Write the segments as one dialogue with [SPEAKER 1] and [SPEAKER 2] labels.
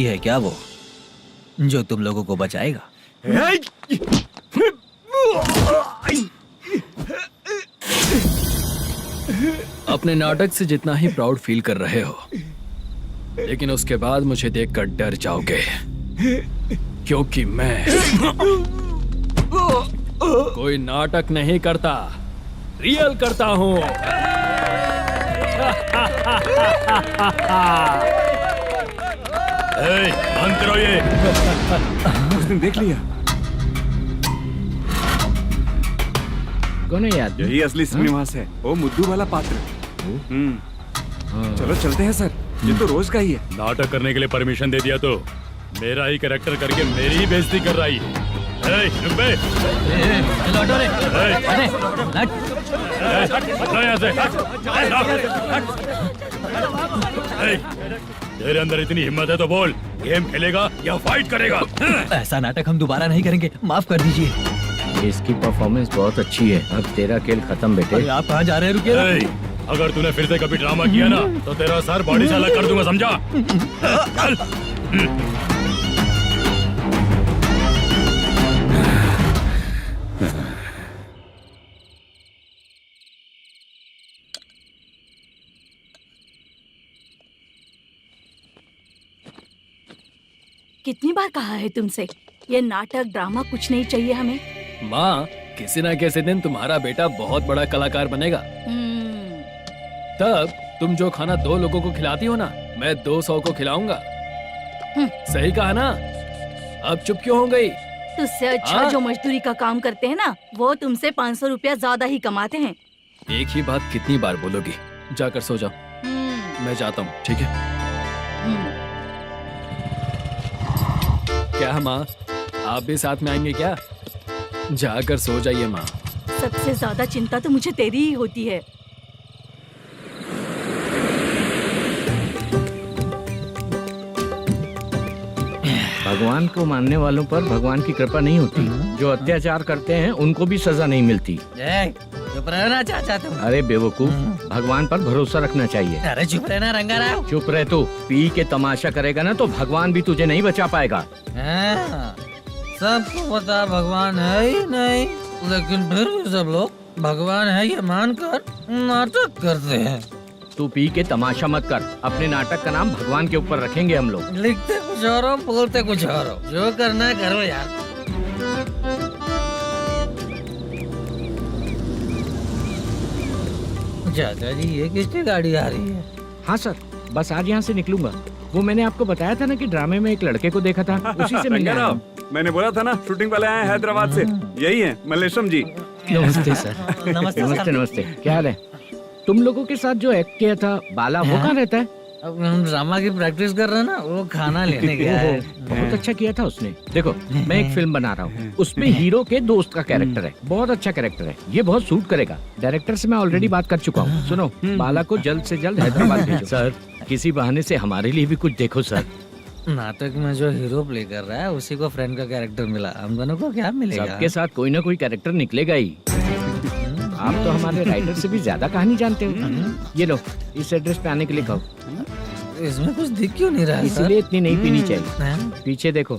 [SPEAKER 1] है क्या वो जो तुम लोगों को बचाएगा?
[SPEAKER 2] अपने नाटक से जितना ही प्राउड फील कर रहे हो, लेकिन उसके बाद मुझे देखकर डर जाओगे, क्योंकि मैं कोई नाटक नहीं करता, रियल करता हूँ।
[SPEAKER 3] बंद करो ये।
[SPEAKER 4] उसने देख लिया।
[SPEAKER 5] कौन है याद?
[SPEAKER 4] यही असली श्रीनिवास है, वो मुद्दू वाला पात्र। चलो चलते हैं सर, ये तो रोज का ही है।
[SPEAKER 3] नाटक करने के लिए परमिशन दे दिया तो मेरा ही कैरेक्टर करके मेरी ही बेइज्जती कर रही है। रुक बे।
[SPEAKER 1] लौटो रे।
[SPEAKER 3] हटो यहाँ से। तेरे अंदर इतनी हिम्मत है तो बोल, गेम खेलेगा या फाइट करेगा?
[SPEAKER 1] ऐसा नाटक हम दोबारा नहीं करेंगे, माफ कर दीजिए।
[SPEAKER 5] इसकी परफॉर्मेंस बहुत अच्छी है। अब तेरा खेल खत्म बेटे।
[SPEAKER 1] अरे आप कहाँ जा रहे हैं? रुकिए।
[SPEAKER 3] अगर तूने फिर से कभी ड्रामा किया ना तो तेरा सर बॉडी से अलग कर दूंगा, समझा? चल।
[SPEAKER 6] कितनी बार कहा है तुमसे, ये नाटक ड्रामा कुछ नहीं चाहिए हमें।
[SPEAKER 2] माँ, किसी न किसी दिन तुम्हारा बेटा बहुत बड़ा कलाकार बनेगा। तब तुम जो खाना 2 लोगों को खिलाती हो ना, मैं 200 को खिलाऊंगा। सही कहा ना? अब चुप क्यों हो गई?
[SPEAKER 6] तुझसे अच्छा जो मजदूरी का काम करते हैं ना, वो तुमसे 500 रुपया ज्यादा ही कमाते हैं।
[SPEAKER 2] एक ही बात कितनी बार बोलोगी? जाकर सो जाओ। मैं जाता हूँ, ठीक है? क्या माँ, आप भी साथ में आएंगे क्या? जाकर सो जाइए माँ।
[SPEAKER 6] सबसे ज्यादा चिंता तो मुझे तेरी ही होती है।
[SPEAKER 5] भगवान को मानने वालों पर भगवान की कृपा नहीं होती। जो अत्याचार करते हैं उनको भी सजा नहीं मिलती।
[SPEAKER 1] चुप रहना चाचा तुम।
[SPEAKER 5] अरे बेवकूफ, भगवान पर भरोसा रखना चाहिए।
[SPEAKER 1] अरे चुप रहना रंगाराव।
[SPEAKER 5] चुप रह तू। पी के तमाशा करेगा ना तो भगवान भी तुझे नहीं बचा पाएगा।
[SPEAKER 1] सबको पता भगवान है ही नहीं, लेकिन फिर भी सब लोग भगवान है ये मानकर नाटक करते हैं।
[SPEAKER 5] तू पी के तमाशा मत कर। अपने नाटक का नाम भगवान के ऊपर रखेंगे हम लोग।
[SPEAKER 1] लिखते कुछ और हो, बोलते कुछ और हो, जो करना है करो यार। चाचा जी, ये किसकी गाड़ी आ रही है?
[SPEAKER 5] हाँ सर, बस आज यहाँ से निकलूंगा। वो मैंने आपको बताया था ना कि ड्रामे में एक लड़के को देखा था, उसी से मिलने आया हूँ।
[SPEAKER 4] मैंने बोला था ना, शूटिंग वाले आए हैं हैदराबाद से। यही है मल्लेशम जी।
[SPEAKER 5] नमस्ते सर।
[SPEAKER 1] नमस्ते
[SPEAKER 5] नमस्ते नमस्ते। क्या हाल है? तुम लोगों के साथ जो एक्ट किया था बाला, वो कहाँ रहता है?
[SPEAKER 1] अब हम ड्रामा की प्रैक्टिस कर रहे हैं ना, वो खाना लेने गया है।
[SPEAKER 5] बहुत अच्छा किया था उसने। देखो, मैं एक फिल्म बना रहा हूँ, उसमें हीरो के दोस्त का कैरेक्टर है। बहुत अच्छा कैरेक्टर है, ये बहुत सूट करेगा। डायरेक्टर से मैं ऑलरेडी बात कर चुका हूँ। सुनो, बाला को जल्द से जल्द हैदराबाद भेजो। सर, किसी बहाने से हमारे लिए भी कुछ देखो सर।
[SPEAKER 1] नाटक में जो हीरो प्ले कर रहा है उसी को फ्रेंड का कैरेक्टर मिला, हम दोनों को क्या मिलेगा?
[SPEAKER 5] सबके साथ कोई ना कोई कैरेक्टर निकलेगा ही। आप तो हमारे राइटर से भी ज्यादा कहानी जानते हो। ये लो, इस एड्रेस पे आने के लिए कहो।
[SPEAKER 1] इसमें कुछ दिख क्यों नहीं रहा?
[SPEAKER 5] इसलिए इतनी नहीं पीनी चाहिए। पीछे देखो।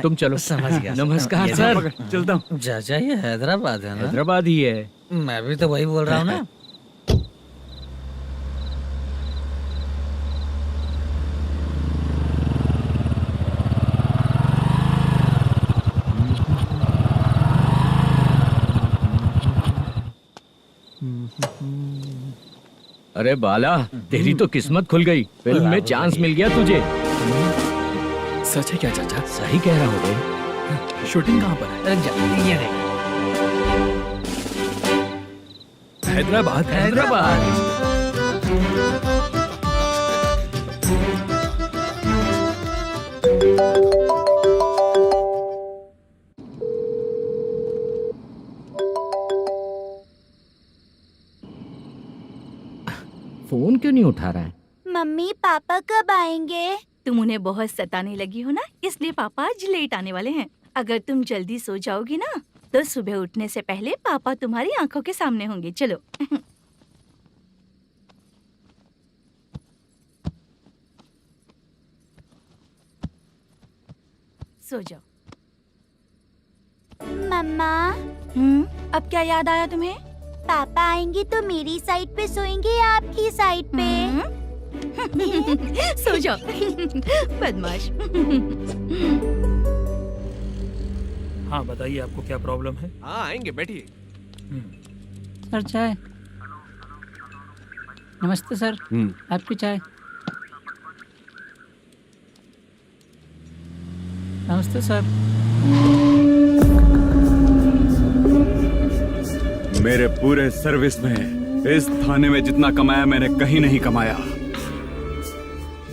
[SPEAKER 5] तुम चलो।
[SPEAKER 1] समझ गया।
[SPEAKER 5] नमस्कार सर।
[SPEAKER 4] चलता हूँ।
[SPEAKER 1] चाचा, ये हैदराबाद है ना?
[SPEAKER 5] हैदराबाद ही है।
[SPEAKER 1] मैं भी तो वही बोल रहा हूँ ना।
[SPEAKER 5] अरे बाला, तेरी तो किस्मत खुल गई। फिल्म में चांस मिल गया तुझे।
[SPEAKER 2] सच है क्या चाचा?
[SPEAKER 5] सही कह रहा हो भाई।
[SPEAKER 2] शूटिंग कहाँ पर है?
[SPEAKER 1] ये देख।
[SPEAKER 2] हैदराबाद।
[SPEAKER 5] हैदराबाद। फोन क्यों नहीं उठा रहा है?
[SPEAKER 6] मम्मी पापा कब आएंगे? तुम उन्हें बहुत सताने लगी हो ना, इसलिए पापा आज लेट आने वाले हैं। अगर तुम जल्दी सो जाओगी ना तो सुबह उठने से पहले पापा तुम्हारी आंखों के सामने होंगे। चलो। सो जाओ।
[SPEAKER 7] मम्मा,
[SPEAKER 6] अब क्या याद आया तुम्हें?
[SPEAKER 7] पापा आएंगे तो मेरी साइड पे सोएंगे या आपकी साइड पे?
[SPEAKER 6] सो जाओ। बदमाश।
[SPEAKER 8] हाँ बताइए, आपको क्या प्रॉब्लम है?
[SPEAKER 9] हाँ आएंगे, बैठिए।
[SPEAKER 1] सर चाय। नमस्ते सर, आपकी चाय। नमस्ते सर।
[SPEAKER 4] मेरे पूरे सर्विस में इस थाने में जितना कमाया मैंने कहीं नहीं कमाया।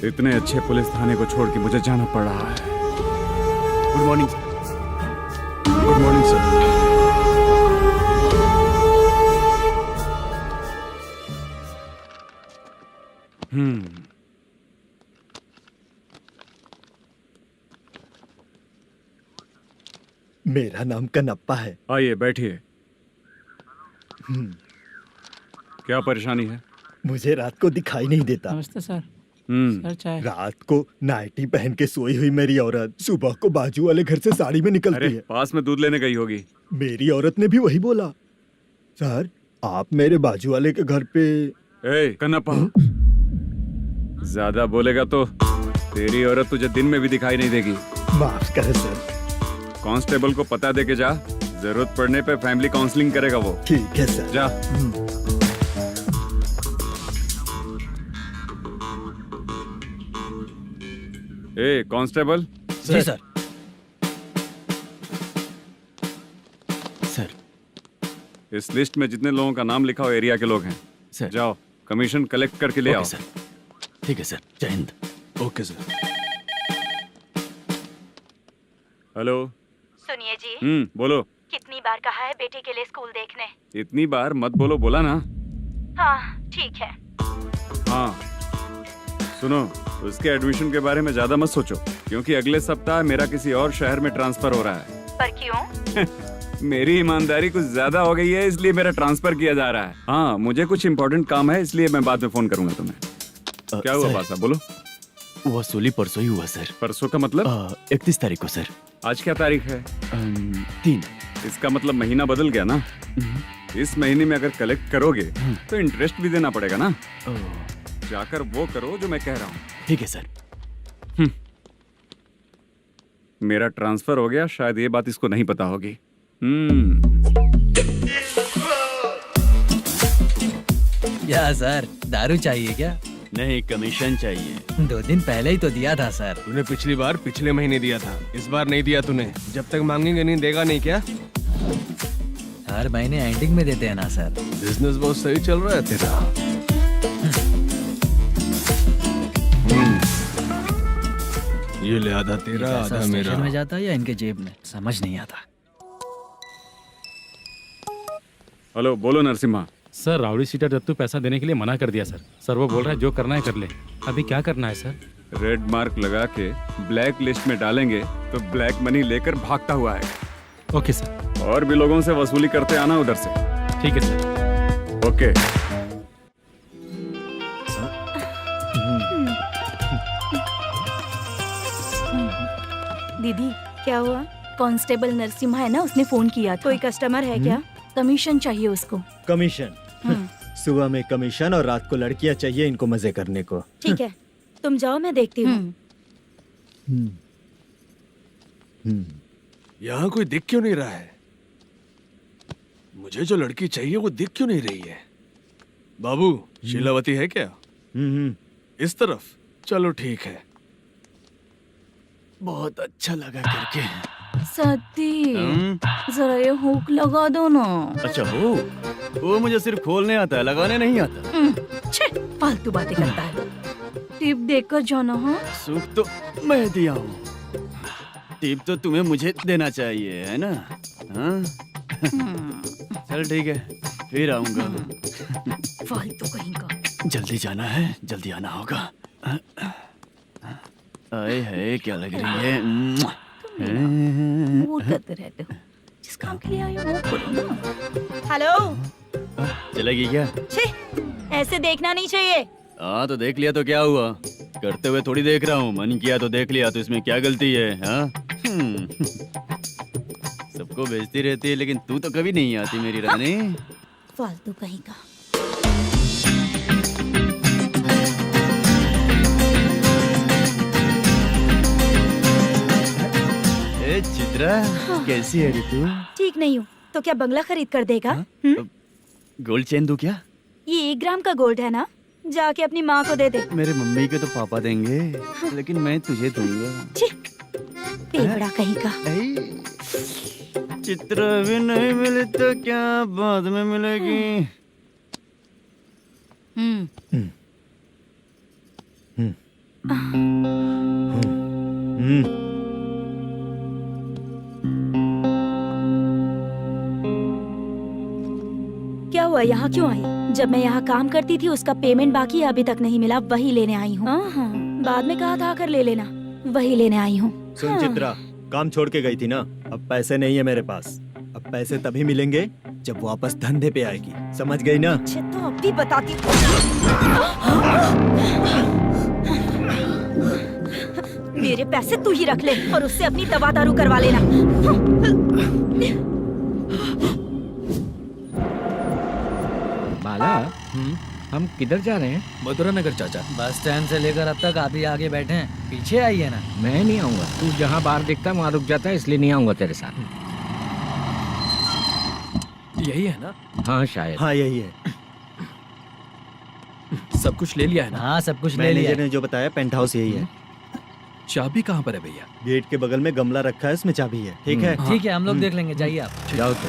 [SPEAKER 4] इतने अच्छे पुलिस थाने को छोड़ के मुझे जाना पड़ रहा है। Good morning sir. Good morning sir.
[SPEAKER 10] मेरा नाम कनप्पा है।
[SPEAKER 4] आइए बैठिए। क्या परेशानी है?
[SPEAKER 10] मुझे रात को दिखाई नहीं देता।
[SPEAKER 1] नमस्ते सर। सर चाय।
[SPEAKER 10] रात को नाइटी पहन के सोई हुई मेरी औरत सुबह को बाजू वाले घर से साड़ी में निकलती
[SPEAKER 4] अरे
[SPEAKER 10] है।
[SPEAKER 4] पास में दूध लेने गई होगी।
[SPEAKER 10] मेरी औरत ने भी वही बोला। सर, आप मेरे बाजू वाले के घर पे।
[SPEAKER 4] ए कन्नप्पा, ज्यादा बोलेगा तो तेरी औरत तुझे दिन में भी दिखाई नहीं देगी।
[SPEAKER 10] माफ करें सर।
[SPEAKER 4] कांस्टेबल को पता दे के जा, जरूरत पड़ने पे फैमिली काउंसलिंग करेगा वो।
[SPEAKER 10] ठीक है सर।
[SPEAKER 4] जा। ए कांस्टेबल।
[SPEAKER 1] जी सर।
[SPEAKER 9] सर।
[SPEAKER 4] इस लिस्ट में जितने लोगों का नाम लिखा हो एरिया के लोग हैं।
[SPEAKER 9] सर।
[SPEAKER 4] जाओ कमीशन कलेक्ट करके ले आओ।
[SPEAKER 9] सर। ठीक है सर, जय हिंद।
[SPEAKER 4] Okay sir. हेलो।
[SPEAKER 6] सुनिए जी,
[SPEAKER 4] बोलो।
[SPEAKER 6] कितनी बार कहा है बेटे के लिए स्कूल देखने?
[SPEAKER 4] इतनी बार मत बोलो, बोला ना।
[SPEAKER 6] हाँ ठीक है।
[SPEAKER 4] हाँ सुनो, उसके एडमिशन के बारे में ज्यादा मत सोचो, क्योंकि अगले सप्ताह मेरा किसी और शहर में ट्रांसफर हो रहा है।
[SPEAKER 6] पर क्यों?
[SPEAKER 4] मेरी ईमानदारी कुछ ज्यादा हो गई है, इसलिए मेरा ट्रांसफर किया जा रहा है। हाँ मुझे कुछ इम्पोर्टेंट काम है, इसलिए मैं बाद में फोन करूंगा तुम्हें। क्या हुआ पासा, बोलो।
[SPEAKER 9] वसूली परसों ही हुआ सर।
[SPEAKER 4] परसों का मतलब?
[SPEAKER 9] 31 तारीख को सर।
[SPEAKER 4] आज क्या तारीख है?
[SPEAKER 9] 3।
[SPEAKER 4] इसका मतलब महीना बदल गया ना। इस महीने में अगर कलेक्ट करोगे तो इंटरेस्ट भी देना पड़ेगा ना। जाकर वो करो जो मैं कह रहा हूँ।
[SPEAKER 9] ठीक है सर।
[SPEAKER 4] मेरा ट्रांसफर हो गया, शायद ये बात इसको नहीं पता होगी।
[SPEAKER 1] क्या सर, दारू चाहिए क्या?
[SPEAKER 9] नहीं, कमीशन चाहिए।
[SPEAKER 1] 2 दिन पहले ही तो दिया था सर।
[SPEAKER 11] तूने पिछली बार पिछले महीने दिया था, इस बार नहीं दिया तूने। जब तक मांगेंगे नहीं देगा नहीं क्या?
[SPEAKER 1] हर महीने एंडिंग में देते हैं ना सर।
[SPEAKER 11] बिजनेस बहुत सही चल रहा है तेरा। ये ले आधा तेरा, आधा मेरा।
[SPEAKER 1] स्टेशन में जाता है या इनके जेब में, समझ नहीं आता।
[SPEAKER 4] हेलो, बोलो Narasimha.
[SPEAKER 3] Sir rowdy seater Dattu पैसा देने के लिए मना कर दिया सर। सर वो बोल रहा है जो करना है कर ले। अभी क्या करना है सर?
[SPEAKER 4] रेड मार्क लगा के ब्लैक लिस्ट में डालेंगे तो ब्लैक मनी लेकर भागता हुआ है।
[SPEAKER 3] Okay sir.
[SPEAKER 4] और भी लोगों से वसूली करते आना उधर से।
[SPEAKER 3] ठीक है सर।
[SPEAKER 4] ओके।
[SPEAKER 6] दीदी क्या हुआ? कांस्टेबल नरसिम्हा है ना, उसने फोन किया था। कोई कस्टमर है क्या? कमीशन चाहिए उसको।
[SPEAKER 10] कमीशन? सुबह में कमीशन और रात को लड़कियां चाहिए इनको मजे करने को।
[SPEAKER 6] ठीक है, तुम जाओ, मैं देखती हूँ।
[SPEAKER 11] यहाँ कोई दिख क्यों नहीं रहा है? मुझे जो लड़की चाहिए वो दिख क्यों नहीं रही है? बाबू, शीलावती है क्या? इस तरफ? चलो ठीक है।
[SPEAKER 9] बहुत अच्छा लगा करके।
[SPEAKER 6] सती, जरा ये हुक लगा दो ना।
[SPEAKER 9] अच्छा वो मुझे सिर्फ खोलने आता है, लगाने नहीं आता।
[SPEAKER 6] छे, फालतू बातें करता है। टिप देकर जाना। हाँ,
[SPEAKER 9] सुख तो मैं दिया हूँ, टिप तो तुम्हें मुझे देना चाहिए, है ना? हाँ? चल ठीक है, फिर आऊंगा।
[SPEAKER 6] फालतू कहीं का।
[SPEAKER 9] जल्दी जाना है, जल्दी आना होगा। आए है, क्या लग रही है?
[SPEAKER 6] वो करते रहते हो। जिस काम के लिए आए हो वो करो ना। हेलो,
[SPEAKER 9] चलेगी क्या?
[SPEAKER 6] छे, ऐसे देखना नहीं चाहिए।
[SPEAKER 9] हाँ तो देख लिया तो क्या हुआ? करते हुए थोड़ी देख रहा हूँ, मन किया तो देख लिया, तो इसमें क्या गलती है? हाँ सबको भेजती रहती है लेकिन तू तो कभी नहीं आती मेरी रानी।
[SPEAKER 6] फालतू कहीं का।
[SPEAKER 9] ए चित्रा, कैसी है रे तू?
[SPEAKER 6] ठीक नहीं हूँ तो क्या बंगला खरीद कर देगा?
[SPEAKER 9] गोल्ड चेन दूं क्या?
[SPEAKER 6] ये 1 ग्राम का गोल्ड है ना, जाके अपनी माँ को दे दे।
[SPEAKER 9] मेरे मम्मी के तो पापा देंगे, लेकिन मैं तुझे दूंगा।
[SPEAKER 6] तेवड़ा कहीं का।
[SPEAKER 9] चित्रा भी नहीं मिली तो क्या बाद में मिलेगी।
[SPEAKER 6] क्या हुआ, यहाँ क्यों आई? जब मैं यहाँ काम करती थी उसका पेमेंट बाकी अभी तक नहीं मिला, वही लेने आई हूँ। बाद में कहा था आकर ले लेना, वही लेने आई हूँ।
[SPEAKER 10] सुन चित्रा, काम छोड़ के गई थी ना, अब पैसे नहीं है मेरे पास। अब पैसे तभी मिलेंगे जब वापस धंधे पे आएगी, समझ गई ना?
[SPEAKER 6] अच्छा तो अब भी बताती। मेरे पैसे तू ही रख ले और उससे अपनी दवा दारू करवा लेना।
[SPEAKER 5] बाला, हम किधर जा रहे हैं?
[SPEAKER 2] मथुरा नगर चाचा।
[SPEAKER 1] बस स्टैंड से लेकर अब तक आप ही आगे बैठे हैं, पीछे आइए ना।
[SPEAKER 5] मैं नहीं आऊंगा, तू जहाँ बाहर दिखता वहाँ रुक जाता है, इसलिए नहीं आऊंगा तेरे साथ।
[SPEAKER 2] यही है ना?
[SPEAKER 5] हाँ शायद।
[SPEAKER 10] हाँ यही है।
[SPEAKER 2] सब कुछ ले लिया है ना?
[SPEAKER 1] हाँ सब कुछ ले लिया।
[SPEAKER 10] मैनेजर ने जो बताया पेंट हाउस यही है।
[SPEAKER 2] चाबी कहाँ पर है भैया?
[SPEAKER 10] गेट के बगल में गमला रखा है, उसमें चाबी है। ठीक है?
[SPEAKER 1] ठीक है, हम लोग देख लेंगे, जाइए आप।
[SPEAKER 5] जाओ तो।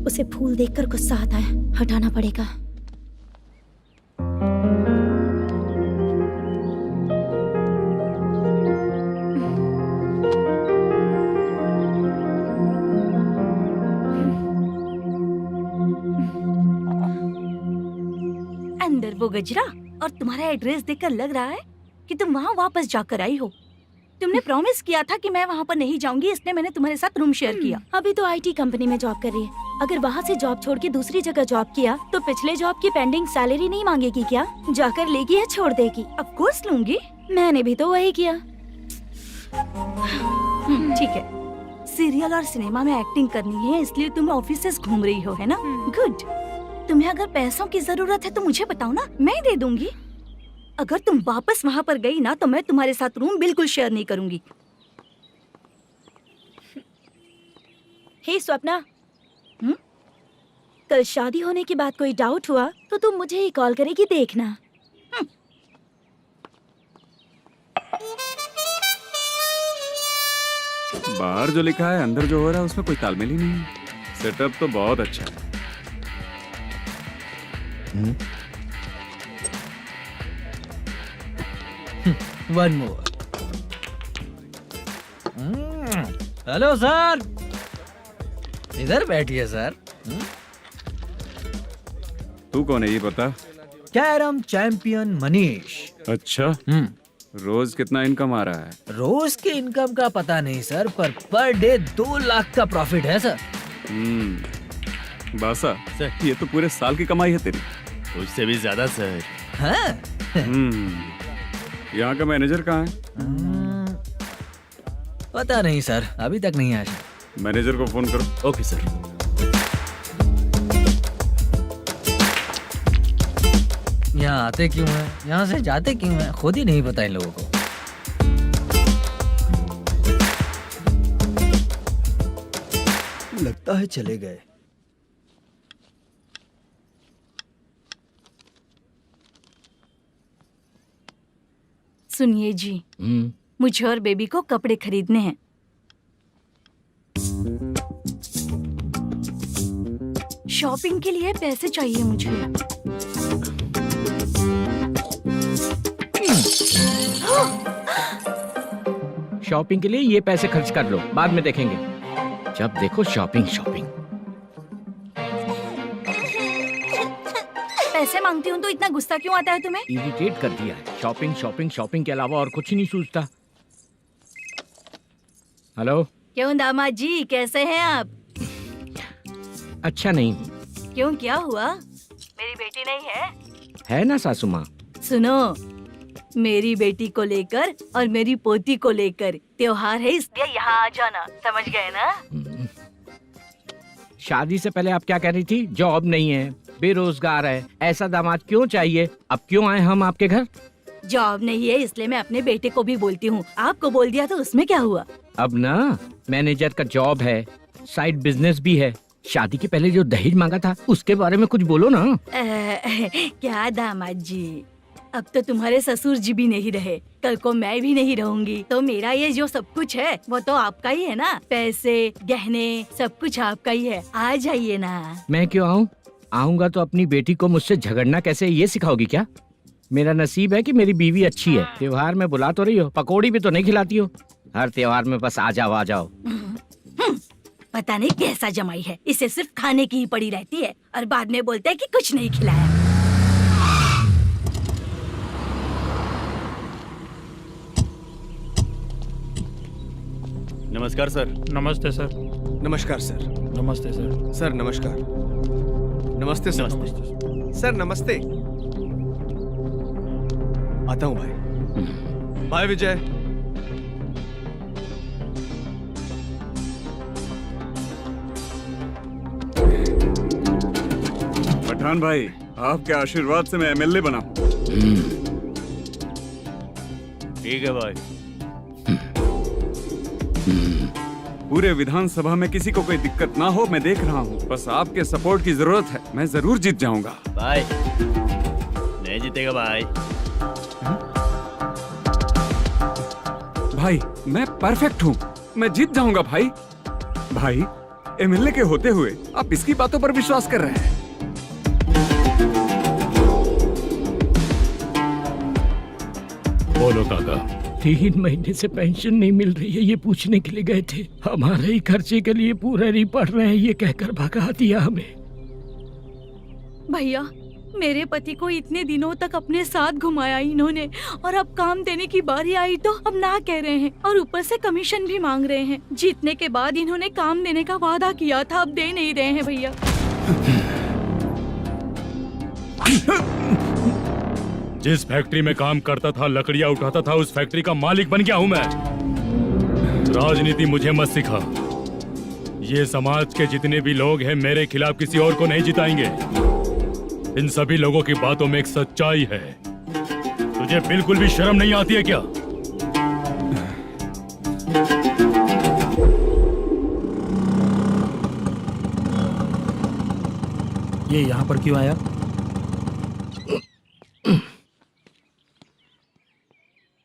[SPEAKER 6] उसे फूल देखकर गुस्सा आता है, हटाना पड़ेगा। अंदर वो गजरा और तुम्हारा एड्रेस देखकर लग रहा है कि तुम वहाँ वापस जाकर आई हो। तुमने प्रॉमिस किया था कि मैं वहाँ पर नहीं जाऊंगी, इसलिए मैंने तुम्हारे साथ रूम शेयर किया। अभी तो आईटी कंपनी में जॉब कर रही है। अगर वहाँ से जॉब छोड़ के दूसरी जगह जॉब किया तो पिछले जॉब की पेंडिंग सैलरी नहीं मांगेगी क्या? जाकर लेगी या छोड़ देगी? ऑफ कोर्स लूंगी, मैंने भी तो वही किया। ठीक है, सीरियल और सिनेमा में एक्टिंग करनी है, इसलिए तुम ऑफिसेस घूम रही हो, है ना? गुड। तुम्हें अगर पैसों की जरूरत है तो मुझे बताओ ना, मैं दे दूंगी। अगर तुम वापस वहाँ पर गई ना तो मैं तुम्हारे साथ रूम बिल्कुल शेयर नहीं करूंगी। हे स्वप्ना, कल शादी होने की बात कोई डाउट हुआ तो तुम मुझे ही कॉल करेगी, देखना।
[SPEAKER 4] बाहर जो लिखा है अंदर जो हो रहा है उसमें कोई तालमेल ही नहीं है। सेटअप तो बहुत अच्छा है।
[SPEAKER 1] One more. हेलो सर, इधर बैठिए सर।
[SPEAKER 4] तू कौन है ये बता?
[SPEAKER 1] Carrom champion Manish.
[SPEAKER 4] अच्छा, रोज कितना इनकम आ रहा है?
[SPEAKER 1] रोज के इनकम का पता नहीं सर, पर डे 2 लाख का प्रॉफिट है सर।
[SPEAKER 4] बासा, ये तो पूरे साल की कमाई है तेरी।
[SPEAKER 9] उससे भी ज्यादा सर।
[SPEAKER 1] हाँ?
[SPEAKER 4] यहाँ का मैनेजर कहाँ है?
[SPEAKER 1] पता नहीं सर, अभी तक नहीं आया।
[SPEAKER 4] मैनेजर को फोन करो।
[SPEAKER 9] Okay sir.
[SPEAKER 1] यहाँ आते क्यों हैं, यहाँ से जाते क्यों हैं, खुद ही नहीं पता इन लोगों को।
[SPEAKER 10] लगता है चले गए।
[SPEAKER 6] सुनिए जी, मुझे और बेबी को कपड़े खरीदने हैं। शॉपिंग के लिए पैसे चाहिए मुझे।
[SPEAKER 5] शॉपिंग के लिए ये पैसे खर्च कर लो, बाद में देखेंगे। जब देखो शॉपिंग शॉपिंग।
[SPEAKER 6] पैसे मांगती हूँ तो इतना गुस्सा क्यों आता है तुम्हें?
[SPEAKER 5] इरिटेट कर दिया है। शॉपिंग शॉपिंग शॉपिंग के अलावा और कुछ ही नहीं सूझता। हेलो।
[SPEAKER 6] क्यों दामाद जी, कैसे हैं आप?
[SPEAKER 5] अच्छा नहीं।
[SPEAKER 6] क्यों, क्या हुआ? मेरी बेटी नहीं है?
[SPEAKER 5] है ना सासू माँ।
[SPEAKER 6] सुनो, मेरी बेटी को लेकर और मेरी पोती को लेकर त्योहार है, इसलिए यहाँ आ जाना, समझ गए ना?
[SPEAKER 5] शादी से पहले आप क्या कह रही थी? जॉब नहीं है, बेरोजगार है, ऐसा दामाद क्यों चाहिए? अब क्यों आए हम आपके घर?
[SPEAKER 6] जॉब नहीं है इसलिए मैं अपने बेटे को भी बोलती हूँ, आपको बोल दिया तो उसमें क्या हुआ?
[SPEAKER 5] अब ना मैनेजर का जॉब है, साइड बिजनेस भी है। शादी के पहले जो दहेज मांगा था उसके बारे में कुछ बोलो ना।
[SPEAKER 6] क्या दामाद जी, अब तो तुम्हारे ससुर जी भी नहीं रहे, कल को मैं भी नहीं रहूंगी, तो मेरा ये जो सब कुछ है वो तो आपका ही है ना। पैसे, गहने, सब कुछ आपका ही है। आ जाइए ना।
[SPEAKER 5] मैं क्यों आऊँ? आऊंगा तो अपनी बेटी को मुझसे झगड़ना कैसे ये सिखाओगी क्या? मेरा नसीब है कि मेरी बीवी अच्छी है। त्योहार में बुला तो रही हो, पकौड़ी भी तो नहीं खिलाती हो। हर त्योहार में बस आ जाओ आ जाओ।
[SPEAKER 6] पता नहीं कैसा जमाई है, इसे सिर्फ खाने की ही पड़ी रहती है और बाद में बोलते हैं कि कुछ नहीं खिलाया।
[SPEAKER 9] नमस्कार सर।
[SPEAKER 8] नमस्ते सर।
[SPEAKER 11] नमस्कार सर।
[SPEAKER 8] नमस्ते सर।
[SPEAKER 11] सर नमस्कार। नमस्ते सर। सर नमस्ते। आता हूँ भाई। बाय विजय।
[SPEAKER 4] पठान भाई, आपके आशीर्वाद से मैं एमएलए बना हूँ।
[SPEAKER 9] ठीक है भाई।
[SPEAKER 4] पूरे विधानसभा में किसी को कोई दिक्कत ना हो, मैं देख रहा हूँ। बस आपके सपोर्ट की जरूरत है, मैं जरूर जीत जाऊंगा।
[SPEAKER 9] भाई नहीं जीतेगा भाई।
[SPEAKER 4] भाई मैं परफेक्ट हूँ, मैं जीत जाऊंगा भाई। भाई एमएलए के होते हुए आप इसकी बातों पर विश्वास कर रहे हैं।
[SPEAKER 3] बोलो काका।
[SPEAKER 5] 3 महीने से पेंशन नहीं मिल रही है, ये पूछने के लिए गए थे। हमारे ही खर्चे के लिए पूरा नहीं पड़ रहे हैं, ये कहकर भगा दिया हमें।
[SPEAKER 6] भैया, मेरे पति को इतने दिनों तक अपने साथ घुमाया इन्होंने, और अब काम देने की बारी आई तो अब ना कह रहे हैं और ऊपर से कमीशन भी मांग रहे हैं। जीतने के बाद इन्होंने काम देने का वादा किया था, अब दे नहीं रहे हैं भैया।
[SPEAKER 3] जिस फैक्ट्री में काम करता था, लकड़ियां उठाता था, उस फैक्ट्री का मालिक बन गया हूं मैं। राजनीति मुझे मत सिखा। ये समाज के जितने भी लोग हैं मेरे खिलाफ किसी और को नहीं जिताएंगे। इन सभी लोगों की बातों में एक सच्चाई है। तुझे बिल्कुल भी शर्म नहीं आती है क्या?
[SPEAKER 8] ये यहाँ पर क्यों आया?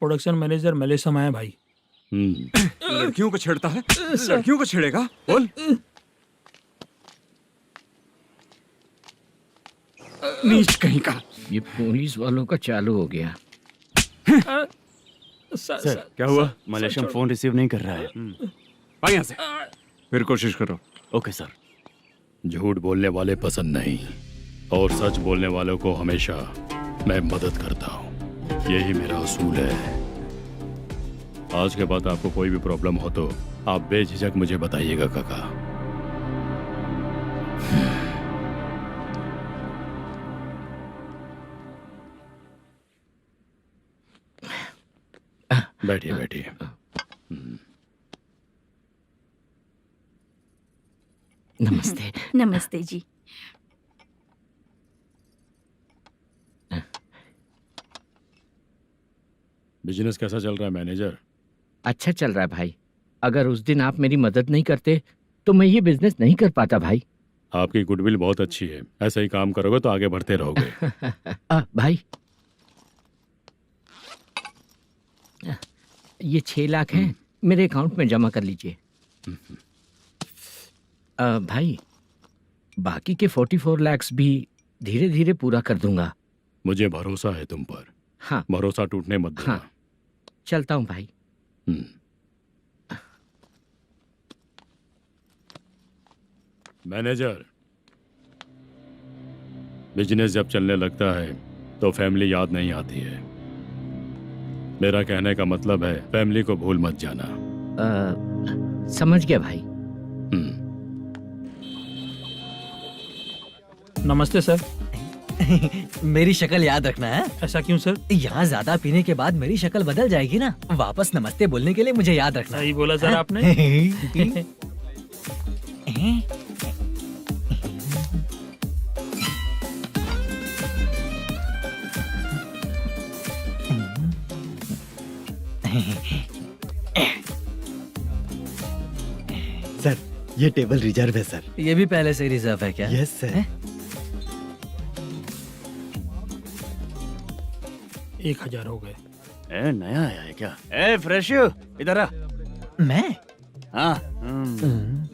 [SPEAKER 8] प्रोडक्शन मैनेजर मलेशम आया भाई।
[SPEAKER 4] लड़कियों को छेड़ता है, लड़कियों को छेड़ेगा? बोल। नीच कहीं का।
[SPEAKER 5] ये पुलिस वालों का चालू हो गया।
[SPEAKER 9] सर क्या हुआ? मलेशियन फोन रिसीव नहीं कर रहा है।
[SPEAKER 4] भाई यहाँ से फिर कोशिश करो।
[SPEAKER 9] Okay sir.
[SPEAKER 3] झूठ बोलने वाले पसंद नहीं, और सच बोलने वालों को हमेशा मैं मदद करता हूँ। यही मेरा असूल है। आज के बाद आपको कोई भी प्रॉब्लम हो तो आप बेझिझक मुझे बताइएगा काका। बैठिए बैठिए।
[SPEAKER 5] नमस्ते।
[SPEAKER 6] नमस्ते जी।
[SPEAKER 3] बिजनेस कैसा चल रहा है मैनेजर?
[SPEAKER 5] अच्छा चल रहा है भाई। अगर उस दिन आप मेरी मदद नहीं करते तो मैं ये बिजनेस नहीं कर पाता भाई।
[SPEAKER 3] आपकी गुडविल बहुत अच्छी है, ऐसा ही काम करोगे तो आगे बढ़ते रहोगे।
[SPEAKER 5] भाई ये 6 लाख हैं, मेरे अकाउंट में जमा कर लीजिए। भाई बाकी के 44 लाख भी धीरे धीरे पूरा कर दूंगा।
[SPEAKER 3] मुझे भरोसा है तुम पर।
[SPEAKER 5] हाँ।
[SPEAKER 3] भरोसा टूटने मत देना।
[SPEAKER 5] हाँ। चलता हूँ भाई।
[SPEAKER 3] मैनेजर, बिजनेस जब चलने लगता है तो फैमिली याद नहीं आती है। मेरा कहने का मतलब है फैमिली को भूल मत जाना।
[SPEAKER 5] समझ गया भाई।
[SPEAKER 8] नमस्ते सर।
[SPEAKER 1] मेरी शक्ल याद रखना है।
[SPEAKER 8] ऐसा क्यों सर?
[SPEAKER 1] यहाँ ज्यादा पीने के बाद मेरी शक्ल बदल जाएगी ना। वापस नमस्ते बोलने के लिए मुझे याद रखना।
[SPEAKER 8] सही बोला सर आपने।
[SPEAKER 10] सर ये टेबल रिजर्व है सर।
[SPEAKER 1] ये भी पहले से रिजर्व है क्या?
[SPEAKER 10] Yes sir.
[SPEAKER 8] 1000 हो गए।
[SPEAKER 9] ए नया आया है क्या? ए फ्रेश इधर आ।
[SPEAKER 1] मैं?
[SPEAKER 9] हाँ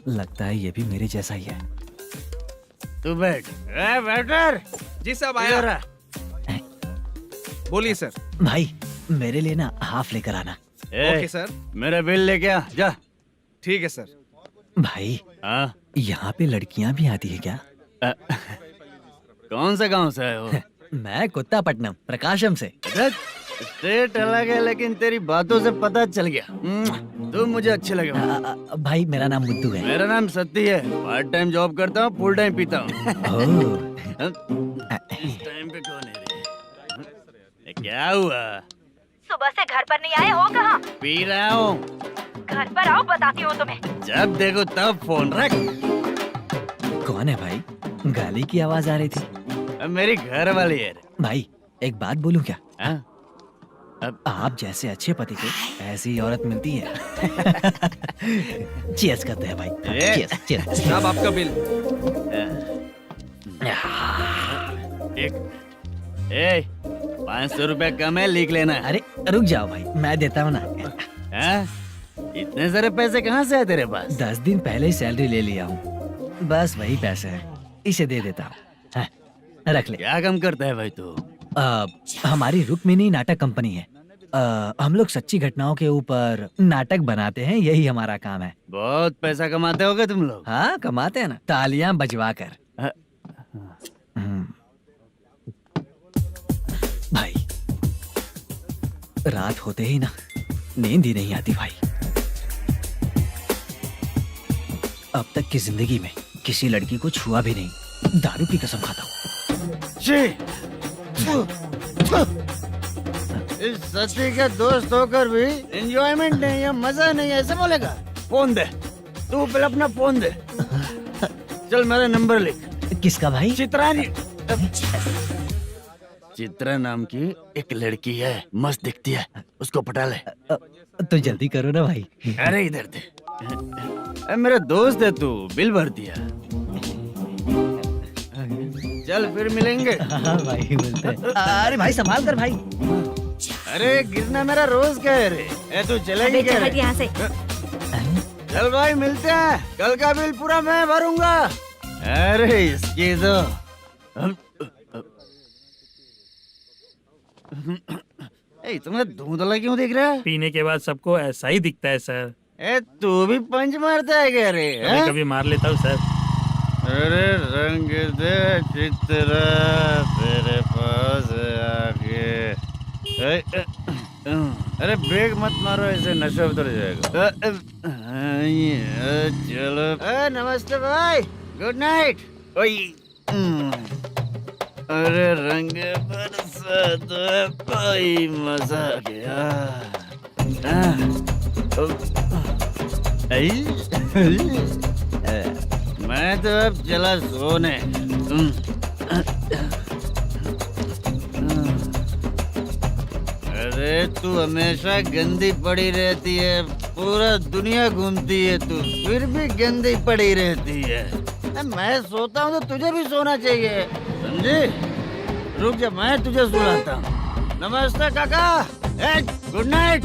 [SPEAKER 1] लगता है ये भी मेरे जैसा ही है।
[SPEAKER 9] तू बैठ। ए वेटर।
[SPEAKER 11] जी साहब
[SPEAKER 9] इधर आ।
[SPEAKER 11] बोलिए सर।
[SPEAKER 1] भाई मेरे लिए ना हाफ लेकर आना।
[SPEAKER 11] Okay sir.
[SPEAKER 9] मेरा बिल लेके आ जा।
[SPEAKER 11] ठीक है सर।
[SPEAKER 1] भाई
[SPEAKER 9] हाँ
[SPEAKER 1] यहाँ पे लड़कियाँ भी आती है क्या?
[SPEAKER 9] कौन सा गांव से आए हो?
[SPEAKER 1] मैं कुत्तापट्टनम प्रकाशम से।
[SPEAKER 9] स्टेट अलग है लेकिन तेरी बातों से पता चल गया। तुम मुझे अच्छे लगे हो।
[SPEAKER 1] भाई मेरा नाम मुद्दू है।
[SPEAKER 9] मेरा नाम सत्ती है। पार्ट टाइम जॉब करता हूँ, फुल टाइम पीता हूँ। इस टाइम पे कौन है रे? क्या हुआ?
[SPEAKER 6] सुबह से घर पर नहीं आए हो? कहाँ?
[SPEAKER 9] पी रहा हूँ।
[SPEAKER 6] घर पर आओ, बताती हूँ तुम्हें।
[SPEAKER 9] जब देखो तब फोन रख।
[SPEAKER 1] कौन है भाई? गाली की आवाज आ रही थी।
[SPEAKER 9] मेरी घर वाली है।
[SPEAKER 1] भाई एक बात बोलूं क्या?
[SPEAKER 9] अब
[SPEAKER 1] आप जैसे अच्छे पति को ऐसी औरत मिलती है। चीयर्स करते हैं भाई। Cheers cheers.
[SPEAKER 11] साहब आपका बिल।
[SPEAKER 9] एक 500 रुपया कम है, लिख लेना।
[SPEAKER 1] अरे रुक जाओ भाई, मैं देता हूँ ना।
[SPEAKER 9] इतने सारे पैसे कहाँ से आए तेरे पास?
[SPEAKER 1] 10 दिन पहले ही सैलरी ले लिया हूँ। बस वही पैसे हैं, इसे दे देता हूँ। रख ले।
[SPEAKER 9] क्या काम करता है भाई तू?
[SPEAKER 1] हमारी रुक्मिनी नाटक कंपनी है। हम लोग सच्ची घटनाओं के ऊपर नाटक बनाते हैं, यही हमारा काम है।
[SPEAKER 9] बहुत पैसा कमाते होगे तुम लोग।
[SPEAKER 1] हाँ कमाते हैं ना, तालियां बजवा कर। भाई रात होते ही ना नींद ही नहीं आती भाई। अब तक की जिंदगी में किसी लड़की को छुआ भी नहीं, दारू की कसम खाता हूँ।
[SPEAKER 9] इस सच्ची का दोस्त होकर भी एंजॉयमेंट नहीं है, मजा नहीं है, ऐसे बोलेगा? फोन दे, तू पहले अपना फोन दे। चल मेरा नंबर लिख।
[SPEAKER 1] किसका भाई?
[SPEAKER 9] चित्रानी। चित्रा नाम की एक लड़की है, मस्त दिखती है, उसको पटा ले।
[SPEAKER 1] तो जल्दी करो ना भाई।
[SPEAKER 9] अरे इधर दे। मेरा दोस्त है तू, बिल भर दिया। चल फिर मिलेंगे।
[SPEAKER 1] हाँ भाई मिलते हैं। अरे भाई संभाल कर भाई।
[SPEAKER 9] अरे गिरना मेरा रोज का है रे। तू चलेगी क्या रे?
[SPEAKER 6] यहाँ से।
[SPEAKER 9] चल भाई मिलते हैं, कल का बिल पूरा मैं भरूंगा। अरे इसकी तो तुम्हें धुंधला क्यों दिख रहा है?
[SPEAKER 8] पीने के बाद सबको ऐसा ही दिखता है सर।
[SPEAKER 9] तू भी पंच मारता है क्या रे?
[SPEAKER 8] कभी कभी मार लेता हूँ सर।
[SPEAKER 9] अरे रंग दे चित्रा तेरे पास आके। अरे ब्रेक मत मारो, ऐसे नशा उतर जाएगा। चलो। नमस्ते भाई, गुड नाइट। अरे रंग बरसात भाई, मजा आ गया। मैं तो अब चला सोने। अरे तू हमेशा गंदी पड़ी रहती है, पूरा दुनिया घूमती है तू, फिर भी गंदी पड़ी रहती है। मैं सोता हूँ तो तुझे भी सोना चाहिए, समझे? रुक जा, मैं तुझे सुलाता हूँ। नमस्ते काका, गुड नाइट।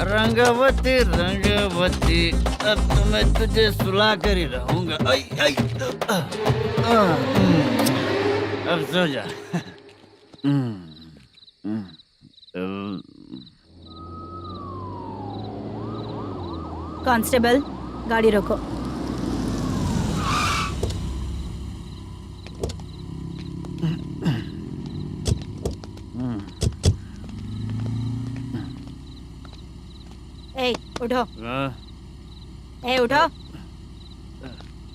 [SPEAKER 9] रंगवती रंगवती, अब तो मैं तुझे सुला कर ही रहूंगा। अब सो जा।
[SPEAKER 6] कांस्टेबल, गाड़ी रोको। ए उठो,
[SPEAKER 9] हाँ,
[SPEAKER 6] ए उठो।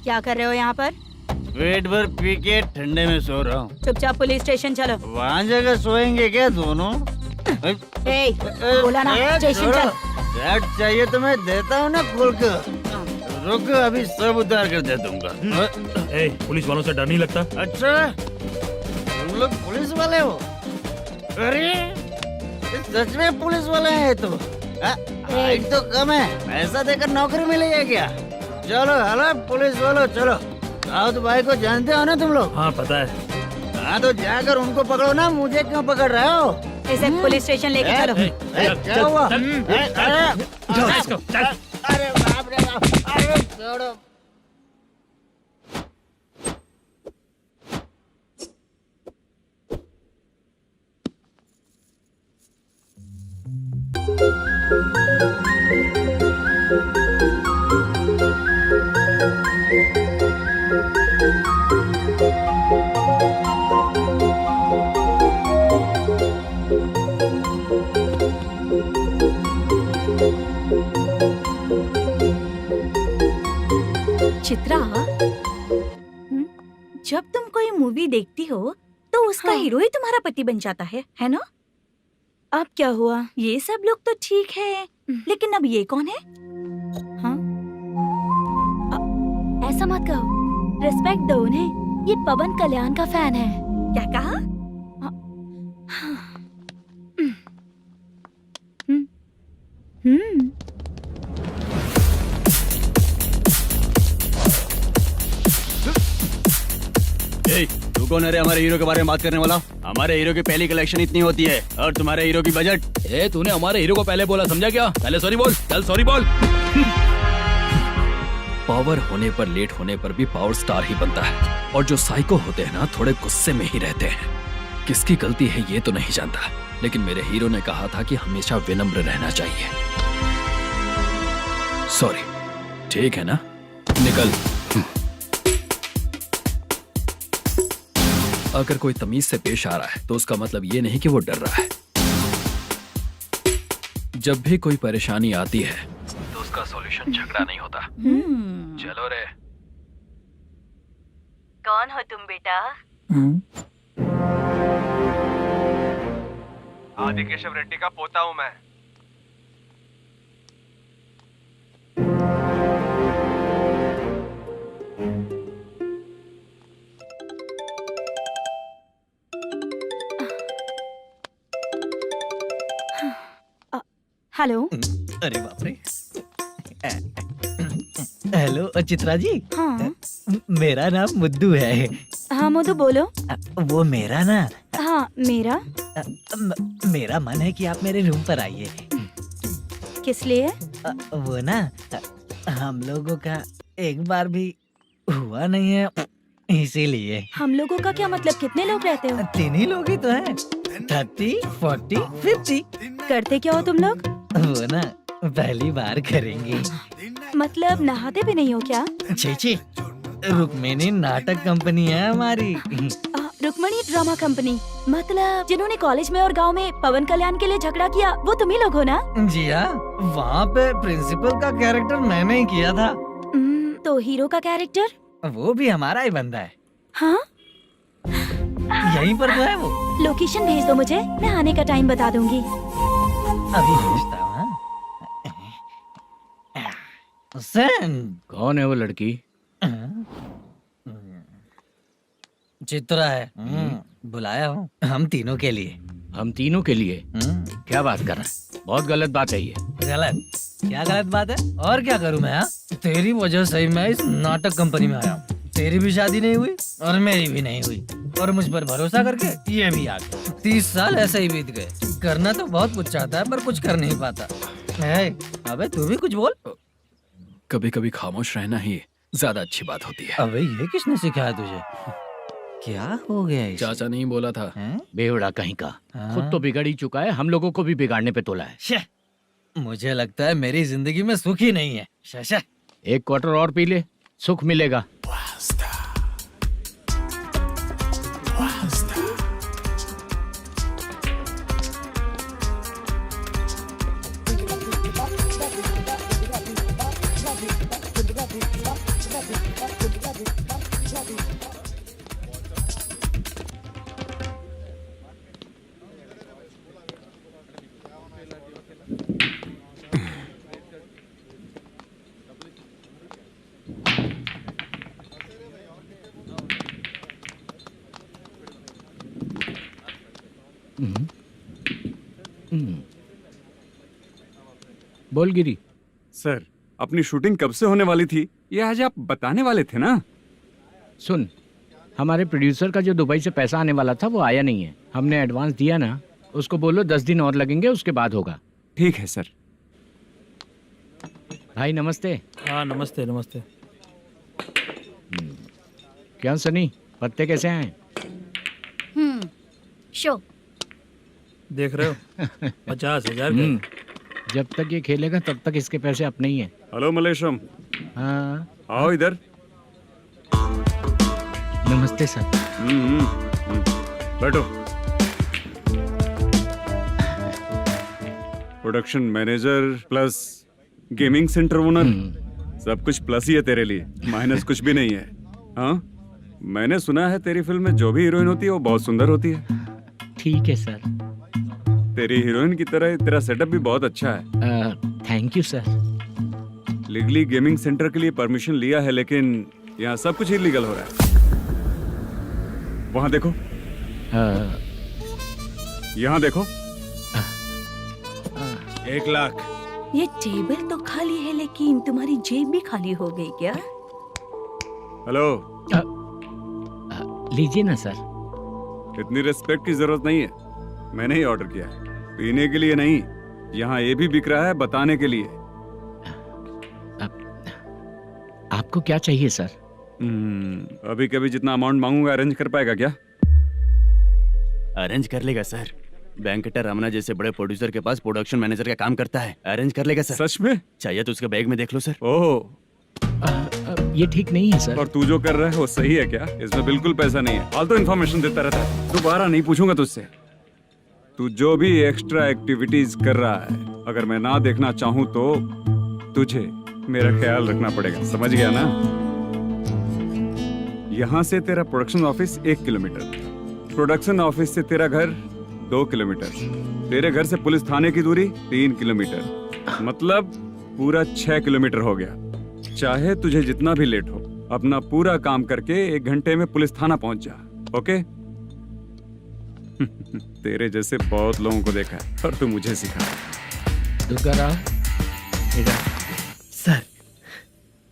[SPEAKER 6] क्या कर रहे हो यहाँ पर?
[SPEAKER 9] पेट भर पी के ठंडे में सो रहा हूँ।
[SPEAKER 6] चुपचाप पुलिस स्टेशन चलो।
[SPEAKER 9] वहाँ जगह सोएंगे क्या दोनों?
[SPEAKER 6] ए, बोला ना स्टेशन चल।
[SPEAKER 9] शर्ट चाहिए तो मैं देता हूँ ना खोल कर। रुक, अभी सब उतार कर दे दूंगा।
[SPEAKER 8] ए, पुलिस वालों से डर नहीं लगता?
[SPEAKER 9] अच्छा, तुम लोग पुलिस वाले हो? अरे ये सच में पुलिस वाले हैं तो? हाइट तो कम है, पैसा देकर नौकरी मिलेगी क्या? चलो हेलो पुलिस वालों, चलो। राउत भाई को जानते हो ना तुम लोग?
[SPEAKER 8] हाँ पता है।
[SPEAKER 9] हाँ तो जाकर उनको पकड़ो ना, मुझे क्यों पकड़ रहे हो?
[SPEAKER 6] इसे पुलिस स्टेशन लेके चलो।
[SPEAKER 9] क्या हुआ?
[SPEAKER 8] चल।
[SPEAKER 9] अरे बाप रे बाप, अरे छोड़ो।
[SPEAKER 6] चित्रा, जब तुम कोई मूवी देखती हो तो उसका हीरो ही तुम्हारा पति बन जाता है ना? अब क्या हुआ? ये सब लोग तो ठीक है, लेकिन अब ये कौन है? हाँ? ऐसा मत कहो, रिस्पेक्ट दो उन्हें। ये पवन कल्याण का फैन है। क्या कहा?
[SPEAKER 4] तू कौन है रे हमारे हीरो के बारे में बात करने वाला? हमारे हीरो की पहली कलेक्शन इतनी होती है और तुम्हारे हीरो की बजट।
[SPEAKER 2] ए, तूने हमारे हीरो को पहले बोला, समझा क्या? पहले सॉरी बोल, चल सॉरी बोल। पावर होने पर, लेट होने पर भी पावर स्टार ही बनता है। और जो साइको होते हैं ना, थोड़े गुस्से में ही रहते हैं। किसकी गलती है ये तो नहीं जानता, लेकिन मेरे हीरो ने कहा था कि हमेशा विनम्र रहना चाहिए। सॉरी, ठीक है ना? निकल। अगर कोई तमीज से पेश आ रहा है तो उसका मतलब ये नहीं कि वो डर रहा है। जब भी कोई परेशानी आती है तो उसका सॉल्यूशन झगड़ा नहीं होता। चलो रे।
[SPEAKER 6] कौन हो तुम बेटा?
[SPEAKER 11] आदि केशव रेड्डी का पोता हूँ मैं।
[SPEAKER 6] हेलो।
[SPEAKER 1] अरे बाप रे। हेलो चित्रा जी।
[SPEAKER 6] हाँ
[SPEAKER 1] मेरा नाम मुद्दू है।
[SPEAKER 6] हाँ मधु बोलो।
[SPEAKER 1] वो मेरा ना,
[SPEAKER 6] हाँ मेरा।
[SPEAKER 1] मेरा मन है कि आप मेरे रूम पर आइए।
[SPEAKER 6] किस लिए?
[SPEAKER 1] वो ना, हम लोगों का एक बार भी हुआ नहीं है, इसीलिए।
[SPEAKER 6] हम लोगों का क्या मतलब? कितने लोग रहते हो?
[SPEAKER 1] 3 ही लोग ही तो हैं। 30, 40, 50।
[SPEAKER 6] करते क्या हो तुम लोग?
[SPEAKER 1] वो ना पहली बार करेंगे।
[SPEAKER 6] मतलब नहाते भी नहीं हो क्या?
[SPEAKER 1] छी, रुक्मिणी नाटक कंपनी है हमारी।
[SPEAKER 6] Rukmini drama company? मतलब जिन्होंने कॉलेज में और गांव में पवन कल्याण के लिए झगड़ा किया, वो तुम ही लोग हो ना?
[SPEAKER 1] जी हाँ, वहाँ पे प्रिंसिपल का कैरेक्टर मैंने ही किया था।
[SPEAKER 6] तो हीरो का कैरेक्टर?
[SPEAKER 1] वो भी हमारा ही बंदा है।
[SPEAKER 6] हाँ?
[SPEAKER 1] यहीं पर तो है वो।
[SPEAKER 6] लोकेशन भेज दो मुझे, मैं आने का टाइम बता दूंगी।
[SPEAKER 1] अभी भेजता हूँ।
[SPEAKER 5] कौन है वो लड़की?
[SPEAKER 1] चित्रा है। बुलाया हूँ हम तीनों के लिए।
[SPEAKER 5] हम तीनों के लिए? क्या बात कर रहा है? बहुत गलत बात है ये।
[SPEAKER 1] गलत? क्या गलत बात है? और क्या करूँ मैं? तेरी वजह से ही मैं इस नाटक कंपनी में आया हूँ। तेरी भी शादी नहीं हुई और मेरी भी नहीं हुई, और मुझ पर भरोसा करके ये भी आ गया। 30 साल ऐसे ही बीत गए। करना तो बहुत कुछ चाहता है पर कुछ कर नहीं पाता। अबे तू भी कुछ बोल।
[SPEAKER 2] कभी कभी खामोश रहना ही ज्यादा अच्छी बात होती है।
[SPEAKER 1] अबे ये किसने सिखाया तुझे? क्या हो गया इसे?
[SPEAKER 2] चाचा नहीं बोला था।
[SPEAKER 5] बेवड़ा कहीं का। खुद तो बिगड़ ही चुका है, हम लोगों को भी बिगाड़ने पे तोला है।
[SPEAKER 1] मुझे लगता है मेरी जिंदगी में सुख ही नहीं है। शशा,
[SPEAKER 5] 1 क्वार्टर और पी ले, सुख मिलेगा। बोल गिरी।
[SPEAKER 4] सर, अपनी शूटिंग कब से होने वाली थी ये आज आप बताने वाले थे ना?
[SPEAKER 5] सुन, हमारे प्रोड्यूसर का जो दुबई से पैसा आने वाला था वो आया नहीं है। हमने एडवांस दिया ना, उसको बोलो 10 दिन और लगेंगे, उसके बाद होगा।
[SPEAKER 4] ठीक है सर।
[SPEAKER 5] भाई नमस्ते।
[SPEAKER 8] हाँ नमस्ते नमस्ते।
[SPEAKER 5] क्या सनी, पत्ते कैसे आए?
[SPEAKER 7] शो।
[SPEAKER 8] देख रहे हो 50,000 का।
[SPEAKER 5] जब तक ये खेलेगा तब तक इसके पैसे अपने ही हैं।
[SPEAKER 4] हेलो मलेशम,
[SPEAKER 5] हाँ
[SPEAKER 4] आओ इधर।
[SPEAKER 5] नमस्ते सर।
[SPEAKER 4] बैठो। Production manager plus gaming centre owner, सब कुछ प्लस ही है तेरे लिए, माइनस कुछ भी नहीं है। हाँ, मैंने सुना है तेरी फिल्म में जो भी हीरोइन होती है वो बहुत सुंदर होती है।
[SPEAKER 5] ठीक है सर।
[SPEAKER 4] तेरी हीरोइन की तरह तेरा सेटअप भी बहुत अच्छा है।
[SPEAKER 5] Thank you sir.
[SPEAKER 4] Legally gaming centre के लिए परमिशन लिया है, लेकिन यहाँ सब कुछ इलीगल हो रहा है। वहाँ देखो, यहाँ देखो।
[SPEAKER 11] 1 लाख।
[SPEAKER 6] ये टेबल तो खाली है लेकिन तुम्हारी जेब भी खाली हो गई क्या?
[SPEAKER 4] हेलो,
[SPEAKER 5] लीजिए ना सर।
[SPEAKER 4] इतनी रिस्पेक्ट की जरूरत नहीं है, मैंने ही ऑर्डर किया है, पीने के लिए नहीं। यहाँ ये भी बिक रहा है बताने के लिए।
[SPEAKER 5] आपको क्या चाहिए सर?
[SPEAKER 4] अभी कभी जितना अमाउंट मांगूंगा अरेंज कर पाएगा क्या?
[SPEAKER 10] अरेंज कर लेगा सर। वेंकटर रमना जैसे बड़े प्रोड्यूसर के पास प्रोडक्शन मैनेजर का काम करता है, अरेंज कर लेगा सर।
[SPEAKER 4] सच में?
[SPEAKER 10] चाहिए तो उसके बैग में देख लो सर।
[SPEAKER 4] ओह,
[SPEAKER 5] ये ठीक नहीं है सर।
[SPEAKER 4] और तू जो कर रहा है वो सही है क्या? इसमें बिल्कुल पैसा नहीं है, फालतू इन्फॉर्मेशन देता रहता है। दोबारा नहीं पूछूंगा तुझसे। तू जो भी एक्स्ट्रा एक्टिविटीज कर रहा है, अगर मैं ना देखना चाहूँ तो तुझे मेरा ख्याल रखना पड़ेगा, समझ गया ना? यहाँ से तेरा production office 1 kilometre, production office से तेरा घर 2 किलोमीटर, तेरे घर से पुलिस थाने की दूरी 3 किलोमीटर, मतलब पूरा 6 किलोमीटर हो गया। चाहे तुझे जितना भी लेट हो, अपना पूरा काम करके 1 घंटे में पुलिस थाना पहुंच जा, ओके? तेरे जैसे बहुत लोगों को देखा है और तू मुझे सिखा।
[SPEAKER 5] सर,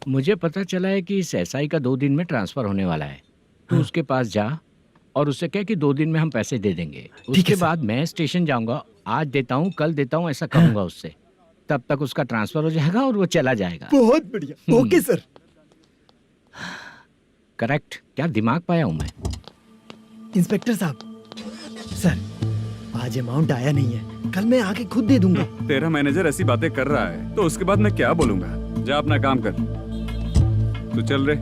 [SPEAKER 5] मुझे पता चला है कि इस एसआई का 2 दिन में ट्रांसफर होने वाला है। तो उसके पास जा और उससे कह कि 2 दिन में हम पैसे दे देंगे। उसके बाद मैं स्टेशन जाऊंगा, आज देता हूँ कल देता हूँ ऐसा कहूंगा उससे। तब तक उसका ट्रांसफर हो जाएगा और वो चला जाएगा।
[SPEAKER 10] बहुत बढ़िया, ओके सर।
[SPEAKER 5] करेक्ट। क्या दिमाग पाया हूँ मैं।
[SPEAKER 10] इंस्पेक्टर साहब, सर आज अमाउंट आया नहीं है, कल मैं आके खुद दे दूंगा।
[SPEAKER 4] तेरा मैनेजर ऐसी बातें कर रहा है तो उसके बाद मैं क्या बोलूंगा? जा अपना काम कर, तू चल रे।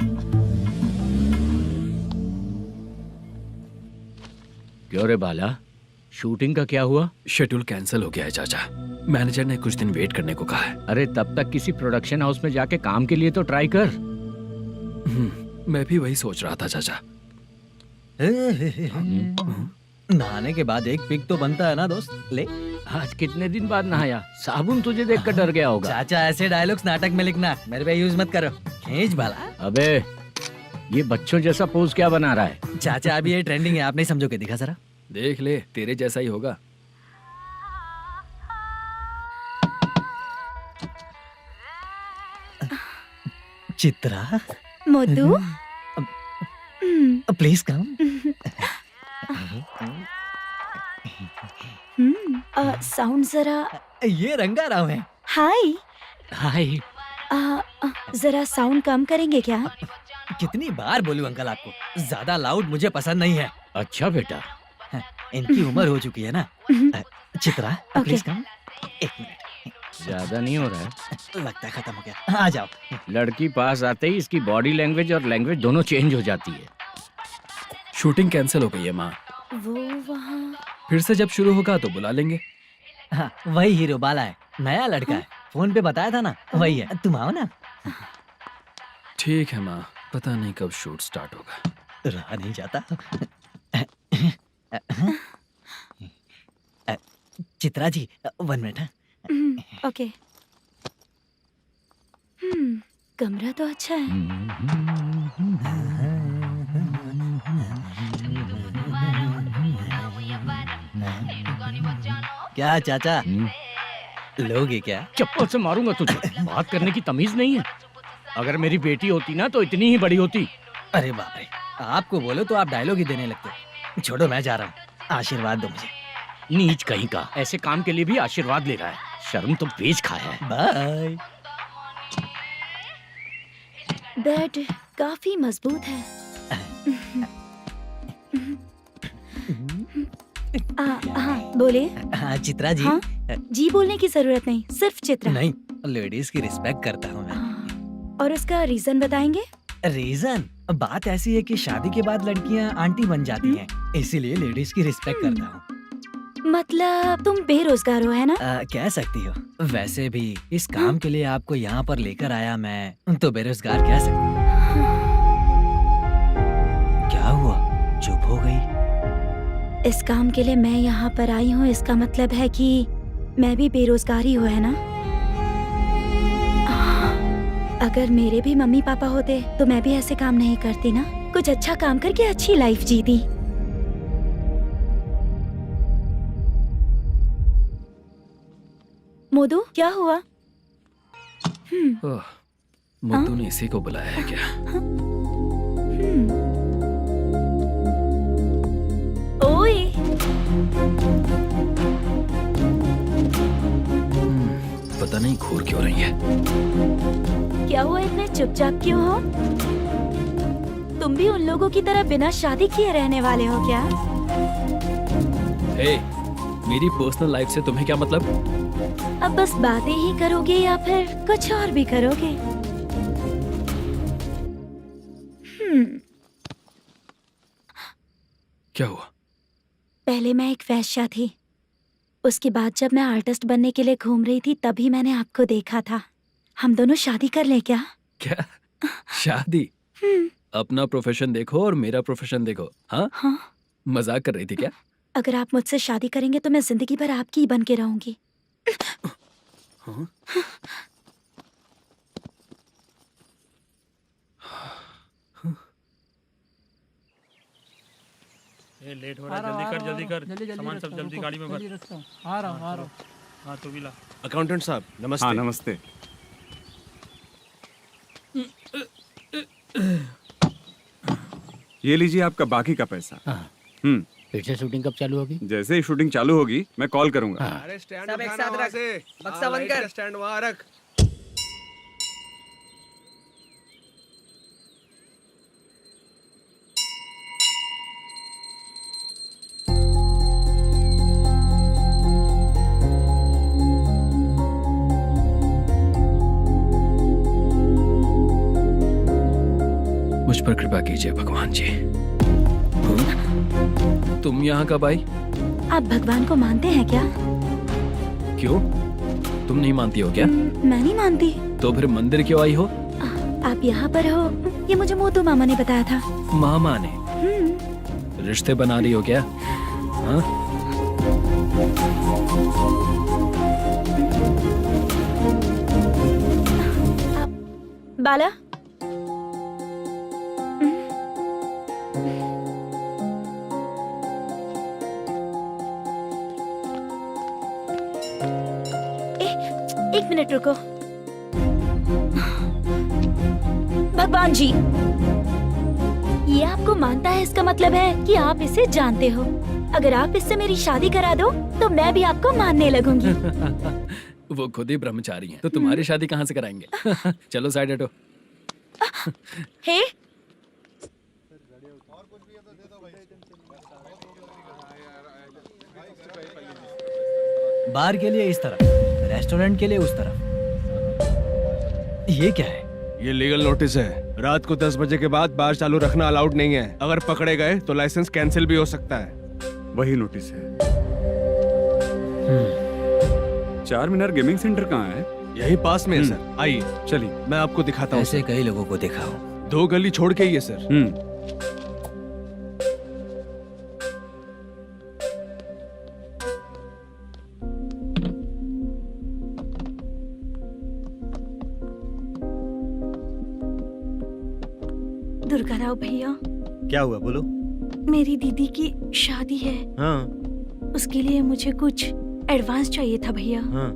[SPEAKER 5] क्यों रे बाला, शूटिंग का क्या हुआ?
[SPEAKER 2] शेड्यूल कैंसिल हो गया है चाचा, मैनेजर ने कुछ दिन वेट करने को कहा है।
[SPEAKER 5] अरे तब तक किसी प्रोडक्शन हाउस में जाके काम के लिए तो ट्राई कर।
[SPEAKER 2] मैं भी वही सोच रहा था चाचा।
[SPEAKER 1] नहाने के बाद एक पिक तो बनता है ना दोस्त। ले,
[SPEAKER 5] आज कितने दिन बाद नहाया? साबुन तुझे देखकर डर गया होगा।
[SPEAKER 1] चाचा ऐसे डायलॉग्स नाटक में लिखना, मेरे पे यूज मत करो। खींच बाला।
[SPEAKER 5] अबे ये बच्चों जैसा पोज क्या बना रहा है?
[SPEAKER 1] चाचा अभी ये ट्रेंडिंग है, आप नहीं समझोगे, दिखा जरा।
[SPEAKER 2] देख ले, तेरे जैसा ही होगा।
[SPEAKER 1] Chitra,
[SPEAKER 6] Modu,
[SPEAKER 1] please come.
[SPEAKER 7] Sound जरा।
[SPEAKER 1] ये रंगाराव है।
[SPEAKER 7] हाय।
[SPEAKER 5] हाय।
[SPEAKER 7] जरा साउंड कम करेंगे क्या?
[SPEAKER 1] कितनी बार बोलूं अंकल आपको, ज्यादा लाउड मुझे पसंद नहीं है।
[SPEAKER 5] अच्छा बेटा,
[SPEAKER 1] इनकी उम्र हो चुकी है ना। Chitra, please come. 1 मिनट,
[SPEAKER 5] ज्यादा नहीं हो रहा है?
[SPEAKER 1] लगता है खत्म हो गया। आ जाओ।
[SPEAKER 5] लड़की पास आते ही इसकी बॉडी लैंग्वेज और लैंग्वेज दोनों चेंज हो जाती है।
[SPEAKER 2] शूटिंग कैंसिल हो गई है माँ,
[SPEAKER 7] वो वहाँ।
[SPEAKER 2] फिर से जब शुरू होगा तो बुला लेंगे।
[SPEAKER 1] हाँ, वही हीरो बाला है, नया लड़का है, फोन पे बताया था ना, वही है। तुम आओ ना।
[SPEAKER 2] ठीक है माँ, पता नहीं कब शूट स्टार्ट होगा।
[SPEAKER 1] रहा नहीं जाता। चित्रा जी 1 मिनट।
[SPEAKER 7] ओके। कमरा तो अच्छा है।
[SPEAKER 1] क्या चाचा लोगे क्या?
[SPEAKER 5] चप्पल से मारूंगा तुझे। बात करने की तमीज नहीं है। अगर मेरी बेटी होती ना तो इतनी ही बड़ी होती।
[SPEAKER 1] अरे बाप रे, आपको बोलो तो आप डायलॉग ही देने लगते। छोड़ो, मैं जा रहा हूँ, आशीर्वाद दो मुझे।
[SPEAKER 5] नीच कहीं का, ऐसे काम के लिए भी आशीर्वाद ले रहा है। शर्म तो पेच खाया है।
[SPEAKER 1] बाय।
[SPEAKER 6] बेड काफी मजबूत है। हाँ बोले।
[SPEAKER 1] हाँ चित्रा जी।
[SPEAKER 6] हाँ? जी बोलने की जरूरत नहीं, सिर्फ चित्रा।
[SPEAKER 1] नहीं, लेडीज की रिस्पेक्ट करता हूँ मैं।
[SPEAKER 6] और उसका रीजन बताएंगे?
[SPEAKER 1] रीजन बात ऐसी है कि शादी के बाद लड़कियाँ आंटी बन जाती हैं, इसीलिए लेडीज की रिस्पेक्ट करता हूँ।
[SPEAKER 6] मतलब तुम बेरोजगार हो, है ना?
[SPEAKER 1] कह सकती हो। वैसे भी इस काम के लिए आपको यहाँ पर लेकर आया मैं, तो बेरोजगार कह सकती हूँ। क्या हुआ, चुप हो गई?
[SPEAKER 6] इस काम के लिए मैं यहाँ पर आई हूँ, इसका मतलब है कि मैं भी बेरोजगार ही हूँ, है ना? अगर मेरे भी मम्मी पापा होते तो मैं भी ऐसे काम नहीं करती ना। कुछ अच्छा काम करके अच्छी लाइफ जीती। मोदू, क्या हुआ?
[SPEAKER 2] मुद्दू ने इसी को बुलाया है क्या?
[SPEAKER 6] ओए,
[SPEAKER 2] पता नहीं घूर क्यों रही है।
[SPEAKER 6] क्या हुआ, इतने चुपचाप क्यों हो? तुम भी उन लोगों की तरह बिना शादी किए रहने वाले हो क्या?
[SPEAKER 2] हे, मेरी पर्सनल लाइफ से तुम्हें क्या मतलब?
[SPEAKER 6] अब बस बातें ही करोगे या फिर कुछ और भी करोगे?
[SPEAKER 2] क्या हुआ?
[SPEAKER 6] पहले मैं एक वेश्या थी, उसके बाद जब मैं आर्टिस्ट बनने के लिए घूम रही थी तभी मैंने आपको देखा था। हम दोनों शादी कर ले क्या?
[SPEAKER 2] क्या शादी? अपना प्रोफेशन देखो और मेरा प्रोफेशन देखो। हाँ?
[SPEAKER 6] हाँ।
[SPEAKER 2] मजाक कर रही थी क्या?
[SPEAKER 6] अगर आप मुझसे शादी करेंगे तो मैं जिंदगी भर आपकी ही बन के रहूंगी।
[SPEAKER 2] हाँ?
[SPEAKER 8] ये लेट हो रहा है, जल्दी कर। सामान सब जल्दी गाड़ी में भर।
[SPEAKER 1] आ रहा हूँ।
[SPEAKER 8] हाँ तू भी ला।
[SPEAKER 11] अकाउंटेंट साहब नमस्ते।
[SPEAKER 4] हाँ नमस्ते। ये लीजिए आपका बाकी का पैसा।
[SPEAKER 5] फिर से शूटिंग कब चालू होगी?
[SPEAKER 4] जैसे ही शूटिंग चालू होगी मैं कॉल करूंगा।
[SPEAKER 11] अरे स्टैंड
[SPEAKER 1] सब एक
[SPEAKER 11] उठाना
[SPEAKER 1] साथ
[SPEAKER 11] वहाँ
[SPEAKER 1] रख।
[SPEAKER 11] से।
[SPEAKER 1] बक्सा बंद कर।
[SPEAKER 11] स्टैंड वहाँ रख।
[SPEAKER 2] मुझ पर कृपा कीजिए भगवान जी। तुम यहाँ कब आई?
[SPEAKER 6] आप भगवान को मानते हैं क्या?
[SPEAKER 2] क्यों? तुम नहीं मानती हो क्या?
[SPEAKER 6] मैं नहीं मानती।
[SPEAKER 2] तो फिर मंदिर क्यों आई हो?
[SPEAKER 6] आप यहाँ पर हो ये मुझे मोदू मामा ने बताया था।
[SPEAKER 2] मामा ने? रिश्ते बना रही हो क्या? हाँ?
[SPEAKER 6] बाला, एक मिनट रुको। भगवान जी, ये आपको मानता है, इसका मतलब है कि आप इसे जानते हो। अगर आप इससे मेरी शादी करा दो तो मैं भी आपको मानने लगूंगी।
[SPEAKER 2] वो खुद ही ब्रह्मचारी हैं, तो तुम्हारी शादी कहाँ से कराएंगे? चलो साइड हटो।
[SPEAKER 6] हे,
[SPEAKER 1] बार के लिए इस तरफ, रेस्टोरेंट के लिए उस तरफ। ये क्या है?
[SPEAKER 11] ये लीगल नोटिस है। रात को 10 बजे के बाद बार चालू रखना अलाउड नहीं है। अगर पकड़े गए तो लाइसेंस कैंसिल भी हो सकता है।
[SPEAKER 4] वही नोटिस है। चार मीनार गेमिंग सेंटर कहाँ है?
[SPEAKER 11] यही पास में है सर। आइए
[SPEAKER 4] चलिए
[SPEAKER 11] मैं आपको दिखाता हूँ।
[SPEAKER 1] ऐसे कई लोगों को देखा हूँ।
[SPEAKER 11] 2 गली छोड़ के ही है सर।
[SPEAKER 6] दुर्गा राव भैया,
[SPEAKER 10] क्या हुआ बोलो।
[SPEAKER 6] मेरी दीदी की शादी है,
[SPEAKER 10] हाँ
[SPEAKER 6] उसके लिए मुझे कुछ एडवांस चाहिए था भैया।
[SPEAKER 10] हाँ।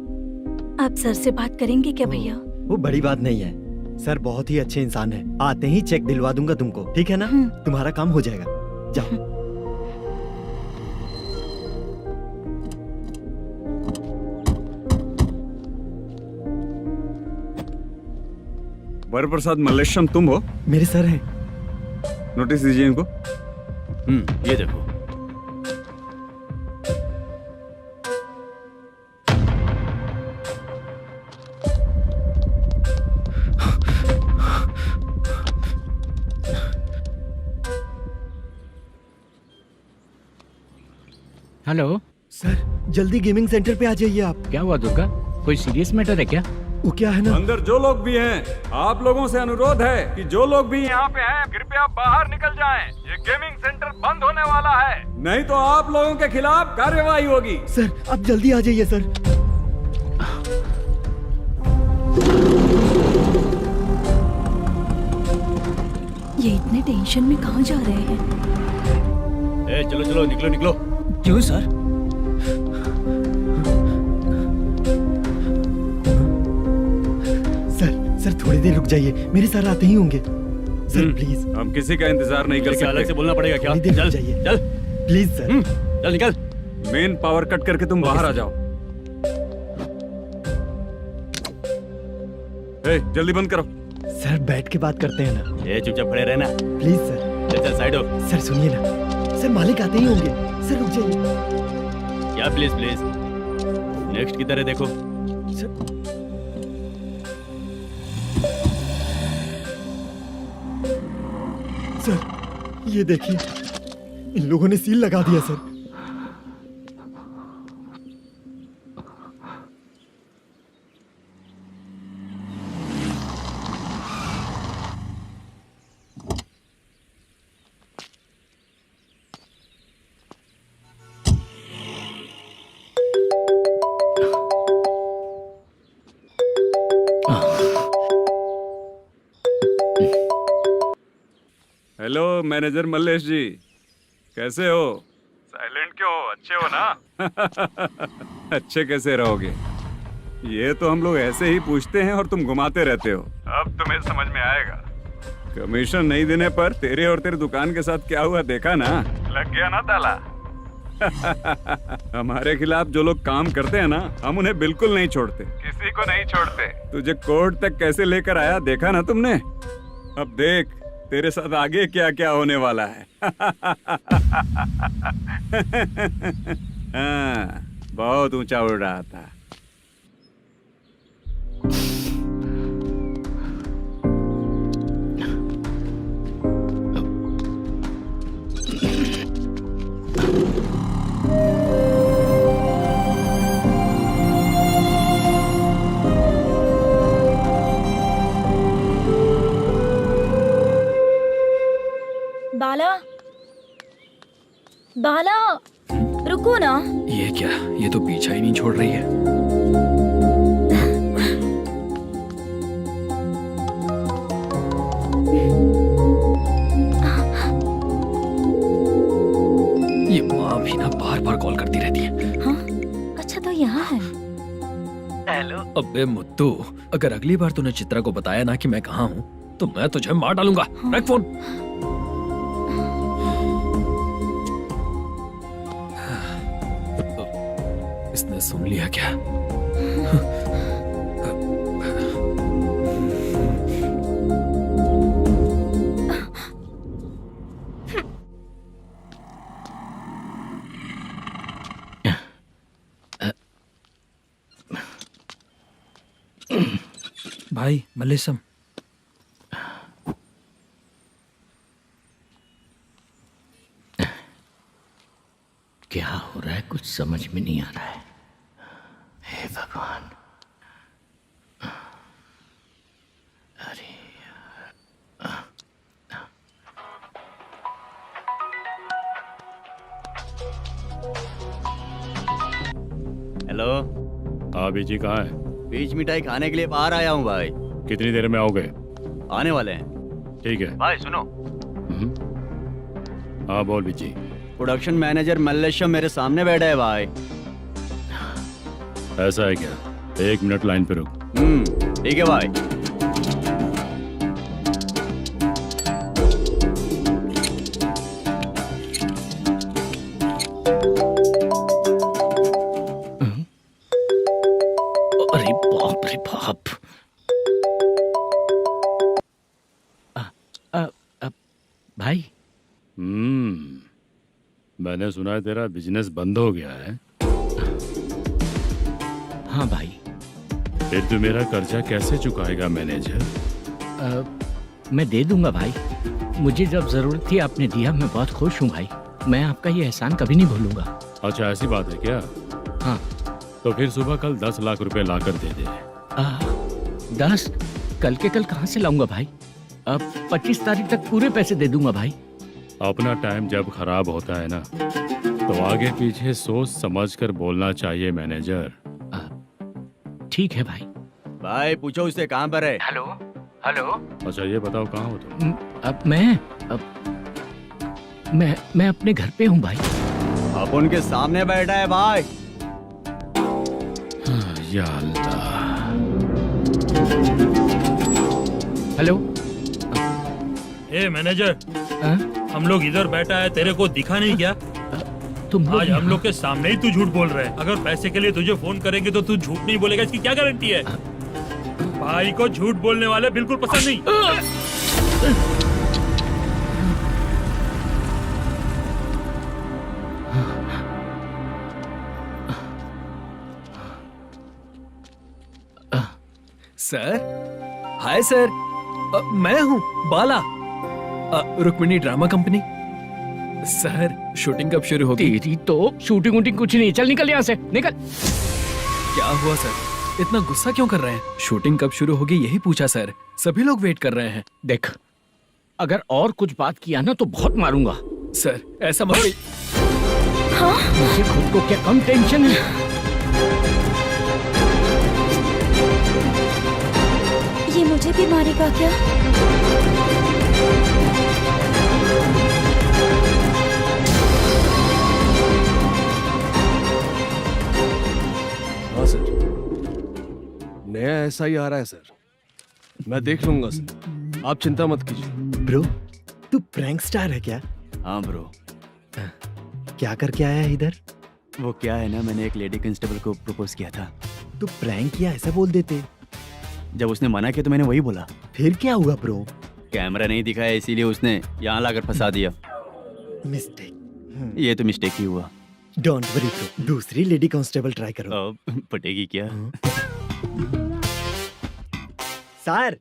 [SPEAKER 6] आप सर से बात करेंगे क्या भैया?
[SPEAKER 10] वो बड़ी बात नहीं है, सर बहुत ही अच्छे इंसान है। आते ही चेक दिलवा दूंगा तुमको, ठीक है ना? तुम्हारा काम हो जाएगा, जाओ।
[SPEAKER 4] वरप्रसाद मल्लेश्वरम तुम हो?
[SPEAKER 10] मेरे सर हैं।
[SPEAKER 4] नोटिस दीजिए इनको।
[SPEAKER 2] ये देखो।
[SPEAKER 5] हेलो
[SPEAKER 10] सर जल्दी गेमिंग सेंटर पे आ जाइए आप।
[SPEAKER 5] क्या हुआ दुर्गा, कोई सीरियस मैटर है क्या?
[SPEAKER 10] वो क्या है ना,
[SPEAKER 4] अंदर जो लोग भी हैं, आप लोगों से अनुरोध है कि जो लोग भी यहाँ पे हैं कृपया बाहर निकल जाएं। ये गेमिंग सेंटर बंद होने वाला है, नहीं तो आप लोगों के खिलाफ कार्यवाही होगी।
[SPEAKER 10] सर आप जल्दी आ जाइए सर।
[SPEAKER 6] ये इतने टेंशन में कहाँ जा रहे हैं?
[SPEAKER 2] चलो चलो निकलो निकलो।
[SPEAKER 1] क्यों सर?
[SPEAKER 10] सर थोड़ी देर रुक जाइए, मेरे सर आते ही होंगे। Sir please.
[SPEAKER 4] हम किसी का इंतजार नहीं कर सकते।
[SPEAKER 2] अलग से बोलना पड़ेगा क्या?
[SPEAKER 10] थोड़ी देर
[SPEAKER 2] चल
[SPEAKER 10] रुक जाइए
[SPEAKER 2] चल
[SPEAKER 10] प्लीज सर।
[SPEAKER 2] चल निकल।
[SPEAKER 4] मेन पावर कट करके तुम बाहर आ जाओ। जल्दी बंद करो।
[SPEAKER 10] सर बैठ के बात करते हैं ना।
[SPEAKER 2] ये चुपचाप खड़े रहना।
[SPEAKER 10] Please sir.
[SPEAKER 2] चल चल साइड हो।
[SPEAKER 10] सर सुनिए ना, सर मालिक आते ही होंगे। सर रुक जाइए।
[SPEAKER 2] क्या प्लीज प्लीज? नेक्स्ट की तरह देखो।
[SPEAKER 10] सर ये देखिए, इन लोगों ने सील लगा दिया सर।
[SPEAKER 4] हेलो मैनेजर मल्लेश जी, कैसे हो? साइलेंट क्यों हो? अच्छे हो ना? अच्छे कैसे रहोगे? ये तो हम लोग ऐसे ही पूछते हैं और तुम घुमाते रहते हो। अब तुम्हें समझ में आएगा। कमीशन नहीं देने पर तेरे और तेरी दुकान के साथ क्या हुआ देखा ना? लग गया ना ताला। हमारे खिलाफ जो लोग काम करते हैं ना, हम उन्हें बिल्कुल नहीं छोड़ते, किसी को नहीं छोड़ते। तुझे कोर्ट तक कैसे लेकर आया देखा ना तुमने? अब देख तेरे साथ आगे क्या क्या होने वाला है। हाँ, बहुत ऊंचा उड़ रहा था।
[SPEAKER 7] बाला, बाला, रुको ना।
[SPEAKER 2] ये क्या, ये तो पीछा ही नहीं छोड़ रही है। ये माँ भी ना बार बार कॉल करती रहती है।
[SPEAKER 6] हाँ? अच्छा तो यहाँ है।
[SPEAKER 1] हेलो।
[SPEAKER 2] अबे मुत्तू, अगर अगली बार तूने चित्रा को बताया ना कि मैं कहाँ हूँ तो मैं तुझे मार डालूंगा। रख फोन। इसने सुन लिया क्या?
[SPEAKER 8] भाई मल्लेशम,
[SPEAKER 5] क्या हो रहा है कुछ समझ में नहीं आ रहा है। हे भगवान। अरे
[SPEAKER 9] हेलो।
[SPEAKER 3] हाँ बीजी कहाँ है?
[SPEAKER 9] बीच मिठाई खाने के लिए बाहर आया हूँ भाई।
[SPEAKER 3] कितनी देर में आओगे?
[SPEAKER 9] आने वाले हैं।
[SPEAKER 3] ठीक है।
[SPEAKER 9] भाई सुनो,
[SPEAKER 3] हाँ बोल बीजी।
[SPEAKER 9] प्रोडक्शन मैनेजर मल्लेश्वरम मेरे सामने बैठा है भाई।
[SPEAKER 3] ऐसा है क्या? 1 मिनट लाइन पे रुक।
[SPEAKER 9] ठीक है भाई।
[SPEAKER 5] अरे बाप रे बाप। भाई
[SPEAKER 3] मैंने सुना है तेरा बिजनेस बंद हो गया है।
[SPEAKER 5] हाँ भाई।
[SPEAKER 3] फिर तू मेरा कर्जा कैसे चुकाएगा मैनेजर?
[SPEAKER 5] मैं दे दूंगा भाई। मुझे जब जरूरत थी आपने दिया, मैं बहुत खुश हूँ भाई। मैं आपका ये एहसान कभी नहीं भूलूंगा।
[SPEAKER 3] अच्छा ऐसी बात है क्या?
[SPEAKER 5] हाँ।
[SPEAKER 3] तो फिर सुबह कल 10 लाख रुपए लाकर दे दे।
[SPEAKER 5] 10? कल के कल कहाँ से लाऊंगा भाई? अब 25 तारीख तक पूरे पैसे दे दूंगा भाई।
[SPEAKER 3] अपना टाइम जब खराब होता है ना, तो आगे पीछे सोच समझ कर बोलना चाहिए मैनेजर।
[SPEAKER 5] ठीक है भाई।
[SPEAKER 9] भाई पूछो उससे कहाँ पर है।
[SPEAKER 5] Hello hello.
[SPEAKER 3] अच्छा ये बताओ कहाँ हो तुम?
[SPEAKER 5] अब मैं अपने घर पे हूँ भाई।
[SPEAKER 9] अब उनके सामने बैठा है भाई।
[SPEAKER 3] या अल्लाह।
[SPEAKER 5] हेलो।
[SPEAKER 8] ए मैनेजर,
[SPEAKER 5] हाँ?
[SPEAKER 8] हम लोग इधर बैठा है, तेरे को दिखा नहीं क्या?
[SPEAKER 5] तुम
[SPEAKER 8] आज हम लोग के सामने ही तू झूठ बोल रहा है। अगर पैसे के लिए तुझे फोन करेंगे तो तू झूठ नहीं बोलेगा, इसकी क्या गारंटी है? भाई को झूठ बोलने वाले बिल्कुल पसंद नहीं।
[SPEAKER 2] सर, हाय सर, मैं हूँ Bala, Rukmini drama company. Sir shooting कब शुरू होगी?
[SPEAKER 5] तेरी तो शूटिंग वूटिंग कुछ नहीं। चल निकल यहाँ से, निकल।
[SPEAKER 2] क्या हुआ सर, इतना गुस्सा क्यों कर रहे हैं? शूटिंग कब शुरू होगी यही पूछा सर, सभी लोग वेट कर रहे हैं।
[SPEAKER 5] देख, अगर और कुछ बात किया ना तो बहुत मारूंगा।
[SPEAKER 2] सर ऐसा मत।
[SPEAKER 5] मुझे खुद को क्या कम टेंशन है।
[SPEAKER 7] ये मुझे भी मारेगा क्या?
[SPEAKER 11] हाँ सर, नया ऐसा ही आ रहा है सर। मैं देख लूंगा सर, आप चिंता मत कीजिए।
[SPEAKER 10] ब्रो, तू प्रैंक स्टार है क्या?
[SPEAKER 9] हाँ ब्रो।
[SPEAKER 10] क्या करके आया है इधर?
[SPEAKER 9] वो क्या है ना, मैंने एक लेडी कांस्टेबल को प्रपोज किया था।
[SPEAKER 10] तू प्रैंक किया ऐसा बोल देते।
[SPEAKER 9] जब उसने मना किया तो मैंने वही बोला।
[SPEAKER 10] फिर क्या हुआ ब्रो?
[SPEAKER 9] कैमरा नहीं दिखाया इसीलिए उसने यहाँ लाकर फंसा दिया।
[SPEAKER 10] मिस्टेक।
[SPEAKER 9] ये तो मिस्टेक ही हुआ।
[SPEAKER 10] डोंट वरी ब्रो, दूसरी लेडी कांस्टेबल ट्राई करो।
[SPEAKER 9] अब पटेगी क्या?
[SPEAKER 10] सर,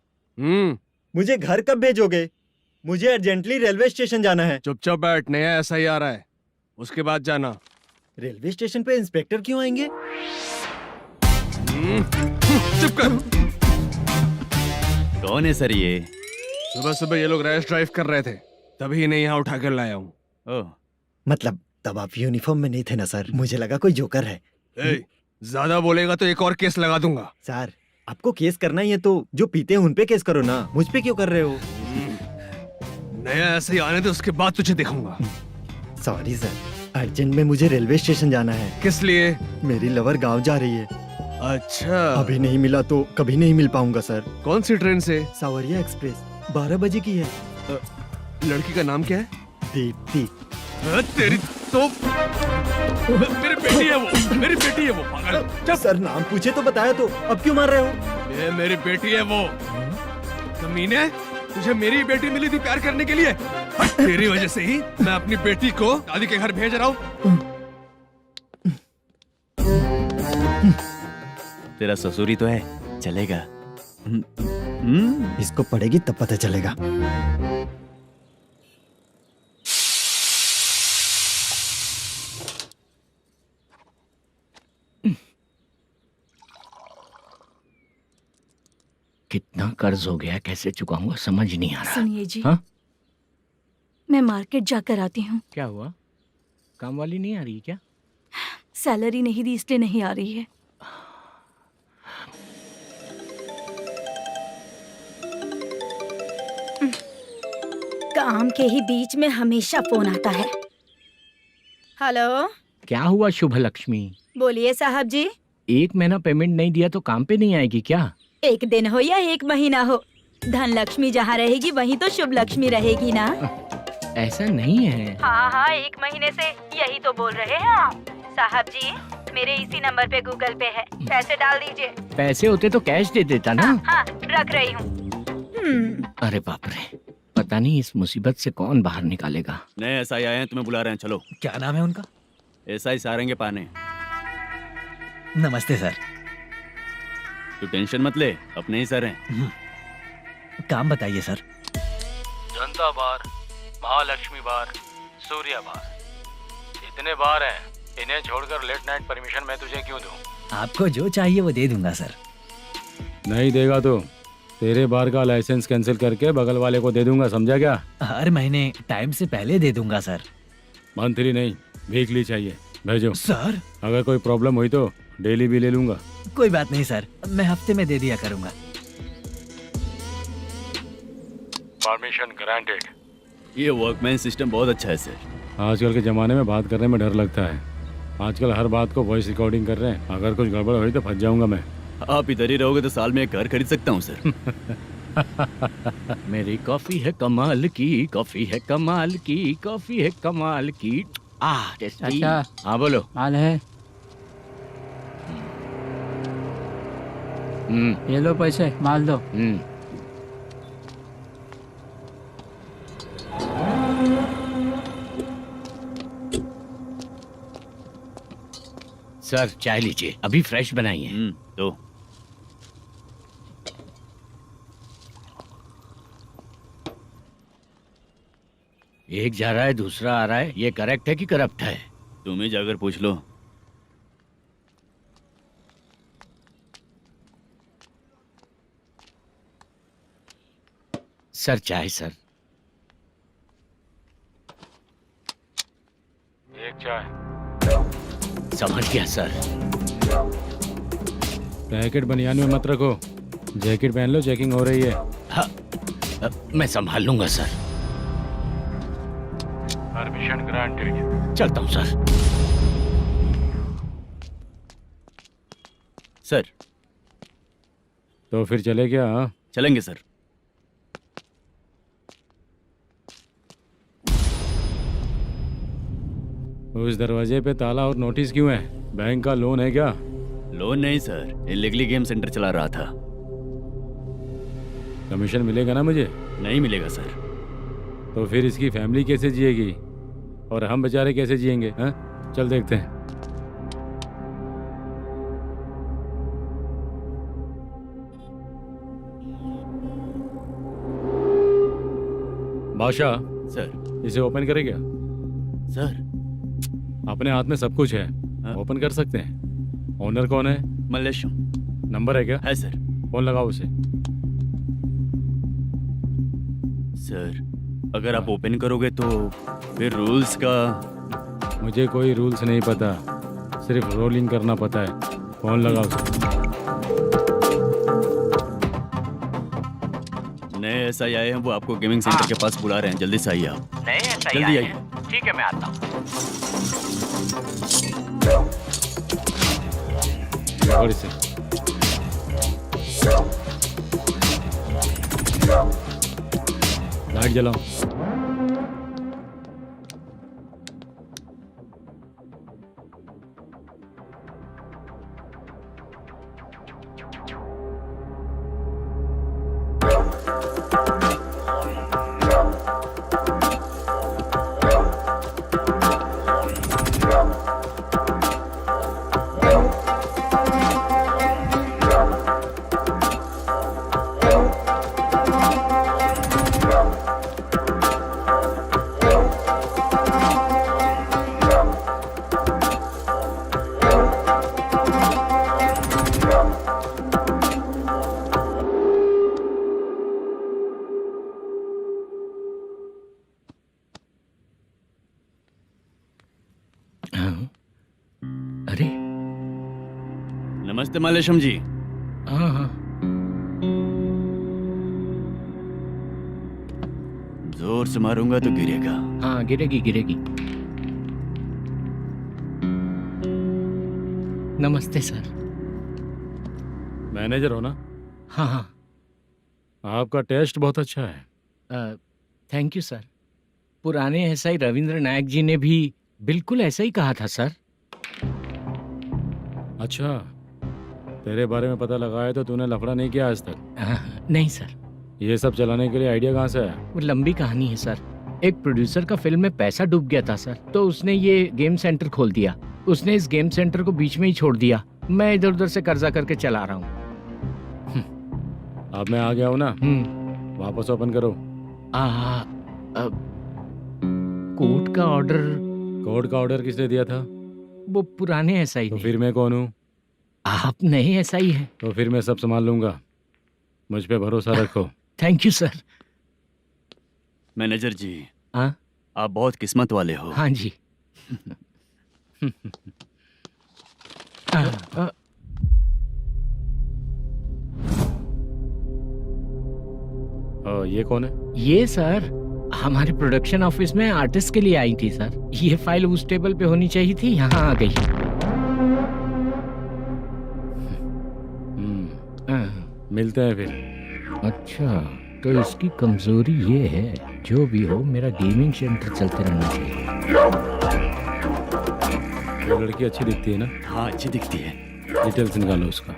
[SPEAKER 10] मुझे घर कब भेजोगे? मुझे अर्जेंटली रेलवे स्टेशन जाना है।
[SPEAKER 11] चुपचाप बैठ, नया ऐसा ही आ रहा है, उसके बाद जाना।
[SPEAKER 10] रेलवे स्टेशन पे इंस्पेक्टर क्यों आएंगे?
[SPEAKER 11] चुप कर।
[SPEAKER 9] कौन है सर ये?
[SPEAKER 11] सुबह सुबह ये लोग रैश ड्राइव कर रहे थे, तभी इन्हें यहाँ उठा कर लाया हूँ।
[SPEAKER 9] ओह,
[SPEAKER 10] मतलब तब आप यूनिफॉर्म में नहीं थे ना सर, मुझे लगा कोई जोकर है।
[SPEAKER 11] ज्यादा बोलेगा तो एक और केस लगा दूंगा।
[SPEAKER 10] सर, आपको केस करना ही है तो जो पीते हैं उन पे केस करो ना, मुझ पे क्यों कर रहे हो?
[SPEAKER 11] नया ऐसे ही आने दे, उसके बाद तुझे दिखाऊंगा।
[SPEAKER 10] सॉरी सर, अर्जेंट में मुझे रेलवे स्टेशन जाना है।
[SPEAKER 11] किस लिए?
[SPEAKER 10] मेरी लवर गांव जा रही है।
[SPEAKER 11] अच्छा,
[SPEAKER 10] अभी नहीं मिला तो कभी नहीं मिल पाऊंगा सर।
[SPEAKER 11] कौन सी ट्रेन से?
[SPEAKER 10] सावरिया एक्सप्रेस, 12 बजे की है।
[SPEAKER 11] लड़की का नाम क्या है?
[SPEAKER 10] दीप्ति।
[SPEAKER 11] तेरी तो मेरी बेटी है वो, मेरी बेटी है वो, पागल।
[SPEAKER 10] सर नाम पूछे तो बताया तो, अब क्यों मार रहे हो?
[SPEAKER 11] ये मेरी बेटी है वो। कमीने, तुझे मेरी बेटी मिली थी प्यार करने के लिए। तेरी वजह से ही मैं अपनी बेटी को दादी के घर भेज रहा हूँ।
[SPEAKER 9] तेरा ससुरी तो है, चलेगा।
[SPEAKER 10] इसको पड़ेगी तब पता चलेगा।
[SPEAKER 5] कितना कर्ज हो गया, कैसे चुकाऊंगा समझ नहीं आ रहा।
[SPEAKER 6] सुनिए जी,
[SPEAKER 5] हाँ?
[SPEAKER 6] मैं मार्केट जाकर आती हूँ।
[SPEAKER 5] क्या हुआ, काम वाली नहीं आ रही क्या?
[SPEAKER 6] सैलरी नहीं दी इसलिए नहीं आ रही है।
[SPEAKER 7] काम के ही बीच में हमेशा फोन आता है। हेलो,
[SPEAKER 5] क्या हुआ शुभ लक्ष्मी?
[SPEAKER 7] बोलिए साहब जी।
[SPEAKER 5] एक महीना पेमेंट नहीं दिया तो काम पे नहीं आएगी क्या?
[SPEAKER 7] एक दिन हो या एक महीना हो, धन लक्ष्मी जहाँ रहेगी वहीं तो शुभ लक्ष्मी रहेगी ना।
[SPEAKER 5] ऐसा नहीं है।
[SPEAKER 7] हाँ हाँ, एक महीने से यही तो बोल रहे हैं आप। साहब जी, मेरे इसी नंबर पे गूगल पे है, पैसे डाल दीजिए।
[SPEAKER 5] पैसे होते तो कैश दे देता ना।
[SPEAKER 7] हाँ, रख रही हूँ।
[SPEAKER 5] अरे बाप रे, पता नहीं इस मुसीबत से कौन बाहर निकालेगा।
[SPEAKER 4] नए एसआई आए हैं, तुम्हें बुला रहे हैं, चलो।
[SPEAKER 1] क्या नाम है उनका?
[SPEAKER 4] एसआई सारंगे पाने।
[SPEAKER 1] नमस्ते सर।
[SPEAKER 4] तू टेंशन मत ले, अपने ही सर हैं।
[SPEAKER 1] काम बताइए सर।
[SPEAKER 8] जनता बार, महालक्ष्मी बार, सूर्या बार, इतने बार हैं। इन्हें छोड़कर लेट नाइट परमिशन मैं तुझे क्यों दूं?
[SPEAKER 1] आपको जो चाहिए वो दे दूंगा सर।
[SPEAKER 3] नहीं देगा तो तेरे बार का लाइसेंस कैंसिल करके बगल वाले को दे दूंगा, समझा क्या?
[SPEAKER 1] हर महीने टाइम से पहले दे दूंगा सर।
[SPEAKER 3] मंथली नहीं, वीकली चाहिए, भेजो।
[SPEAKER 1] सर
[SPEAKER 3] अगर कोई प्रॉब्लम हुई तो डेली भी ले लूंगा।
[SPEAKER 1] कोई बात नहीं सर, मैं हफ्ते में दे दिया करूंगा।
[SPEAKER 8] Permission granted.
[SPEAKER 4] ये वर्कमैन सिस्टम बहुत अच्छा है सर।
[SPEAKER 3] आजकल के ज़माने में बात करने में डर लगता है। आजकल हर बात को वॉइस रिकॉर्डिंग कर रहे हैं। अगर कुछ गड़बड़ हुई तो फंस जाऊंगा मैं।
[SPEAKER 4] आप इधर ही रहोगे तो साल में एक घर खरीद सकता हूँ सर।
[SPEAKER 5] मेरी कॉफी है कमाल की, कॉफी है कमाल की, कॉफी है कमाल की। टेस्टी।
[SPEAKER 1] अच्छा।
[SPEAKER 5] हाँ बोलो।
[SPEAKER 1] माल है, ये लो पैसे, माल दो।
[SPEAKER 5] सर चाय लीजिए, अभी फ्रेश बनाई है।
[SPEAKER 4] तो
[SPEAKER 5] एक जा रहा है दूसरा आ रहा है, ये करेक्ट है कि करप्ट है?
[SPEAKER 4] तुम ही जाकर पूछ लो।
[SPEAKER 5] सर चाय सर।
[SPEAKER 8] एक चाय।
[SPEAKER 5] समझ गया सर।
[SPEAKER 3] पैकेट बनियान में मत रखो, जैकेट पहन लो, चेकिंग हो रही है।
[SPEAKER 5] हाँ, मैं संभाल लूंगा सर।
[SPEAKER 8] Permission granted.
[SPEAKER 5] चलता हूँ सर।
[SPEAKER 4] सर
[SPEAKER 3] तो फिर चले क्या? हाँ?
[SPEAKER 4] चलेंगे सर।
[SPEAKER 3] उस दरवाजे पे ताला और नोटिस क्यों है? बैंक का लोन है क्या?
[SPEAKER 4] लोन नहीं सर, इलीगली गेम सेंटर चला रहा था।
[SPEAKER 3] कमीशन मिलेगा ना मुझे?
[SPEAKER 4] नहीं मिलेगा सर।
[SPEAKER 3] तो फिर इसकी फैमिली कैसे जिएगी और हम बेचारे कैसे जिएंगे? हाँ, चल देखते हैं। बादशाह,
[SPEAKER 4] सर।
[SPEAKER 3] इसे ओपन करे क्या?
[SPEAKER 4] सर
[SPEAKER 3] अपने हाथ में सब कुछ है,
[SPEAKER 4] हाँ?
[SPEAKER 3] ओपन कर सकते हैं। ओनर कौन है?
[SPEAKER 4] मल्लेशम।
[SPEAKER 3] नंबर है क्या?
[SPEAKER 4] है सर।
[SPEAKER 3] फोन लगाओ उसे।
[SPEAKER 4] सर अगर आप ओपन करोगे तो फिर रूल्स का।
[SPEAKER 3] मुझे कोई रूल्स नहीं पता, सिर्फ रोलिंग करना पता है। फोन लगाओ उसे।
[SPEAKER 4] नए एसआई आए हैं, वो आपको गेमिंग सेंटर के पास बुला रहे हैं, जल्दी से आइए आप।
[SPEAKER 5] नहीं ऐसा ही
[SPEAKER 4] जल्दी
[SPEAKER 5] आए
[SPEAKER 4] आइए।
[SPEAKER 5] हैं। ठीक है मैं आता हूँ।
[SPEAKER 3] पकड़ इसे। लाइट जलाओ।
[SPEAKER 5] अरे
[SPEAKER 4] नमस्ते मल्लेशम जी।
[SPEAKER 5] हाँ हाँ।
[SPEAKER 4] जोर से मारूंगा तो गिरेगा।
[SPEAKER 5] हाँ गिरेगी गिरेगी। नमस्ते सर।
[SPEAKER 3] मैनेजर हो ना?
[SPEAKER 5] हाँ हाँ।
[SPEAKER 3] आपका टेस्ट बहुत अच्छा है।
[SPEAKER 5] Thank you sir. पुराने एसआई रविंद्र नायक जी ने भी बिल्कुल ऐसा ही कहा था सर।
[SPEAKER 3] अच्छा, तेरे बारे में पता लगा है तो तूने लफड़ा नहीं किया आज तक?
[SPEAKER 5] नहीं सर।
[SPEAKER 3] ये सब चलाने के लिए आइडिया कहाँ से आया?
[SPEAKER 5] वो लंबी कहानी है सर। एक प्रोड्यूसर का फिल्म में पैसा डूब गया था सर, तो उसने ये गेम सेंटर खोल दिया। उसने इस गेम सेंटर को बीच में ही छोड़ दिया। मैं इधर उधर से कर्जा करके चला रहा हूँ।
[SPEAKER 3] अब मैं आ गया हूँ ना, वापस ओपन करो।
[SPEAKER 5] कोर्ट का ऑर्डर।
[SPEAKER 3] कोर्ट का ऑर्डर किसने दिया था?
[SPEAKER 5] वो पुराने एसआई
[SPEAKER 3] तो
[SPEAKER 5] ने।
[SPEAKER 3] फिर मैं कौन हूँ?
[SPEAKER 5] आप नए एसआई हैं।
[SPEAKER 3] तो फिर मैं सब संभाल लूंगा, मुझ पे भरोसा रखो।
[SPEAKER 5] Thank you sir.
[SPEAKER 12] मैनेजर जी,
[SPEAKER 5] हाँ
[SPEAKER 12] आप बहुत किस्मत वाले हो।
[SPEAKER 5] हाँ जी।
[SPEAKER 3] ये कौन है?
[SPEAKER 5] ये सर हमारे प्रोडक्शन ऑफिस में आर्टिस्ट के लिए आई थी सर। ये फाइल उस टेबल पे होनी चाहिए थी, यहाँ आ गई।
[SPEAKER 3] मिलते हैं फिर।
[SPEAKER 5] अच्छा, तो इसकी कमजोरी ये है, जो भी हो मेरा गेमिंग सेंटर चलते रहना चाहिए।
[SPEAKER 3] वो लड़की अच्छी दिखती है ना?
[SPEAKER 12] हाँ, अच्छी दिखती है।
[SPEAKER 3] डिटेल्स निकालो उसका।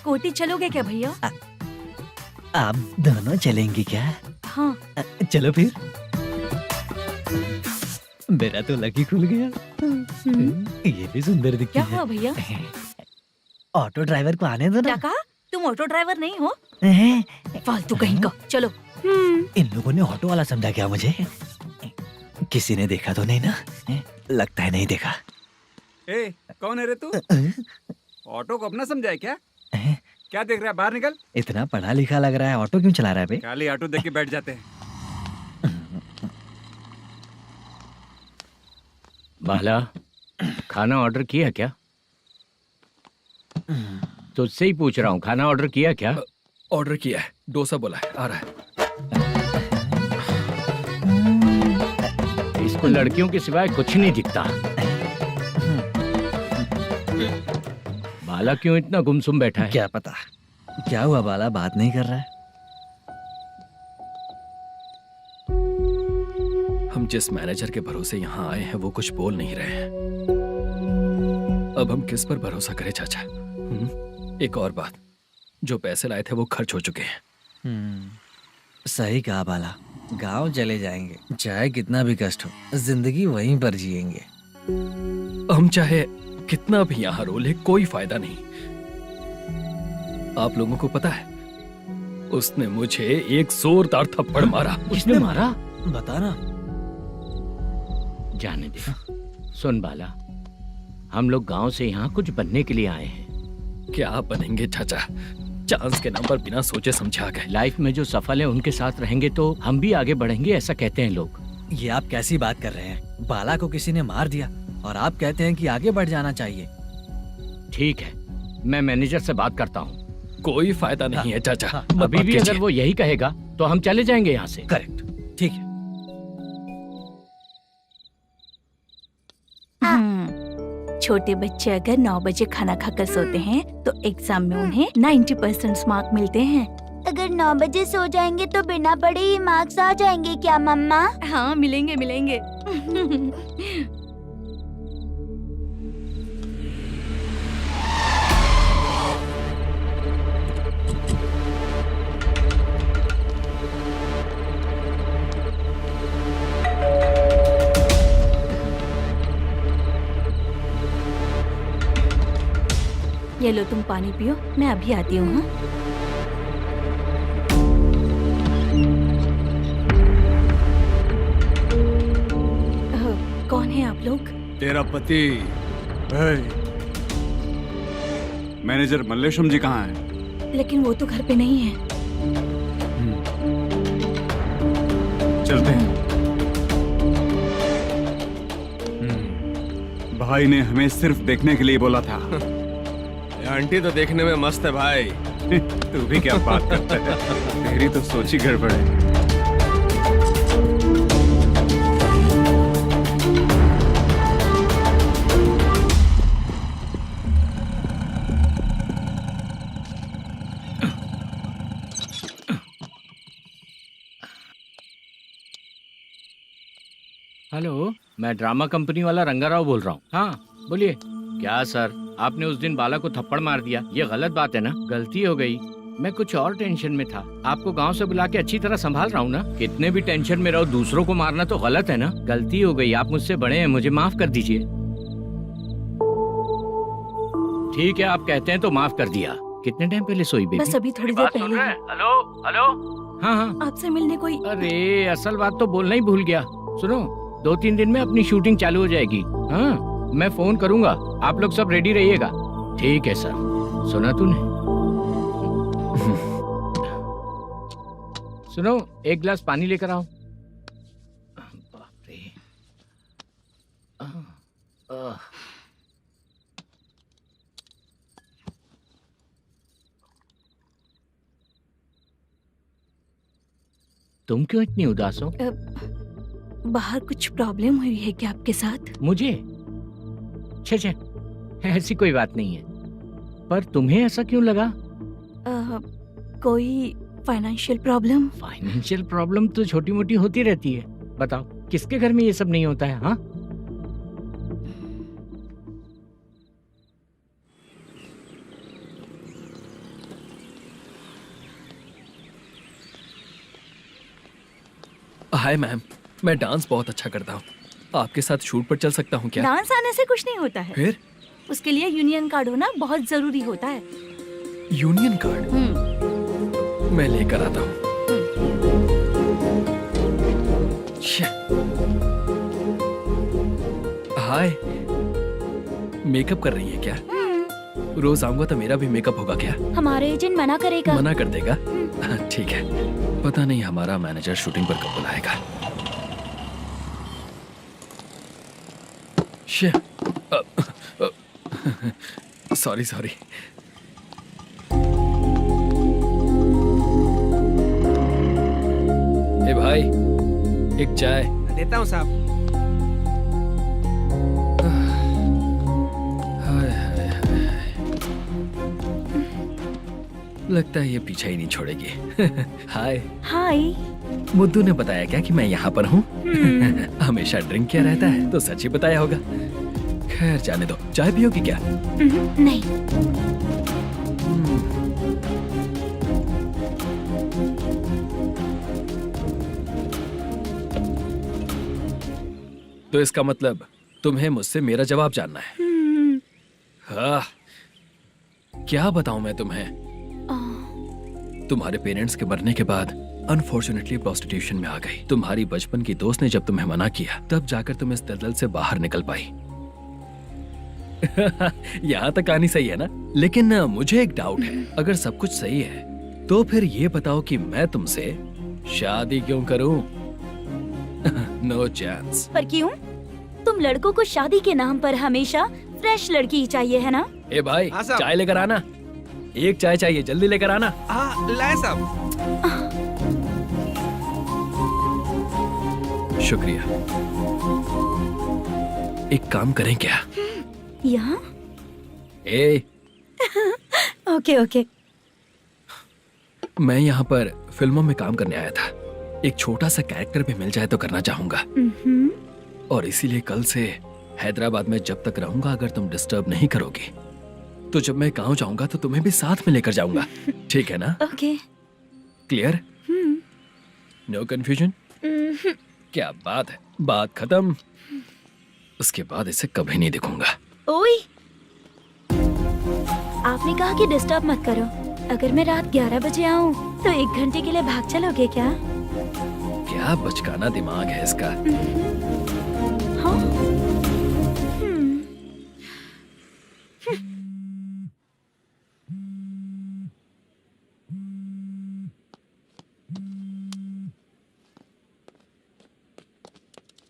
[SPEAKER 6] कोटी चलोगे क्या भैया?
[SPEAKER 1] आप दोनों चलेंगे क्या?
[SPEAKER 6] हाँ।
[SPEAKER 1] चलो फिर। मेरा तो लकी खुल गया। ये भी सुंदर दिखती
[SPEAKER 6] क्या
[SPEAKER 1] है।
[SPEAKER 6] हुआ भैया?
[SPEAKER 1] ऑटो ड्राइवर को आने दो
[SPEAKER 6] क्या
[SPEAKER 1] ना।
[SPEAKER 6] कहा? तुम ऑटो ड्राइवर नहीं हो?
[SPEAKER 1] हैं?
[SPEAKER 6] फालतू कहीं का। चलो।
[SPEAKER 1] इन लोगों ने ऑटो वाला समझा क्या मुझे? किसी ने देखा तो नहीं ना? लगता है नहीं देखा।
[SPEAKER 4] ए, कौन है रे तू? ऑटो को अपना समझा है क्या? क्या देख रहा है? बाहर निकल।
[SPEAKER 1] इतना पढ़ा लिखा लग रहा है, ऑटो क्यों चला रहा है बे?
[SPEAKER 4] खाली ऑटो देख के बैठ जाते हैं।
[SPEAKER 5] बाला, खाना ऑर्डर किया क्या? तुझसे ही पूछ रहा हूँ, खाना ऑर्डर किया क्या?
[SPEAKER 2] ऑर्डर किया है, डोसा बोला है, आ रहा है।
[SPEAKER 5] इसको लड़कियों के सिवाय कुछ नहीं दिखता। बाला क्यों इतना गुमसुम बैठा है?
[SPEAKER 1] क्या पता क्या हुआ, बाला बात नहीं कर रहा है।
[SPEAKER 2] हम जिस मैनेजर के भरोसे यहाँ आए हैं वो कुछ बोल नहीं रहे हैं। अब हम किस पर भरोसा करें चाचा? एक और बात, जो पैसे लाए थे वो खर्च हो चुके हैं।
[SPEAKER 1] सही कहा बाला, गांव चले जाएंगे, चाहे कितना भी कष्ट हो, जिंदगी वहीं पर जिएंगे।
[SPEAKER 2] हम चाहे कितना भी यहाँ रो ले, कोई फायदा नहीं। आप लोगों को पता है, उसने मुझे एक जोरदार थप्पड़ मारा।
[SPEAKER 5] उसने मारा?
[SPEAKER 1] बता ना।
[SPEAKER 5] जाने दे। सुन बाला, हम लोग गांव से यहाँ कुछ बनने के लिए आए हैं।
[SPEAKER 2] क्या बनेंगे चाचा? चांस के नाम पर बिना सोचे समझे आ गए।
[SPEAKER 5] लाइफ में जो सफल है उनके साथ रहेंगे तो हम भी आगे बढ़ेंगे, ऐसा कहते हैं लोग।
[SPEAKER 1] ये आप कैसी बात कर रहे हैं? बाला को किसी ने मार दिया और आप कहते हैं कि आगे बढ़ जाना चाहिए।
[SPEAKER 5] ठीक है, मैं मैनेजर से बात करता हूँ।
[SPEAKER 2] कोई फायदा नहीं है चाचा।
[SPEAKER 5] अभी भी अगर वो यही कहेगा तो हम चले जाएंगे यहाँ से।
[SPEAKER 1] करेक्ट, ठीक है।
[SPEAKER 6] छोटे बच्चे अगर 9 बजे खाना खाकर सोते हैं तो एग्जाम में उन्हें 90% मार्क मिलते हैं।
[SPEAKER 13] अगर 9 बजे सो जाएंगे तो बिना पढ़े ही मार्क्स आ जाएंगे क्या मम्मा?
[SPEAKER 6] हाँ, मिलेंगे मिलेंगे। ये लो, तुम पानी पियो, मैं अभी आती हूँ। हाँ? कौन है आप लोग?
[SPEAKER 11] तेरा पति।
[SPEAKER 4] मैनेजर मल्लेशम जी कहाँ हैं?
[SPEAKER 6] लेकिन वो तो घर पे नहीं है।
[SPEAKER 4] चलते हैं। भाई ने हमें सिर्फ देखने के लिए बोला था।
[SPEAKER 11] आंटी तो देखने में मस्त है भाई।
[SPEAKER 4] तू भी क्या बात करता है? तेरी तो सोच ही गड़बड़ है।
[SPEAKER 5] हेलो, मैं ड्रामा कंपनी वाला रंगाराव बोल रहा हूँ। हाँ बोलिए। क्या सर, आपने उस दिन बाला को थप्पड़ मार दिया, ये गलत बात है ना? गलती हो गई, मैं कुछ और टेंशन में था। आपको गांव से बुला के अच्छी तरह संभाल रहा हूँ ना। कितने भी टेंशन में रहो, दूसरों को मारना तो गलत है ना। गलती हो गई, आप मुझसे बड़े हैं, मुझे माफ कर दीजिए। ठीक है, आप कहते हैं तो माफ कर दिया। कितने टाइम पहले सोई बेबी?
[SPEAKER 6] बस अभी थोड़ी देर पहले।
[SPEAKER 8] Hello hello.
[SPEAKER 5] हाँ हाँ,
[SPEAKER 6] आपसे मिलने कोई।
[SPEAKER 5] अरे असल बात तो बोलना ही भूल गया। सुनो, 2-3 दिन में अपनी शूटिंग चालू हो जाएगी। हाँ, मैं फोन करूंगा, आप लोग सब रेडी रहिएगा। ठीक है सर। सुना तूने? सुनो, एक गिलास पानी लेकर आओ। बाप रे। तुम क्यों इतनी उदास हो?
[SPEAKER 6] बाहर कुछ प्रॉब्लम हुई है क्या आपके साथ?
[SPEAKER 5] मुझे? छे, ऐसी कोई बात नहीं है। पर तुम्हें ऐसा क्यों लगा?
[SPEAKER 6] कोई फाइनेंशियल प्रॉब्लम?
[SPEAKER 5] फाइनेंशियल प्रॉब्लम तो छोटी मोटी होती रहती है। बताओ, किसके घर में ये सब नहीं होता है? हाँ,
[SPEAKER 2] हाय मैम, मैं डांस बहुत अच्छा करता हूँ। आपके साथ शूट पर चल सकता हूँ क्या?
[SPEAKER 6] डांस आने से कुछ नहीं होता है।
[SPEAKER 2] फिर?
[SPEAKER 6] उसके लिए यूनियन कार्ड होना बहुत जरूरी होता है।
[SPEAKER 2] Union card? मैं लेकर आता हूँ। हाय, मेकअप कर रही है क्या? रोज आऊंगा तो मेरा भी मेकअप होगा क्या?
[SPEAKER 13] हमारे एजेंट मना करेगा।
[SPEAKER 2] मना कर देगा? ठीक है, पता नहीं हमारा मैनेजर शूटिंग पर कब बुलाएगा। सॉरी। ए भाई, एक चाय।
[SPEAKER 11] देता हूँ साहब।
[SPEAKER 2] लगता है ये पीछा ही नहीं छोड़ेगी। हाय।
[SPEAKER 6] हाय।
[SPEAKER 2] मुद्दू ने बताया क्या कि मैं यहाँ पर हूँ? हमेशा ड्रिंक किया रहता है तो सच ही बताया होगा। खैर जाने दो, चाय पियोगी क्या?
[SPEAKER 13] नहीं।
[SPEAKER 2] तो इसका मतलब तुम्हें मुझसे मेरा जवाब जानना है? हाँ, क्या बताऊं मैं तुम्हें? तुम्हारे पेरेंट्स के मरने के बाद अनफॉर्चुनेटली प्रोस्टिट्यूशन में आ गई। तुम्हारी बचपन की दोस्त ने जब तुम्हें मना किया, तब जाकर तुम इस दलदल से बाहर निकल पाई। यहाँ तक कहानी सही है ना? लेकिन मुझे एक डाउट है। अगर सब कुछ सही है तो फिर ये बताओ कि मैं तुमसे शादी क्यों करूं? No chance.
[SPEAKER 13] पर क्यों? तुम लड़कों को शादी के नाम पर हमेशा फ्रेश लड़की ही चाहिए, है ना?
[SPEAKER 2] ए भाई, चाय लेकर आना। एक चाय चाहिए, जल्दी लेकर आना।
[SPEAKER 11] हाँ, लाए साहब।
[SPEAKER 2] शुक्रिया। एक काम करें क्या?
[SPEAKER 13] यहाँ?
[SPEAKER 2] ए
[SPEAKER 13] ओके।
[SPEAKER 2] मैं यहाँ पर फिल्मों में काम करने आया था। एक छोटा सा कैरेक्टर भी मिल जाए तो करना चाहूंगा। और इसीलिए कल से हैदराबाद में जब तक रहूंगा, अगर तुम डिस्टर्ब नहीं करोगी तो जब मैं गांव जाऊंगा तो तुम्हें भी साथ में लेकर जाऊंगा। ठीक है ना?
[SPEAKER 13] ओके।
[SPEAKER 2] क्लियर? No confusion? क्या बात है, बात खत्म। उसके बाद इसे कभी नहीं दिखूंगा।
[SPEAKER 13] ओए, आपने कहा कि डिस्टर्ब मत करो। अगर मैं रात 11 बजे आऊँ तो 1 घंटे के लिए भाग चलोगे क्या?
[SPEAKER 2] क्या बचकाना दिमाग है इसका।
[SPEAKER 13] हाँ?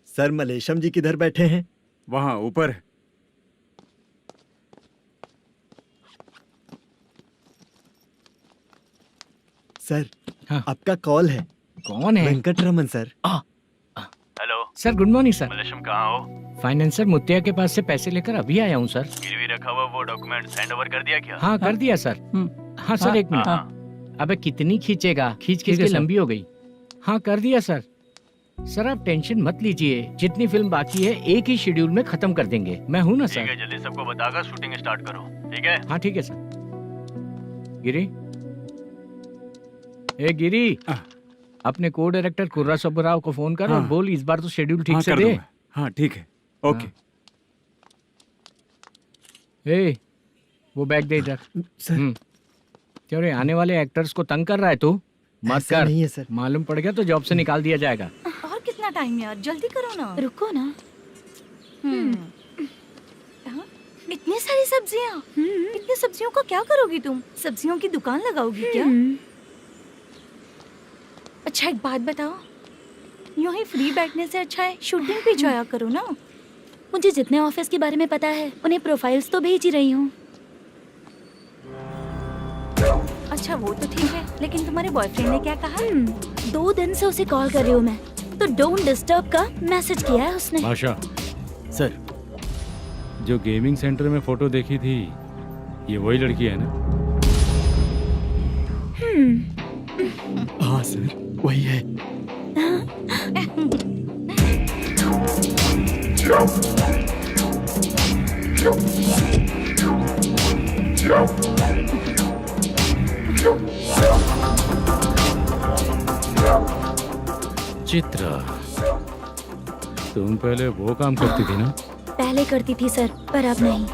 [SPEAKER 10] सर, मलेशम जी किधर बैठे हैं?
[SPEAKER 4] वहाँ ऊपर।
[SPEAKER 10] सर,
[SPEAKER 5] हाँ।
[SPEAKER 10] आपका कॉल है।
[SPEAKER 5] कौन है?
[SPEAKER 10] Venkataraman sir.
[SPEAKER 8] Hello
[SPEAKER 5] sir, good morning sir.
[SPEAKER 8] Malesham, कहाँ हो?
[SPEAKER 5] फाइनेंसर मुत्तिया के पास से पैसे लेकर अभी आया हूँ सर।
[SPEAKER 8] गिरवी रखा हुआ वो डॉक्यूमेंट हैंड ओवर कर दिया क्या?
[SPEAKER 5] हाँ, कर दिया सर। हाँ सर, 1 मिनट। अबे कितनी खींचेगा? खींच के लंबी हो गई। हाँ, कर दिया सर। सर आप टेंशन मत लीजिए, जितनी फिल्म बाकी है एक ही शेड्यूल में खत्म कर देंगे। मैं हूँ ना
[SPEAKER 12] ठीक
[SPEAKER 5] सर।
[SPEAKER 12] है, जल्दी सबको बताकर शूटिंग स्टार्ट करो, ठीक है?
[SPEAKER 5] हाँ ठीक है सर। गिरी, ए गिरी, अपने को डायरेक्टर कुर्रा सुब्बराव को फोन कर और बोल इस बार तो शेड्यूल ठीक से दे।
[SPEAKER 4] हाँ ठीक है, ओके।
[SPEAKER 5] ए, वो बैग दे इधर। क्यों रे, आने वाले एक्टर्स को तंग कर रहा है तू? मत कर।
[SPEAKER 10] नहीं है सर।
[SPEAKER 5] मालूम पड़ गया तो जॉब से निकाल दिया जाएगा।
[SPEAKER 6] और कितना टाइम यार, जल्दी करो ना।
[SPEAKER 13] रुको ना।
[SPEAKER 6] हाँ? इतनी सारी सब्जियाँ, इतनी सब्जियों का क्या करोगी तुम? सब्जियों की दुकान लगाओगी क्या? अच्छा एक बात बताओ, यूं ही फ्री बैठने से अच्छा है शूटिंग पे जाया करो ना।
[SPEAKER 13] मुझे जितने ऑफिस के बारे में पता है उन्हें प्रोफाइल्स तो भेज ही रही हूँ।
[SPEAKER 6] अच्छा वो तो ठीक है, लेकिन तुम्हारे बॉयफ्रेंड ने क्या कहा?
[SPEAKER 13] 2 दिन से उसे कॉल कर रही हूँ मैं, तो डोंट डिस्टर्ब का मैसेज किया है उसने।
[SPEAKER 3] आशा,
[SPEAKER 12] सर,
[SPEAKER 3] जो गेमिंग सेंटर में फोटो देखी थी, ये वही लड़की है ना?
[SPEAKER 10] हाँ सर, वही है।
[SPEAKER 3] चित्रा, तुम पहले वो काम करती थी ना?
[SPEAKER 13] पहले करती थी सर, पर अब नहीं।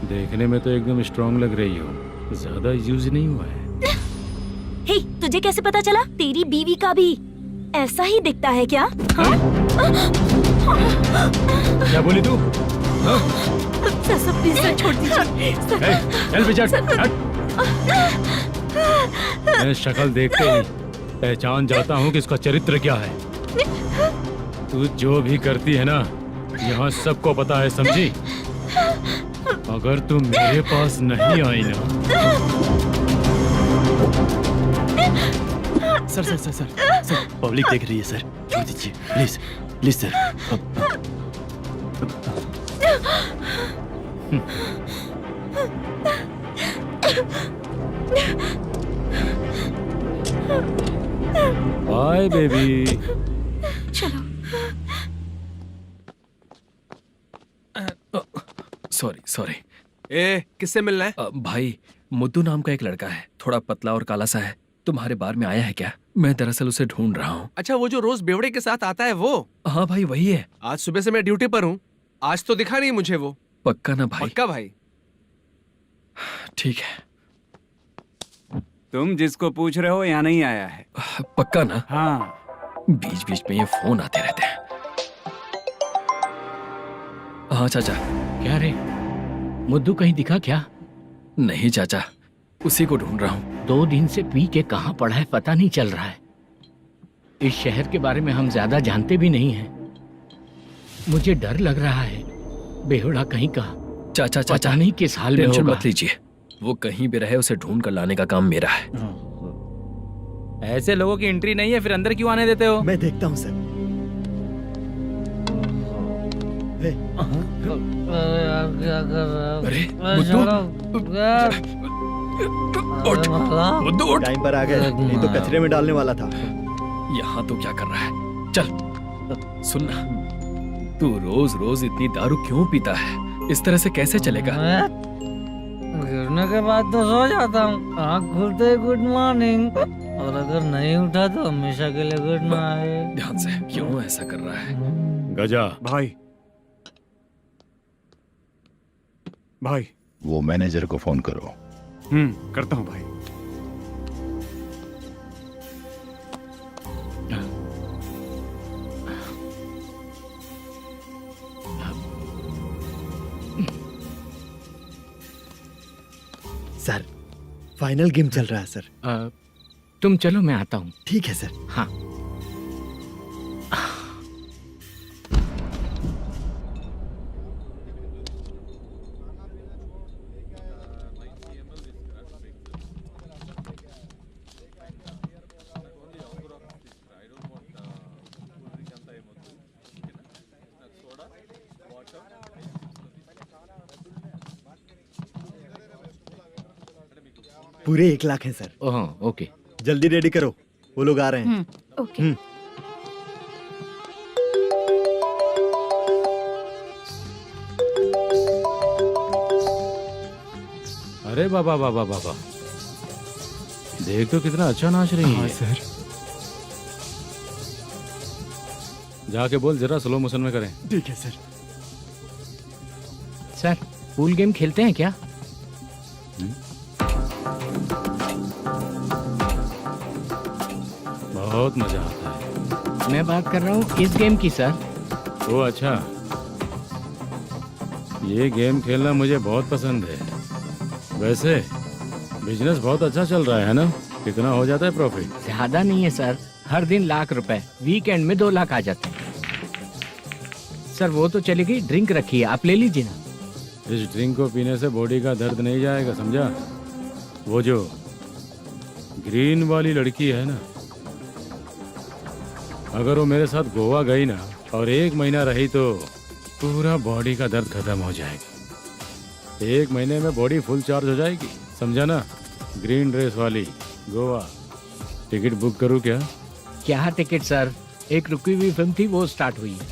[SPEAKER 3] देखने में तो एकदम स्ट्रांग लग रही हो, ज्यादा यूज नहीं हुआ है।
[SPEAKER 13] हे, तुझे कैसे पता चला? तेरी बीवी का भी ऐसा ही दिखता है क्या?
[SPEAKER 3] क्या बोली तू?
[SPEAKER 6] सर प्लीज सर, छोड़ दीजिए।
[SPEAKER 3] चल बेटा, मैं शक्ल देखते ही पहचान जाता हूँ कि इसका चरित्र क्या है। तू जो भी करती है ना, यहाँ सबको पता है, समझी? अगर तू मेरे पास नहीं आई ना।
[SPEAKER 12] Sir sir sir sir sir, public देख रही है सर, छोड़ दीजिए please please sir.
[SPEAKER 3] Bye baby.
[SPEAKER 6] चलो।
[SPEAKER 2] Sorry sorry.
[SPEAKER 11] ए, किससे मिलना है?
[SPEAKER 2] भाई, मुद्दू नाम का एक लड़का है, थोड़ा पतला और काला सा है। तुम्हारे बार में आया है क्या? मैं दरअसल उसे ढूंढ रहा हूँ।
[SPEAKER 11] अच्छा, वो जो रोज बेवड़े के साथ आता है वो?
[SPEAKER 2] हाँ भाई, वही है।
[SPEAKER 11] आज सुबह से मैं ड्यूटी पर हूँ, आज तो दिखा नहीं मुझे वो।
[SPEAKER 2] पक्का ना भाई?
[SPEAKER 11] पक्का भाई।
[SPEAKER 2] ठीक है।
[SPEAKER 4] तुम जिसको पूछ रहे हो यहाँ नहीं आया है?
[SPEAKER 2] पक्का ना?
[SPEAKER 4] हाँ।
[SPEAKER 2] बीच बीच में ये फोन आते रहते हैं। हाँ चाचा।
[SPEAKER 5] क्या रे, मुद्दू कहीं दिखा क्या?
[SPEAKER 2] नहीं चाचा, उसी को ढूंढ रहा हूँ।
[SPEAKER 5] 2 दिन से पी के कहाँ पड़ा है पता नहीं चल रहा है। इस शहर के बारे में हम ज्यादा जानते भी नहीं हैं। मुझे डर लग रहा है, बेहुड़ा कहीं का।
[SPEAKER 2] चाचा चाचा
[SPEAKER 5] नहीं किस हाल में
[SPEAKER 2] टेंशन
[SPEAKER 5] होगा।
[SPEAKER 2] मत लीजिए, वो कहीं भी रहे उसे ढूंढ कर लाने का काम मेरा है।
[SPEAKER 1] ऐसे लोगों की एंट्री नहीं है, फिर अंदर क्यों आने देते हो?
[SPEAKER 10] मैं देखता हूँ सर।
[SPEAKER 2] अरे मुद्दू उठ।
[SPEAKER 10] टाइम पर आ गए, नहीं तो कचरे में डालने वाला था।
[SPEAKER 2] यहाँ तो क्या कर रहा है? चल सुनना, तू रोज रोज इतनी दारू क्यों पीता है? इस तरह से कैसे चलेगा?
[SPEAKER 1] गिरने के बाद तो सो जाता हूँ, आँख खुलते ही गुड मॉर्निंग, और अगर नहीं उठा तो हमेशा के लिए गुड नाइट।
[SPEAKER 2] ध्यान से, क्यों ऐसा कर रहा है?
[SPEAKER 3] गजा
[SPEAKER 4] भाई, भाई
[SPEAKER 14] वो मैनेजर को फोन करो।
[SPEAKER 4] करता हूँ भाई।
[SPEAKER 10] सर, फाइनल गेम चल रहा है सर।
[SPEAKER 5] तुम चलो, मैं आता हूँ।
[SPEAKER 10] ठीक है सर।
[SPEAKER 5] हाँ।
[SPEAKER 10] पूरे 1 लाख है सर।
[SPEAKER 5] Oh okay.
[SPEAKER 10] जल्दी रेडी करो, वो लोग आ रहे हैं।
[SPEAKER 6] ओके।
[SPEAKER 3] अरे बाबा बाबा बाबा, देख तो कितना अच्छा नाच रही है।
[SPEAKER 10] सर
[SPEAKER 3] जाके बोल जरा स्लो मोशन में करें।
[SPEAKER 10] ठीक है सर।
[SPEAKER 5] सर पूल गेम खेलते हैं क्या?
[SPEAKER 3] बहुत मजा आता है।
[SPEAKER 5] मैं बात कर रहा हूँ इस गेम की सर।
[SPEAKER 3] ओ अच्छा, ये गेम खेलना मुझे बहुत पसंद है। वैसे बिजनेस बहुत अच्छा चल रहा है ना? कितना हो जाता है प्रॉफिट?
[SPEAKER 5] ज्यादा नहीं है सर, हर दिन लाख रुपए, वीकेंड में 2 लाख आ जाते हैं। सर वो तो चलेगी, ड्रिंक रखी है, आप ले लीजिए ना।
[SPEAKER 3] इस ड्रिंक को पीने से बॉडी का दर्द नहीं जाएगा, समझा? वो जो ग्रीन वाली लड़की है ना, अगर वो मेरे साथ गोवा गई ना और 1 महीना रही तो पूरा बॉडी का दर्द खत्म हो जाएगा। 1 महीने में बॉडी फुल चार्ज हो जाएगी, समझा ना? ग्रीन ड्रेस वाली गोवा। टिकट बुक करूं क्या?
[SPEAKER 5] क्या टिकट सर, एक रुकी हुई फिल्म थी वो स्टार्ट हुई है।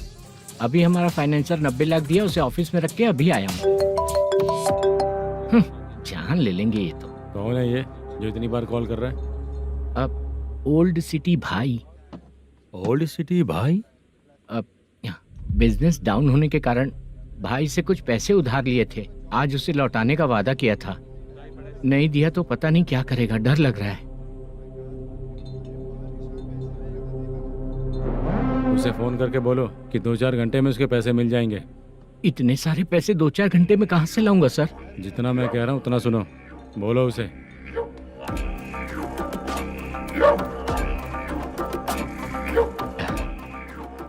[SPEAKER 5] अभी हमारा फाइनेंसर 90 लाख दिया, उसे ऑफिस में रख के अभी आया हूँ। जान ले लेंगे ये तो।
[SPEAKER 3] कौन है ये जो इतनी बार कॉल कर रहा है?
[SPEAKER 5] अब ओल्ड सिटी भाई।
[SPEAKER 3] ओल्ड सिटी भाई?
[SPEAKER 5] अब बिजनेस डाउन होने के कारण भाई से कुछ पैसे उधार लिए थे, आज उसे लौटाने का वादा किया था। नहीं दिया तो पता नहीं क्या करेगा, डर लग रहा है।
[SPEAKER 3] उसे फोन करके बोलो कि 2-4 घंटे में उसके पैसे मिल जाएंगे।
[SPEAKER 5] इतने सारे पैसे 2-4 घंटे में कहाँ से लाऊंगा सर?
[SPEAKER 3] जितना मैं कह रहा हूँ उतना सुनो, बोलो उसे।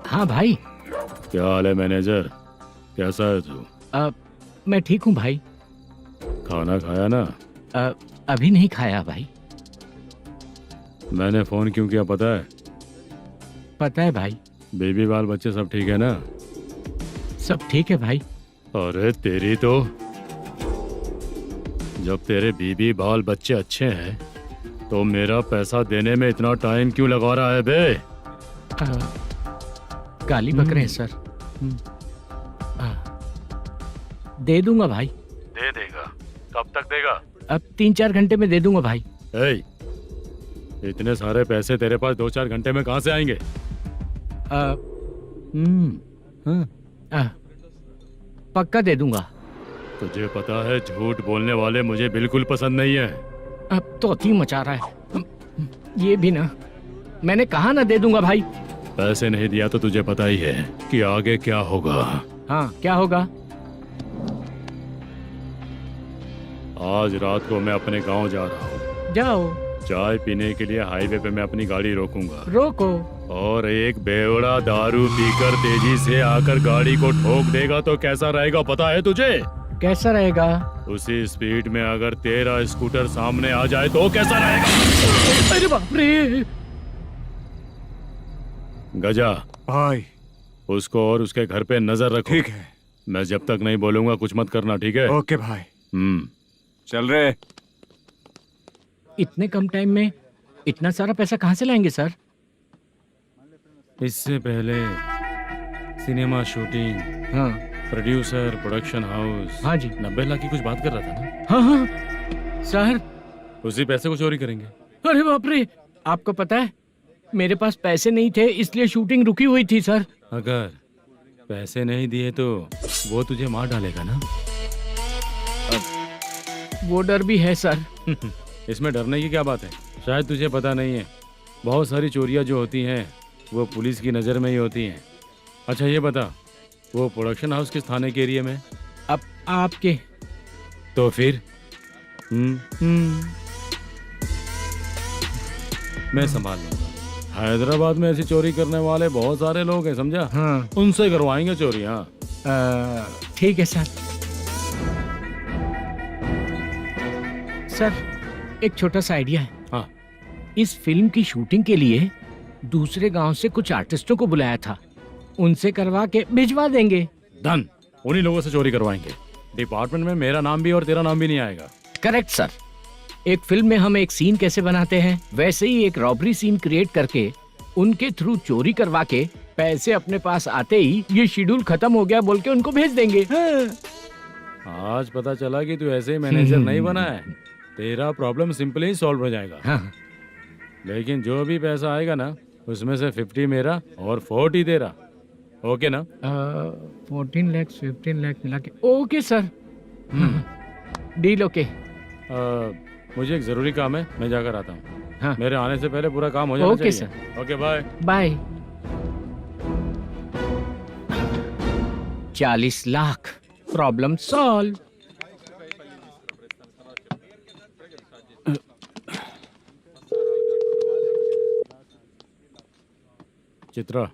[SPEAKER 5] हाँ भाई।
[SPEAKER 3] क्या हाल है मैनेजर, कैसा है तू?
[SPEAKER 5] मैं ठीक हूँ भाई।
[SPEAKER 3] खाना खाया ना?
[SPEAKER 5] अभी नहीं खाया भाई।
[SPEAKER 3] मैंने फोन क्यों किया पता है?
[SPEAKER 5] पता है भाई।
[SPEAKER 3] बेबी बाल बच्चे सब ठीक है ना?
[SPEAKER 5] सब ठीक है भाई।
[SPEAKER 3] अरे तेरी तो, जब तेरे बीबी बाल बच्चे अच्छे हैं तो मेरा पैसा देने में इतना टाइम क्यों लगा रहा है बे?
[SPEAKER 5] गाली बक रहे हैं सर। दे दूंगा भाई।
[SPEAKER 3] दे देगा? कब तक देगा?
[SPEAKER 5] अब 3-4 घंटे में दे दूंगा भाई।
[SPEAKER 3] इतने सारे पैसे तेरे पास 2-4 घंटे में कहाँ से आएंगे?
[SPEAKER 5] पक्का दे दूंगा।
[SPEAKER 3] तुझे पता है झूठ बोलने वाले मुझे बिल्कुल पसंद नहीं है।
[SPEAKER 5] अब तो थी मचा रहा है ये भी ना। मैंने कहा ना दे दूंगा भाई।
[SPEAKER 3] पैसे नहीं दिया तो तुझे पता ही है कि आगे क्या होगा।
[SPEAKER 5] हाँ क्या होगा?
[SPEAKER 3] आज रात को मैं अपने गांव जा रहा हूँ।
[SPEAKER 5] जाओ।
[SPEAKER 3] चाय पीने के लिए हाईवे पे मैं अपनी गाड़ी रोकूंगा।
[SPEAKER 5] रोको।
[SPEAKER 3] और एक बेवड़ा दारू पीकर तेजी से आकर गाड़ी को ठोक देगा तो कैसा रहेगा पता है तुझे?
[SPEAKER 5] कैसा रहेगा?
[SPEAKER 3] उसी स्पीड में अगर तेरा स्कूटर सामने आ जाए तो कैसा रहेगा?
[SPEAKER 5] अरे बाप रे।
[SPEAKER 3] गजा
[SPEAKER 4] भाई,
[SPEAKER 3] उसको और उसके घर पे नजर रखो।
[SPEAKER 4] ठीक है।
[SPEAKER 3] मैं जब तक नहीं बोलूंगा कुछ मत करना, ठीक है?
[SPEAKER 4] ओके भाई। चल रहे।
[SPEAKER 5] इतने कम टाइम में इतना सारा पैसा कहाँ से लाएंगे सर?
[SPEAKER 3] इससे पहले सिनेमा शूटिंग,
[SPEAKER 5] हाँ,
[SPEAKER 3] प्रोड्यूसर, प्रोडक्शन हाउस।
[SPEAKER 5] हाँ जी।
[SPEAKER 3] 90 लाख की कुछ बात कर रहा था ना?
[SPEAKER 5] हाँ हाँ सर।
[SPEAKER 3] उसी पैसे को चोरी करेंगे।
[SPEAKER 5] अरे बाप रे, आपको पता है मेरे पास पैसे नहीं थे इसलिए शूटिंग रुकी हुई थी सर।
[SPEAKER 3] अगर पैसे नहीं दिए तो वो तुझे मार डालेगा ना?
[SPEAKER 5] वो डर भी है सर।
[SPEAKER 3] इसमें डरने की क्या बात है? शायद तुझे पता नहीं है, बहुत सारी चोरियां जो होती हैं वो पुलिस की नज़र में ही होती हैं। अच्छा ये बता, वो प्रोडक्शन हाउस किस थाने के एरिया में?
[SPEAKER 5] अब आपके।
[SPEAKER 3] तो फिर मैं संभाल लूंगा। हैदराबाद में ऐसी चोरी करने वाले बहुत सारे लोग हैं, समझा?
[SPEAKER 5] हाँ।
[SPEAKER 3] उनसे करवाएंगे चोरी। हाँ
[SPEAKER 5] ठीक है सर। सर एक छोटा सा आइडिया है।
[SPEAKER 3] हाँ।
[SPEAKER 5] इस फिल्म की शूटिंग के लिए दूसरे गांव से कुछ आर्टिस्टों को बुलाया था, उनसे करवा के भिजवा देंगे।
[SPEAKER 3] डन, उन्हीं लोगों से चोरी करवाएंगे। डिपार्टमेंट में मेरा नाम भी और तेरा नाम भी नहीं आएगा।
[SPEAKER 5] Correct sir. एक फिल्म में हम एक सीन कैसे बनाते हैं, वैसे ही एक रॉबरी सीन क्रिएट करके उनके थ्रू चोरी करवा के पैसे अपने पास आते ही ये शेड्यूल खत्म हो गया बोल के उनको भेज देंगे।
[SPEAKER 3] आज पता चला कि तू ऐसे ही मैनेजर नहीं बना है। तेरा प्रॉब्लम सिंपली ही सॉल्व हो जाएगा।
[SPEAKER 5] हाँ।
[SPEAKER 3] लेकिन जो भी पैसा आएगा ना, उसमें से 50 मेरा और 40 तेरा। ओके ना?
[SPEAKER 5] 14 लाख 15 लाख मिला के ओके सर। Deal okay.
[SPEAKER 3] मुझे एक जरूरी काम है, मैं जाकर आता हूँ।
[SPEAKER 5] हाँ।
[SPEAKER 3] मेरे आने से पहले पूरा काम हो जाना
[SPEAKER 5] ओके
[SPEAKER 3] चाहिए।
[SPEAKER 5] Sir.
[SPEAKER 3] Okay bye.
[SPEAKER 5] Bye. 40 lakh problem solve.
[SPEAKER 3] Chitra,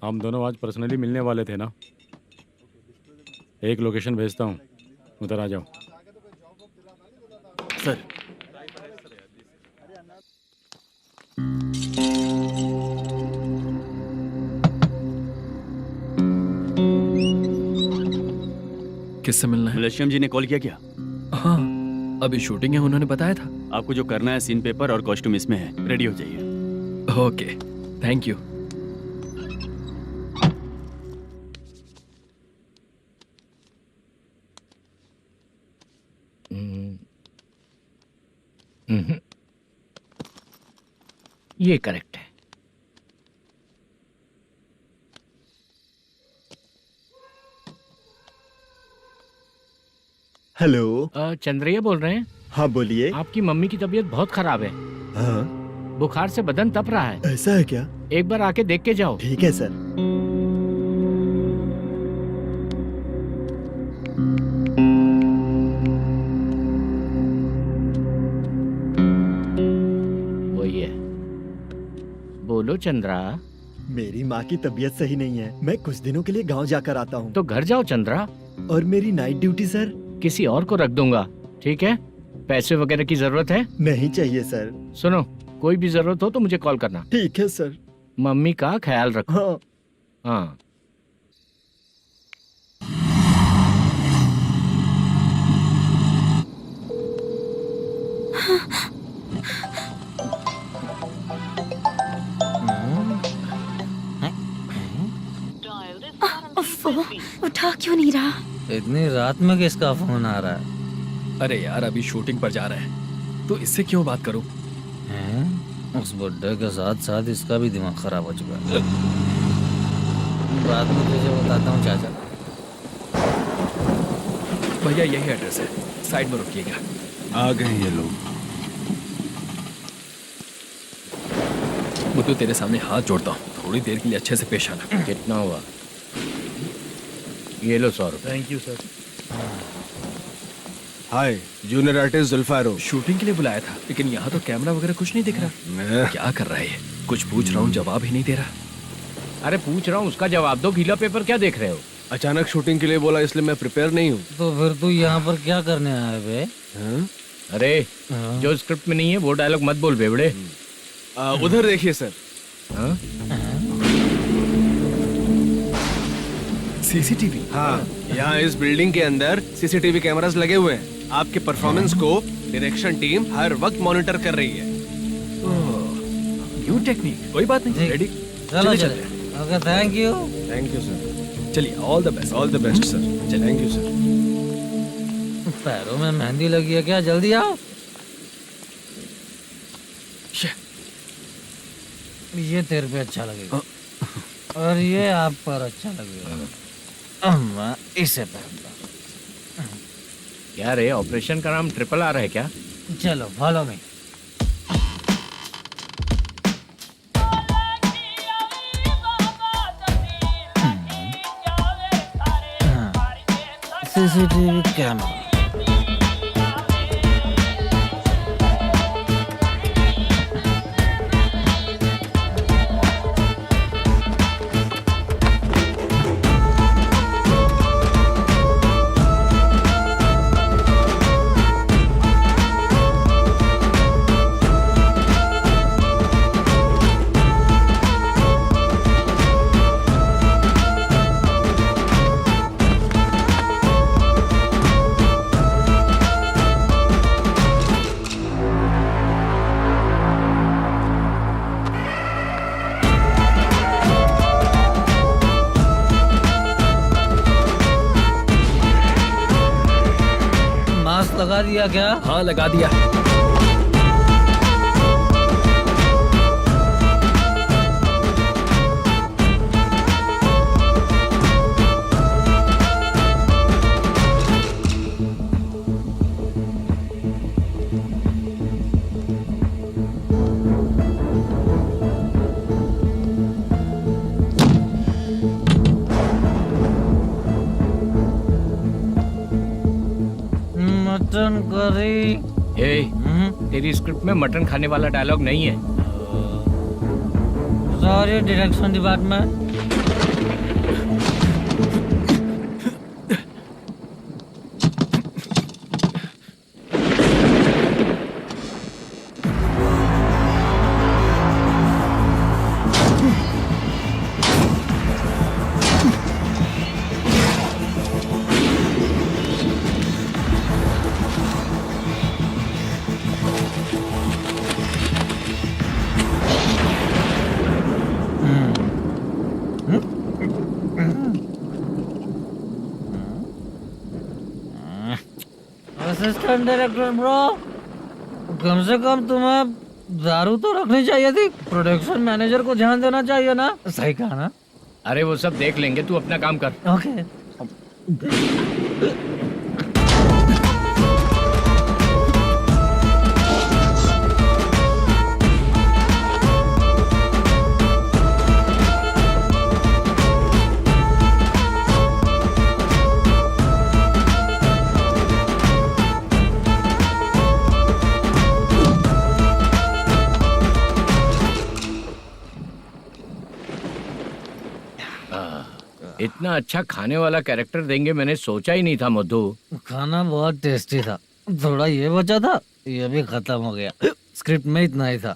[SPEAKER 3] हम दोनों आज पर्सनली मिलने वाले थे ना? एक लोकेशन भेजता हूँ, उधर आ जाओ।
[SPEAKER 12] सर
[SPEAKER 2] किससे मिलना है?
[SPEAKER 12] मलेशियम जी ने कॉल किया क्या?
[SPEAKER 2] हाँ, अभी शूटिंग है, उन्होंने बताया था।
[SPEAKER 12] आपको जो करना है, सीन पेपर और कॉस्ट्यूम इसमें है, रेडी हो जाइए।
[SPEAKER 2] Okay, thank you.
[SPEAKER 5] ये करेक्ट है।
[SPEAKER 10] हेलो।
[SPEAKER 5] चंद्रैया बोल रहे हैं?
[SPEAKER 10] हाँ बोलिए।
[SPEAKER 5] आपकी मम्मी की तबीयत बहुत खराब है।
[SPEAKER 10] हाँ।
[SPEAKER 5] बुखार से बदन तप रहा है।
[SPEAKER 10] ऐसा है क्या?
[SPEAKER 5] एक बार आके देख के जाओ।
[SPEAKER 10] ठीक है सर।
[SPEAKER 5] वही है। बोलो चंद्रा।
[SPEAKER 10] मेरी माँ की तबीयत सही नहीं है, मैं कुछ दिनों के लिए गांव जाकर आता हूँ।
[SPEAKER 5] तो घर जाओ चंद्रा।
[SPEAKER 10] और मेरी नाइट ड्यूटी सर?
[SPEAKER 5] किसी और को रख दूंगा, ठीक है? पैसे वगैरह की जरूरत है?
[SPEAKER 10] नहीं चाहिए सर।
[SPEAKER 5] सुनो, कोई भी जरूरत हो तो मुझे कॉल करना।
[SPEAKER 10] ठीक है सर।
[SPEAKER 5] मम्मी का ख्याल रखो।
[SPEAKER 10] हाँ।
[SPEAKER 5] हाँ।
[SPEAKER 13] उठा क्यों नहीं रहा?
[SPEAKER 1] इतनी रात में किसका फोन आ रहा है?
[SPEAKER 2] अरे यार, अभी शूटिंग पर जा रहे हैं, तो इससे क्यों बात करूं?
[SPEAKER 1] उस बुड्ढे के साथ साथ इसका भी दिमाग खराब हो चुका है। रात में तुझे बताता हूँ चाचा।
[SPEAKER 2] भैया यही एड्रेस है, साइड में रुकिएगा।
[SPEAKER 11] आ गए ये लोग।
[SPEAKER 2] बुद्धू, तेरे सामने हाथ जोड़ता हूँ, थोड़ी देर के लिए अच्छे से पेश आना।
[SPEAKER 5] कितना हुआ? ये लो 100 रुपए।
[SPEAKER 11] Thank you sir. Hi, junior artist जुल्फारो।
[SPEAKER 2] शूटिंग के लिए बुलाया था, लेकिन यहाँ तो कैमरा वगैरह कुछ नहीं दिख रहा। क्या कर रहा है ये? कुछ पूछ रहा हूँ, जवाब ही नहीं दे रहा।
[SPEAKER 5] अरे पूछ रहा हूँ, उसका जवाब दो। गीला पेपर क्या देख रहे हो?
[SPEAKER 11] अचानक शूटिंग के लिए बोला, इसलिए मैं प्रिपेयर नहीं हूँ।
[SPEAKER 1] तो फिर तू यहाँ पर क्या करने आया बे?
[SPEAKER 5] अरे जो स्क्रिप्ट में नहीं है वो डायलॉग मत बोल बेवड़े।
[SPEAKER 11] उधर देखिए सर।
[SPEAKER 2] सीसीटीवी?
[SPEAKER 11] हाँ, यहाँ इस बिल्डिंग के अंदर सीसीटीवी कैमरास लगे हुए हैं। आपके परफॉर्मेंस को डायरेक्शन टीम हर वक्त मॉनिटर कर रही है।
[SPEAKER 2] न्यू टेक्निक, कोई बात नहीं। रेडी?
[SPEAKER 1] चलो चले। Okay, thank you.
[SPEAKER 11] Thank you sir.
[SPEAKER 2] चलिए, all the best.
[SPEAKER 11] All the best sir. Thank you sir.
[SPEAKER 1] पैरों में मेहंदी लगी है क्या? जल्दी आओ। ये तेरे पे अच्छा लगेगा और ये आप पर अच्छा लगेगा। मैं इसे पहनता।
[SPEAKER 5] क्या रे, ऑपरेशन का नाम ट्रिपल आर है क्या?
[SPEAKER 1] चलो फॉलो मी। CCTV camera. लगा दिया क्या?
[SPEAKER 2] हाँ लगा दिया।
[SPEAKER 1] Mutton curry.
[SPEAKER 5] तेरी स्क्रिप्ट में मटन खाने वाला डायलॉग नहीं है।
[SPEAKER 1] Sorry direction department. Assistant director bro, कम से कम तुम्हें दारू तो रखनी चाहिए थी। प्रोडक्शन मैनेजर को ध्यान देना चाहिए ना। सही कहा ना?
[SPEAKER 5] अरे वो सब देख लेंगे, तू अपना काम कर।
[SPEAKER 1] ओके।
[SPEAKER 5] इतना अच्छा खाने वाला कैरेक्टर देंगे मैंने सोचा ही नहीं था मधु।
[SPEAKER 1] खाना बहुत टेस्टी था। थोड़ा ये बचा था, ये भी खत्म हो गया। स्क्रिप्ट में इतना ही था।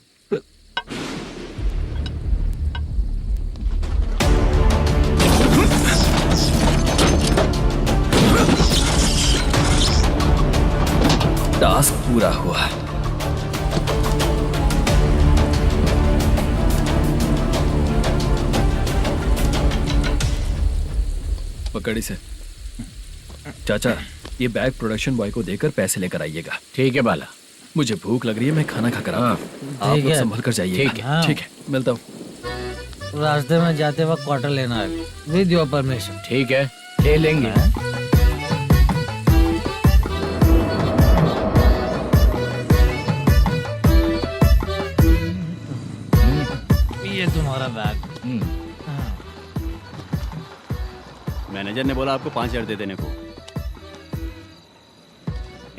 [SPEAKER 2] टास्क पूरा हुआ। पकड़ी से। चाचा, ये बैग प्रोडक्शन बॉय को देकर पैसे लेकर आइएगा।
[SPEAKER 5] ठीक है बाला।
[SPEAKER 2] मुझे भूख लग रही है, मैं खाना खाकर आता हूँ। आप लोग संभल कर जाइए।
[SPEAKER 5] ठीक है।
[SPEAKER 2] ठीक है, मिलता हूँ।
[SPEAKER 1] रास्ते में जाते वक्त क्वार्टर लेना है, विद योर परमिशन।
[SPEAKER 5] ठीक है, ले लेंगे।
[SPEAKER 1] ये तुम्हारा बैग।
[SPEAKER 12] मैनेजर ने बोला आपको 5,000 दे देने को।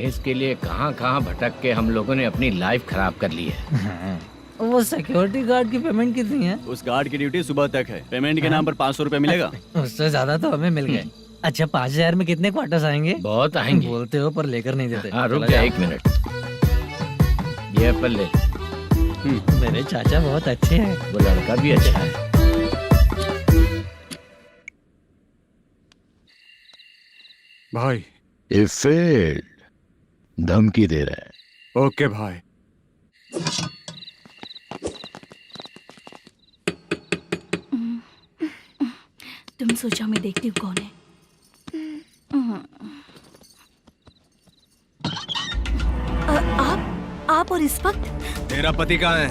[SPEAKER 5] इसके लिए कहाँ कहाँ भटक के हम लोगों ने अपनी लाइफ खराब कर ली है।
[SPEAKER 1] वो सिक्योरिटी गार्ड की पेमेंट कितनी है?
[SPEAKER 12] उस गार्ड की ड्यूटी सुबह तक है। पेमेंट के नाम पर 500 रुपए मिलेगा।
[SPEAKER 1] उससे ज्यादा तो हमें मिल गए। अच्छा, 5,000 में कितने क्वार्टर्स आएंगे?
[SPEAKER 5] बहुत आएंगे।
[SPEAKER 1] बोलते हो पर लेकर नहीं देते।
[SPEAKER 5] हाँ, रुक जा 1 मिनट। ये एप्पल ले।
[SPEAKER 1] मेरे चाचा बहुत अच्छे हैं।
[SPEAKER 5] वो लड़का भी अच्छा है।
[SPEAKER 4] भाई
[SPEAKER 14] ये फेल्ड धमकी दे रहा है।
[SPEAKER 4] ओके भाई।
[SPEAKER 6] तुम सोचो मैं देखती हूँ कौन है। आप और इस वक्त?
[SPEAKER 11] तेरा पति कहाँ है?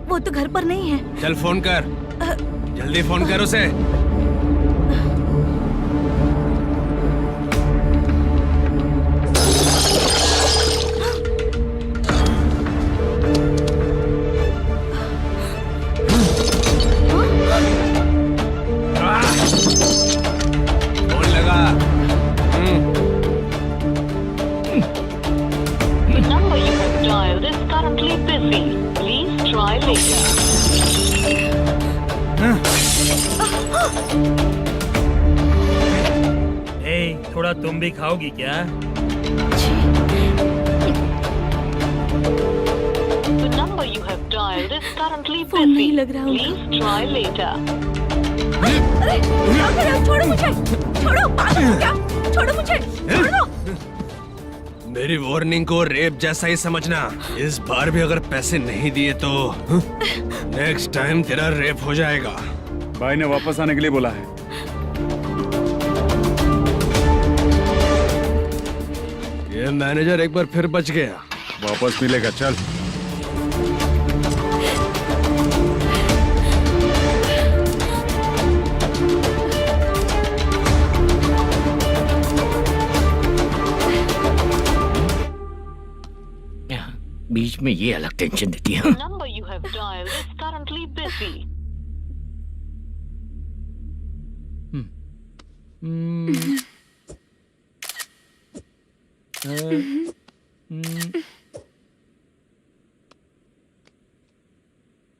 [SPEAKER 6] वो तो घर पर नहीं है।
[SPEAKER 11] चल फोन कर। जल्दी फोन कर उसे। फोन लगा।
[SPEAKER 15] number you have dialed is currently busy. Please try later.
[SPEAKER 12] थोड़ा तुम भी खाओगी क्या?
[SPEAKER 15] The number you have dialed is currently busy. Please try later.
[SPEAKER 6] अरे क्या कर रहे हो? छोड़ो मुझे। छोड़ो, पागल हो क्या? छोड़ो मुझे। छोड़ो।
[SPEAKER 11] मेरी वार्निंग को रेप जैसा ही समझना। इस बार भी अगर पैसे नहीं दिए तो नेक्स्ट टाइम तेरा रेप हो जाएगा।
[SPEAKER 4] भाई ने वापस आने के लिए बोला है।
[SPEAKER 11] ये मैनेजर एक बार फिर बच गया।
[SPEAKER 4] वापस मिलेगा, चल।
[SPEAKER 5] बीच में ये अलग टेंशन देती है।
[SPEAKER 15] Number you have dialed is currently busy.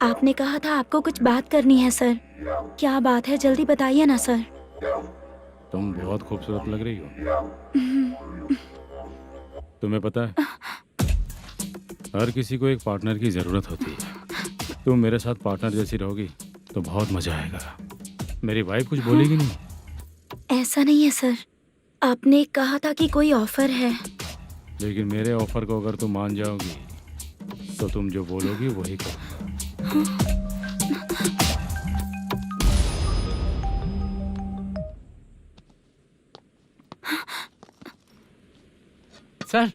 [SPEAKER 13] आपने कहा था आपको कुछ बात करनी है सर। क्या बात है, जल्दी बताइए ना सर।
[SPEAKER 3] तुम बहुत खूबसूरत लग रही हो। तुम्हें पता है, हर किसी को एक पार्टनर की जरूरत होती है। तुम मेरे साथ पार्टनर जैसी रहोगी तो बहुत मजा आएगा। मेरी वाइफ कुछ बोलेगी नहीं?
[SPEAKER 13] ऐसा नहीं है सर, आपने कहा था कि कोई ऑफर है।
[SPEAKER 3] लेकिन मेरे ऑफर को अगर तुम मान जाओगी तो तुम जो बोलोगी वही करो।
[SPEAKER 5] सर,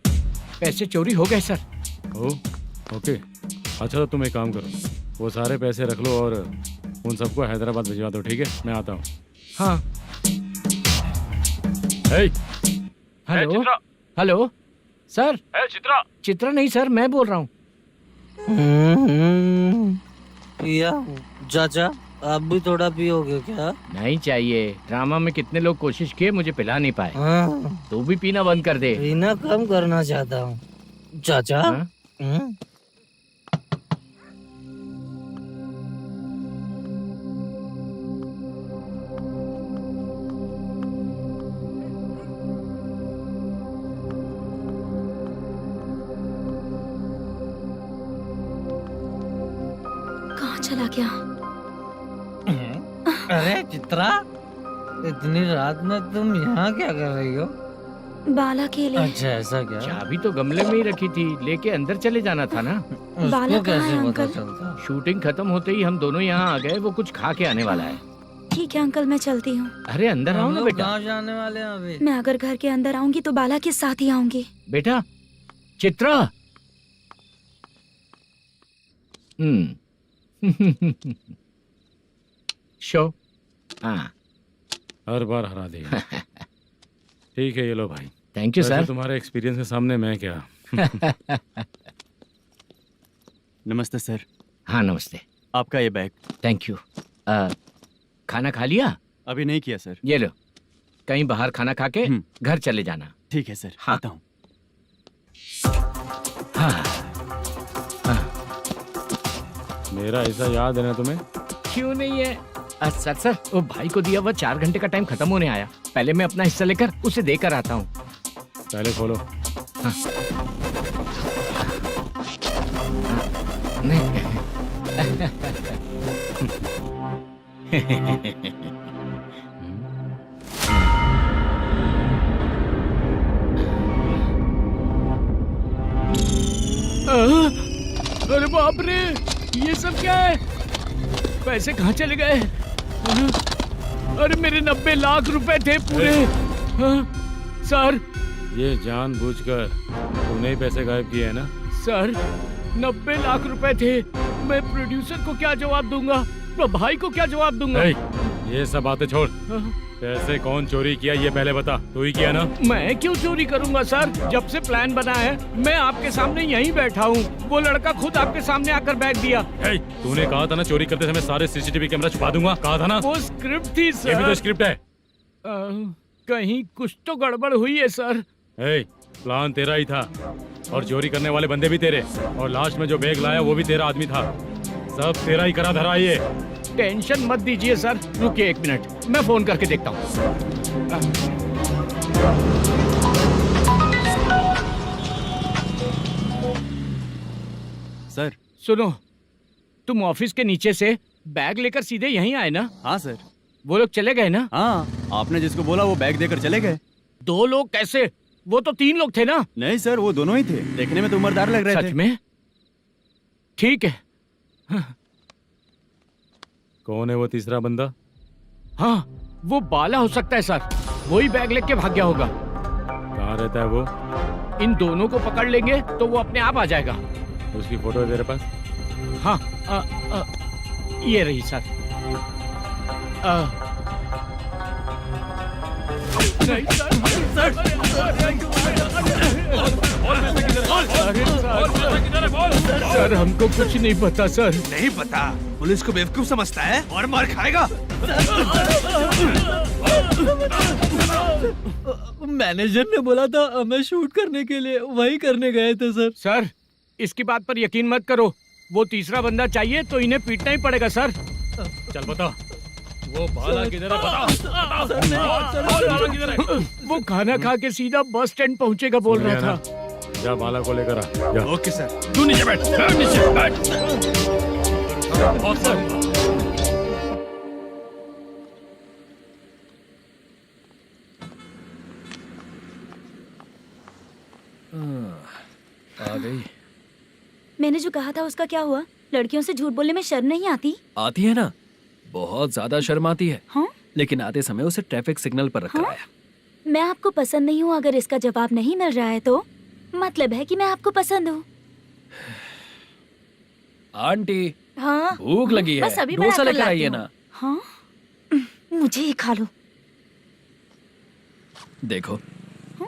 [SPEAKER 5] पैसे चोरी हो गए सर।
[SPEAKER 3] ओके, अच्छा तो तुम एक काम करो, वो सारे पैसे रख लो और उन सबको हैदराबाद भिजवा दो, ठीक है? मैं आता हूँ।
[SPEAKER 5] हाँ। Hello hello sir.
[SPEAKER 8] Chitra?
[SPEAKER 5] Chitra नहीं सर, मैं बोल रहा हूँ।
[SPEAKER 1] या चाचा, आप भी थोड़ा पियोगे क्या?
[SPEAKER 5] नहीं चाहिए। ड्रामा में कितने लोग कोशिश किए, मुझे पिला नहीं पाए। तू भी पीना बंद कर दे।
[SPEAKER 1] पीना कम करना चाहता हूँ चाचा।
[SPEAKER 13] कहाँ चला गया?
[SPEAKER 1] अरे चित्रा, इतनी रात में तुम यहाँ क्या कर रही हो?
[SPEAKER 13] बाला के लिए।
[SPEAKER 1] अच्छा ऐसा क्या?
[SPEAKER 5] चाबी तो गमले में ही रखी थी, लेके अंदर चले जाना था ना।
[SPEAKER 13] बाला
[SPEAKER 1] उसको
[SPEAKER 13] कहाँ है
[SPEAKER 1] कैसे पता
[SPEAKER 13] अंकल?
[SPEAKER 1] चलता?
[SPEAKER 5] शूटिंग खत्म होते ही हम दोनों यहाँ आ गए। वो कुछ खा के आने वाला है।
[SPEAKER 13] ठीक है अंकल, मैं चलती हूँ।
[SPEAKER 5] अरे अंदर आओ
[SPEAKER 1] हम
[SPEAKER 5] ना
[SPEAKER 1] लोग
[SPEAKER 5] बेटा।
[SPEAKER 1] कहाँ जाने वाले हैं अभी?
[SPEAKER 13] मैं अगर घर के अंदर आऊंगी तो बाला के साथ ही आऊंगी।
[SPEAKER 5] बेटा चित्रा। शो। हाँ,
[SPEAKER 3] हर बार हरा दे। ठीक है, ये लो भाई।
[SPEAKER 5] थैंक यू
[SPEAKER 3] वैसे
[SPEAKER 5] सर।
[SPEAKER 3] तुम्हारे एक्सपीरियंस के सामने मैं क्या।
[SPEAKER 12] नमस्ते सर।
[SPEAKER 5] हाँ नमस्ते।
[SPEAKER 12] आपका ये बैग।
[SPEAKER 5] Thank you. खाना खा लिया?
[SPEAKER 12] अभी नहीं किया सर।
[SPEAKER 5] ये लो, कहीं बाहर खाना खा के घर चले जाना।
[SPEAKER 12] ठीक है सर।
[SPEAKER 5] हाँ।
[SPEAKER 12] आता हूँ।
[SPEAKER 5] हाँ।
[SPEAKER 3] मेरा ऐसा याद है ना तुम्हें?
[SPEAKER 5] क्यों नहीं है? सर वो भाई को दिया हुआ 4 घंटे का टाइम खत्म होने आया। पहले मैं अपना हिस्सा लेकर उसे देकर आता हूँ।
[SPEAKER 3] पहले खोलो।
[SPEAKER 5] हाँ। अरे बाप रे, ये सब क्या है? पैसे कहाँ चले गए? अरे मेरे 90 लाख रुपए थे पूरे। सर,
[SPEAKER 3] ये जानबूझकर तूने ही पैसे गायब किए हैं ना?
[SPEAKER 5] सर 90 लाख रुपए थे। मैं प्रोड्यूसर को क्या जवाब दूंगा, तो भाई को क्या जवाब दूंगा?
[SPEAKER 3] ये सब बातें छोड़। पैसे कौन चोरी किया ये पहले बता। तू ही किया ना?
[SPEAKER 5] मैं क्यों चोरी करूंगा सर? जब से प्लान बना है मैं आपके सामने यहीं बैठा हूँ। वो लड़का खुद आपके सामने आकर बैग दिया।
[SPEAKER 3] तूने कहा था ना चोरी करते समय सारे सीसीटीवी कैमरा छुपा दूंगा, कहा था ना?
[SPEAKER 5] वो स्क्रिप्ट थी सर।
[SPEAKER 3] ये भी तो स्क्रिप्ट है।
[SPEAKER 5] कहीं कुछ तो गड़बड़ हुई है सर।
[SPEAKER 3] प्लान तेरा ही था और चोरी करने वाले बंदे भी तेरे, और लास्ट में जो बैग लाया वो भी तेरा आदमी था। सब तेरा ही करा धरा। ये
[SPEAKER 5] टेंशन मत दीजिए सर। रुकिए 1 मिनट, मैं फोन करके देखता हूँ।
[SPEAKER 12] सर
[SPEAKER 5] सुनो, तुम ऑफिस के नीचे से बैग लेकर सीधे यहीं आए ना?
[SPEAKER 12] हाँ सर।
[SPEAKER 5] वो लोग चले गए ना?
[SPEAKER 12] हाँ, आपने जिसको बोला वो बैग देकर चले गए।
[SPEAKER 5] 2 लोग कैसे? वो तो 3 लोग थे ना?
[SPEAKER 12] नहीं सर, वो दोनों ही थे। देखने में तो उम्रदार लग रहे थे।
[SPEAKER 5] सच में? ठीक है।
[SPEAKER 3] कौन है वो तीसरा बंदा?
[SPEAKER 5] हाँ, वो बाला हो सकता है सर। वही बैग लेके भाग गया होगा।
[SPEAKER 3] कहाँ रहता है वो?
[SPEAKER 5] इन दोनों को पकड़ लेंगे तो वो अपने आप आ जाएगा।
[SPEAKER 3] उसकी फोटो है तेरे पास?
[SPEAKER 5] हाँ ये रही सर। नहीं सर हमको कुछ नहीं पता सर।
[SPEAKER 11] नहीं पता? पुलिस को बेवकूफ समझता है और मार खाएगा।
[SPEAKER 1] मैनेजर ने बोला था हमें शूट करने के लिए, वही करने गए थे सर।
[SPEAKER 5] सर इसकी बात पर यकीन मत करो, वो तीसरा बंदा चाहिए तो इन्हें पीटना ही पड़ेगा सर।
[SPEAKER 3] चल बता, वो बाला किधर है? बता।
[SPEAKER 5] वो खाना खा के सीधा बस स्टैंड पहुंचेगा बोल रहा था।
[SPEAKER 3] जा बाला को लेकर आ। जा।
[SPEAKER 11] Okay sir.
[SPEAKER 3] तू नीचे बैठ, नीचे बैठ।
[SPEAKER 2] आ गई।
[SPEAKER 13] मैंने जो कहा था उसका क्या हुआ? लड़कियों से झूठ बोलने में शर्म नहीं आती?
[SPEAKER 2] आती है ना, बहुत ज्यादा शर्म आती है।
[SPEAKER 13] हाँ?
[SPEAKER 2] लेकिन आते समय उसे ट्रैफिक सिग्नल पर रखा
[SPEAKER 13] हाँ?
[SPEAKER 2] है।
[SPEAKER 13] मैं आपको पसंद नहीं हूँ अगर इसका जवाब नहीं मिल रहा है तो मतलब है कि मैं आपको पसंद हूँ।
[SPEAKER 2] आंटी
[SPEAKER 13] हाँ?
[SPEAKER 2] भूख लगी है,
[SPEAKER 13] बस अभी
[SPEAKER 2] डोसा
[SPEAKER 13] बनाकर
[SPEAKER 2] लेकर
[SPEAKER 13] लाती
[SPEAKER 2] आइए
[SPEAKER 13] हूँ।
[SPEAKER 2] ना।
[SPEAKER 13] हाँ? मुझे ही खा लो।
[SPEAKER 2] देखो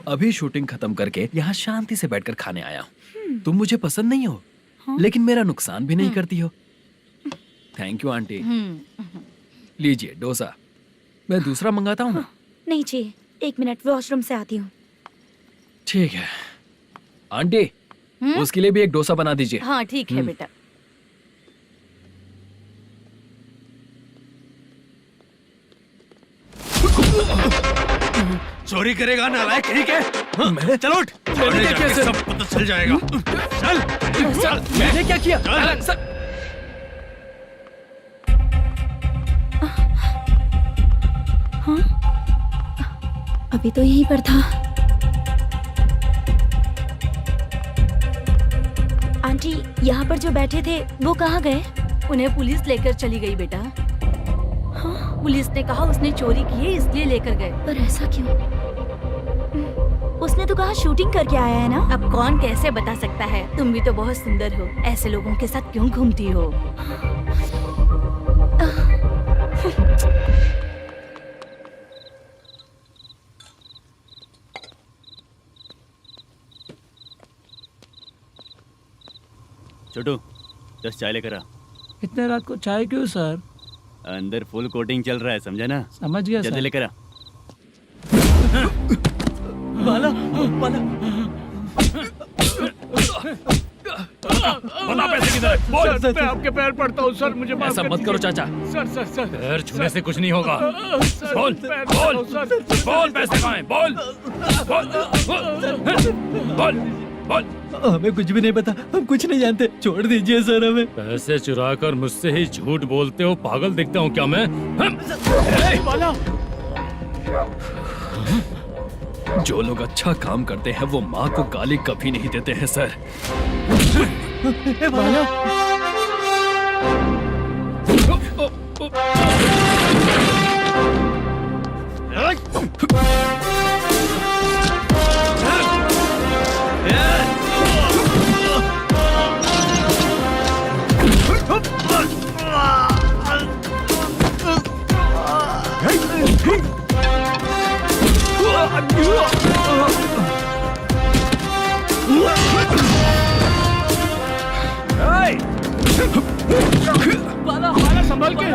[SPEAKER 2] अभी शूटिंग खत्म करके यहाँ शांति से बैठकर खाने आया हूँ। तुम मुझे पसंद नहीं हो, लेकिन मेरा नुकसान भी नहीं करती हो। Thank you aunty. लीजिए डोसा। मैं दूसरा मंगाता हूँ ना?
[SPEAKER 13] नहीं चाहिए, 1 मिनट वॉशरूम से आती हूँ।
[SPEAKER 2] ठीक है आंटी, उसके लिए भी एक डोसा बना दीजिए।
[SPEAKER 6] हाँ ठीक है बेटा।
[SPEAKER 11] चोरी करेगा नालायक कहीं के? चलो उठ।
[SPEAKER 2] मैंने क्या किया सर?
[SPEAKER 11] सब पता चल जाएगा। चल।
[SPEAKER 2] सर मैंने क्या किया? सर
[SPEAKER 13] हाँ? अभी तो यहीं पर था। आंटी यहाँ पर जो बैठे थे वो कहाँ गए?
[SPEAKER 6] उन्हें पुलिस लेकर चली गई बेटा।
[SPEAKER 13] हाँ?
[SPEAKER 6] पुलिस ने कहा उसने चोरी की है इसलिए लेकर गए।
[SPEAKER 13] पर ऐसा क्यों? उसने तो कहा शूटिंग करके आया है ना।
[SPEAKER 6] अब कौन कैसे बता सकता है? तुम भी तो बहुत सुंदर हो, ऐसे लोगों के साथ क्यों घूमती हो?
[SPEAKER 12] छोटू 10 चाय लेकर आ।
[SPEAKER 1] इतने रात को चाय क्यों सर?
[SPEAKER 12] अंदर फुल कोटिंग चल रहा है, समझा ना?
[SPEAKER 1] समझ गया
[SPEAKER 12] जल्दी
[SPEAKER 1] सर।
[SPEAKER 12] लेकर आ।
[SPEAKER 1] बाला बाला
[SPEAKER 3] बता पैसे किधर है? बोल।
[SPEAKER 5] सर मैं आपके पैर पड़ता हूँ सर, मुझे माफ
[SPEAKER 2] ऐसा
[SPEAKER 5] कर
[SPEAKER 2] मत करो
[SPEAKER 5] दीजिए।
[SPEAKER 2] चाचा।
[SPEAKER 5] सर
[SPEAKER 3] पैर छूने से कुछ नहीं होगा।
[SPEAKER 5] सर,
[SPEAKER 3] बोल
[SPEAKER 5] पैर
[SPEAKER 3] बोल
[SPEAKER 5] पड़ता हूँ, सर।
[SPEAKER 3] बोल, पैसे कहाँ हैं? बोल बोल बोल बोल।
[SPEAKER 1] हमें कुछ भी नहीं पता, हम कुछ नहीं जानते, छोड़ दीजिए सर हमें।
[SPEAKER 3] पैसे चुराकर मुझसे ही झूठ बोलते हो, पागल दिखता हूँ क्या मैं?
[SPEAKER 2] जो लोग अच्छा काम करते हैं वो माँ को गाली कभी नहीं देते हैं सर।
[SPEAKER 5] बाला संभाल के।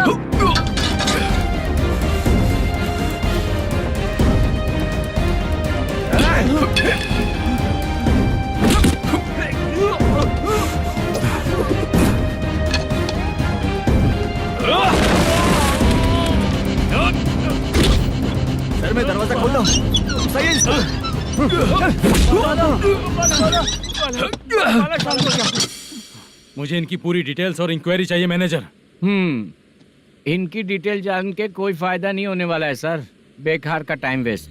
[SPEAKER 10] सर मैं दरवाजा खोलता हूँ। सही है
[SPEAKER 3] मुझे इनकी पूरी डिटेल्स और इंक्वायरी चाहिए मैनेजर।
[SPEAKER 5] इनकी डिटेल जान के कोई फायदा नहीं होने वाला है सर, बेकार का टाइम वेस्ट।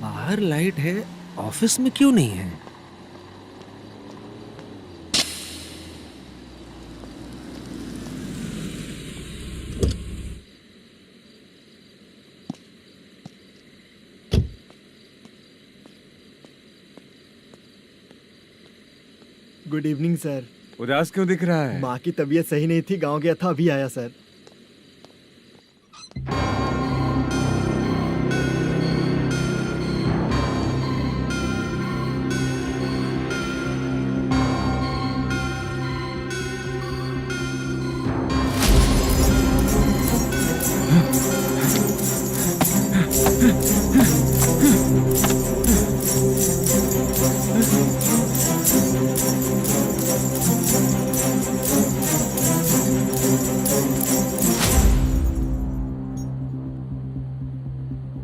[SPEAKER 16] बाहर लाइट है, ऑफिस में क्यों नहीं है?
[SPEAKER 10] Good evening sir.
[SPEAKER 4] उदास क्यों दिख रहा है?
[SPEAKER 10] माँ की तबीयत सही नहीं थी, गांव गया था, अभी आया सर।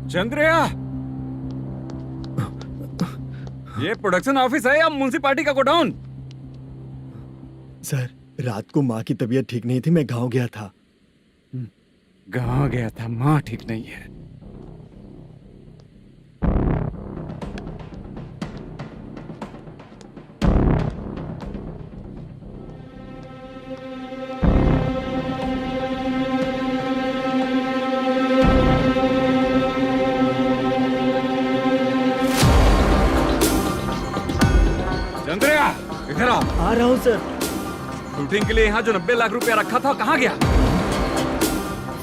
[SPEAKER 4] चंद्रया, ये प्रोडक्शन ऑफिस है या म्युनिसिपालिटी का गोडाउन?
[SPEAKER 10] सर, रात को माँ की तबीयत ठीक नहीं थी, मैं गांव गया था।
[SPEAKER 4] गांव गया था, माँ ठीक नहीं है। चंद्रया, इधर आओ।
[SPEAKER 10] आ रहा हूँ सर।
[SPEAKER 4] शूटिंग के लिए यहाँ जो 90 लाख रुपया रखा था, कहाँ गया?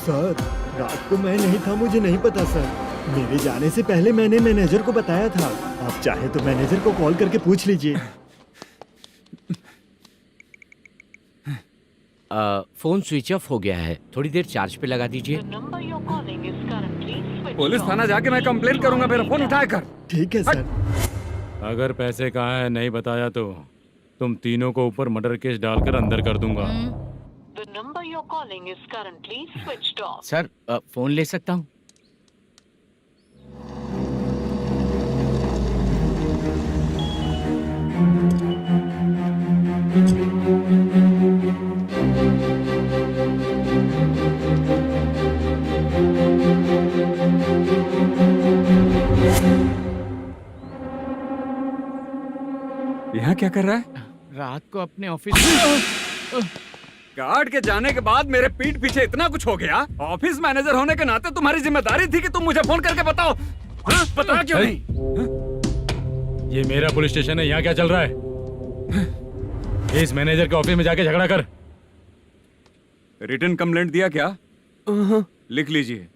[SPEAKER 10] सर, रात को मैं नहीं था, मुझे नहीं पता सर। मेरे जाने से पहले मैंने मैनेजर को बताया था। आप चाहे तो मैनेजर को कॉल करके पूछ लीजिए।
[SPEAKER 5] फोन स्विच ऑफ हो गया है, थोड़ी देर चार्ज पे लगा दीजिए।
[SPEAKER 4] पुलिस थाना जाके मैं कंप्लेंट करूंगा, मेरा फोन उठाया कर।
[SPEAKER 10] ठीक है सर।
[SPEAKER 3] अगर पैसे कहाँ है नहीं बताया तो तुम तीनों को ऊपर मर्डर केस डालकर अंदर कर दूंगा।
[SPEAKER 5] सर, फोन ले सकता हूँ?
[SPEAKER 4] यहाँ क्या कर रहा है?
[SPEAKER 5] रात को अपने ऑफिस
[SPEAKER 4] गार्ड के जाने के बाद मेरे पीठ पीछे इतना कुछ हो गया। ऑफिस मैनेजर होने के नाते तुम्हारी जिम्मेदारी थी कि तुम मुझे फोन करके बताओ। हाँ? पता क्यों नहीं?
[SPEAKER 3] ये मेरा पुलिस स्टेशन है, यहाँ क्या चल रहा है? इस मैनेजर के ऑफिस में जाके झगड़ा कर।
[SPEAKER 4] रिटन कंप्लेंट दिया क्या? लिख लीजिए।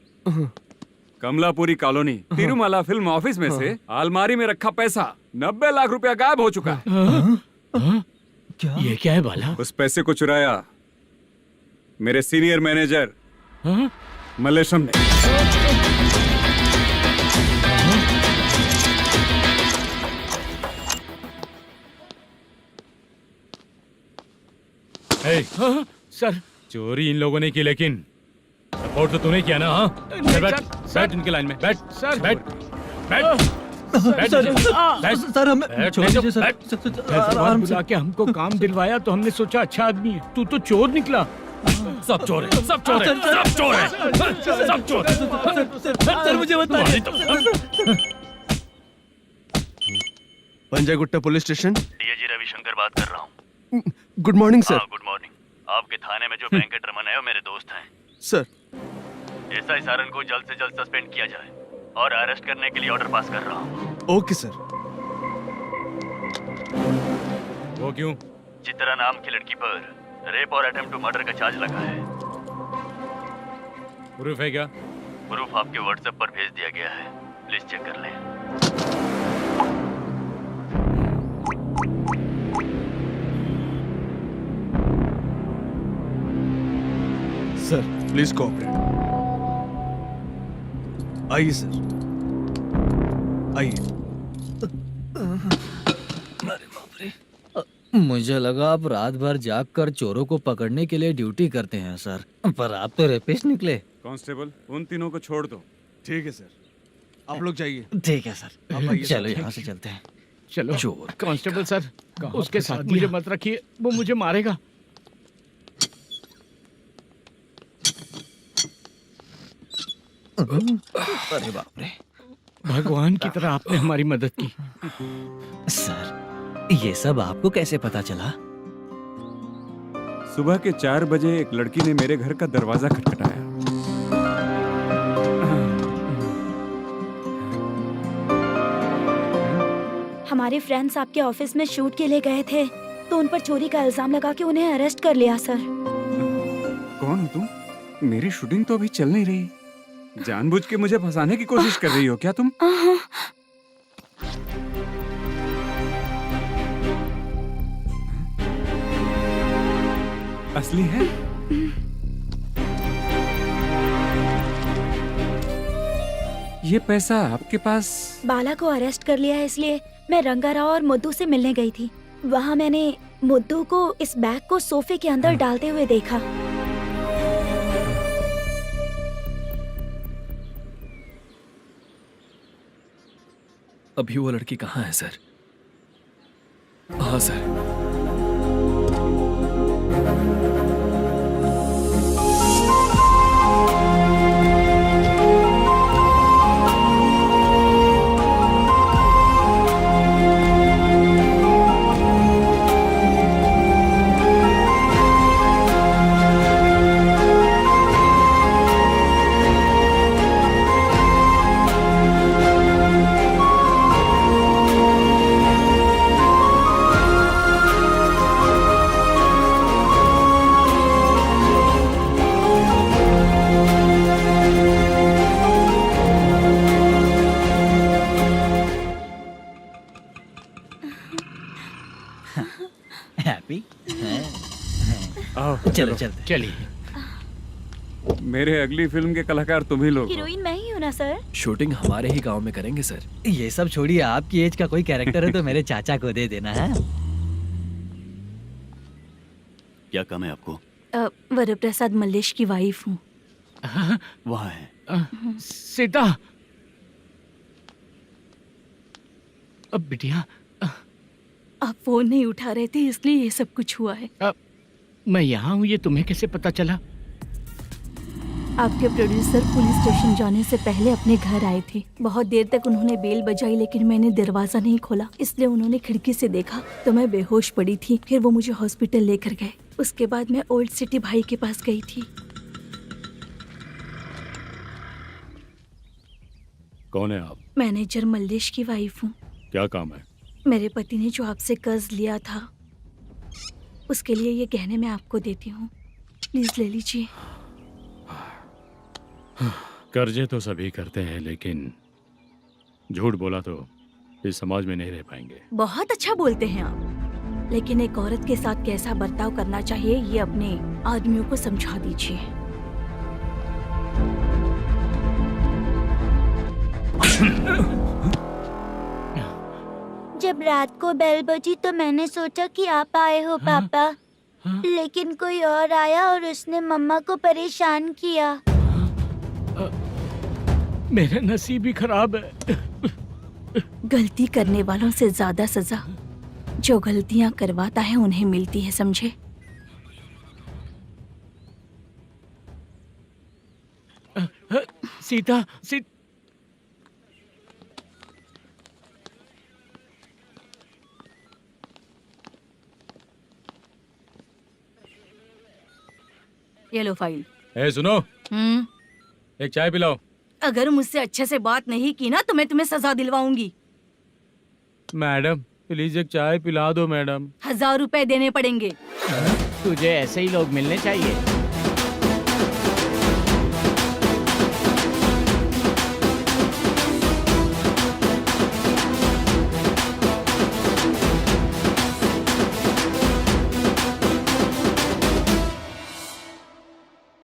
[SPEAKER 4] Kamalapuri colony, Tirumala film office में से अलमारी में रखा पैसा 90 लाख रुपया गायब हो चुका है।
[SPEAKER 5] क्या? ये क्या है बाला?
[SPEAKER 4] उस पैसे को चुराया मेरे सीनियर मैनेजर मलेशम ने।
[SPEAKER 5] सर,
[SPEAKER 3] चोरी इन लोगों ने की, लेकिन सपोर्ट तो तूने किया ना? हाँ, बैठ इनकी लाइन में, बैठ सर, बैठ बैठ
[SPEAKER 5] सर, हमें छोड़ दीजिए सर। आराम से आके हमको काम दिलवाया तो हमने सोचा अच्छा आदमी है, तू तो चोर निकला।
[SPEAKER 3] सब चोर है, सब चोर है, सब चोर है, सब चोर है।
[SPEAKER 16] सर, मुझे बताइए। Panjagutta police station,
[SPEAKER 8] DIG Ravishankar बात कर रहा हूँ।
[SPEAKER 16] Good morning sir.
[SPEAKER 8] Good morning. आपके थाने में जो वेंकट रमन है वो मेरे दोस्त हैं।
[SPEAKER 16] सर,
[SPEAKER 8] एसआई सारन को जल्द से जल्द सस्पेंड किया जाए और अरेस्ट करने के लिए ऑर्डर पास कर रहा हूँ।
[SPEAKER 16] Okay sir.
[SPEAKER 3] वो क्यों?
[SPEAKER 8] चित्रा नाम की लड़की पर रेप और अटेम्प्ट टू मर्डर का चार्ज लगा है।
[SPEAKER 3] प्रूफ है क्या?
[SPEAKER 8] प्रूफ आपके व्हाट्सएप पर भेज दिया गया है, प्लीज चेक कर लें।
[SPEAKER 16] Sir, please cooperate. आइए सर, आइए।
[SPEAKER 1] मुझे लगा आप रात भर जाग कर चोरों को पकड़ने के लिए ड्यूटी करते हैं सर, पर आप तो रेपिस्ट निकले।
[SPEAKER 4] कांस्टेबल, उन तीनों को छोड़ दो।
[SPEAKER 16] ठीक है सर, आप लोग जाइए।
[SPEAKER 1] ठीक है सर, चलो यहाँ से चलते हैं।
[SPEAKER 5] चलो
[SPEAKER 1] चोर
[SPEAKER 5] कांस्टेबल सर, उसके साथ मुझे मत रखिए, वो मुझे मारेगा।
[SPEAKER 1] अरे बाप रे,
[SPEAKER 5] भगवान की तरह आपने हमारी मदद की।
[SPEAKER 1] सर, ये सब आपको कैसे पता चला?
[SPEAKER 4] सुबह के 4 बजे एक लड़की ने मेरे घर का दरवाजा खटखटाया।
[SPEAKER 13] हमारे फ्रेंड्स आपके ऑफिस में शूट के लिए गए थे। तो उन पर चोरी का इल्जाम लगा के उन्हें अरेस्ट कर लिया सर।
[SPEAKER 4] कौन हो तुम? मेरी शूटिंग तो अभी चल नहीं रही। जानबूझ के मुझे फंसाने की कोशिश कर रही हो क्या तुम? असली है? ये पैसा आपके पास?
[SPEAKER 13] बाला को अरेस्ट कर लिया है इसलिए मैं रंगाराव और मुद्दू से मिलने गई थी। वहाँ मैंने मुद्दू को इस बैग को सोफे के अंदर डालते हुए देखा।
[SPEAKER 2] अभी वो लड़की कहाँ है सर? हाँ सर।
[SPEAKER 1] हैप्पी?
[SPEAKER 4] आओ
[SPEAKER 1] चलो चलते।
[SPEAKER 5] चलिए।
[SPEAKER 4] मेरे अगली फिल्म के कलाकार तुम ही लोग हो।
[SPEAKER 13] हीरोइन मैं ही हूँ ना सर?
[SPEAKER 2] शूटिंग हमारे ही गांव में करेंगे सर।
[SPEAKER 1] ये सब छोड़िए, आपकी एज का कोई कैरेक्टर है तो मेरे चाचा को दे देना है।
[SPEAKER 12] क्या काम है आपको?
[SPEAKER 6] वरप्रसाद मल्लेश की वाइफ हूँ।
[SPEAKER 12] वहाँ है।
[SPEAKER 5] सीता। अब बिटिया
[SPEAKER 6] आप फोन नहीं उठा रहे थे इसलिए ये सब कुछ हुआ है।
[SPEAKER 5] मैं यहाँ हूँ, ये तुम्हें कैसे पता चला?
[SPEAKER 6] आपके प्रोड्यूसर पुलिस स्टेशन जाने से पहले अपने घर आए थे। बहुत देर तक उन्होंने बेल बजाई लेकिन मैंने दरवाजा नहीं खोला, इसलिए उन्होंने खिड़की से देखा तो मैं बेहोश पड़ी थी। फिर वो मुझे हॉस्पिटल लेकर गए। उसके बाद मैं ओल्ड सिटी भाई के पास गई थी।
[SPEAKER 3] कौन है आप?
[SPEAKER 6] मैनेजर मल्लेश की वाइफ हूँ।
[SPEAKER 3] क्या काम है?
[SPEAKER 6] मेरे पति ने जो आपसे कर्ज लिया था उसके लिए ये गहने मैं आपको देती हूँ, प्लीज ले लीजिए।
[SPEAKER 3] कर्जे तो सभी करते हैं लेकिन झूठ बोला तो इस समाज में नहीं रह पाएंगे।
[SPEAKER 6] बहुत अच्छा बोलते हैं आप, लेकिन एक औरत के साथ कैसा बर्ताव करना चाहिए ये अपने आदमियों को समझा दीजिए।
[SPEAKER 13] जब रात को बेल बजी तो मैंने सोचा कि आप आए हो पापा। लेकिन कोई और आया और उसने मम्मा को परेशान किया।
[SPEAKER 5] मेरा नसीब ही खराब है।
[SPEAKER 6] गलती करने वालों से ज्यादा सजा जो गलतियां करवाता है उन्हें मिलती है, समझे?
[SPEAKER 5] सीता,
[SPEAKER 6] ये लो फाइल।
[SPEAKER 3] ए सुनो, एक चाय पिलाओ।
[SPEAKER 6] अगर मुझसे अच्छे से बात नहीं की ना तो मैं तुम्हें सजा दिलवाऊंगी।
[SPEAKER 3] मैडम प्लीज एक चाय पिला दो मैडम।
[SPEAKER 6] 1000 रुपए देने पड़ेंगे।
[SPEAKER 5] तुझे ऐसे ही लोग मिलने चाहिए।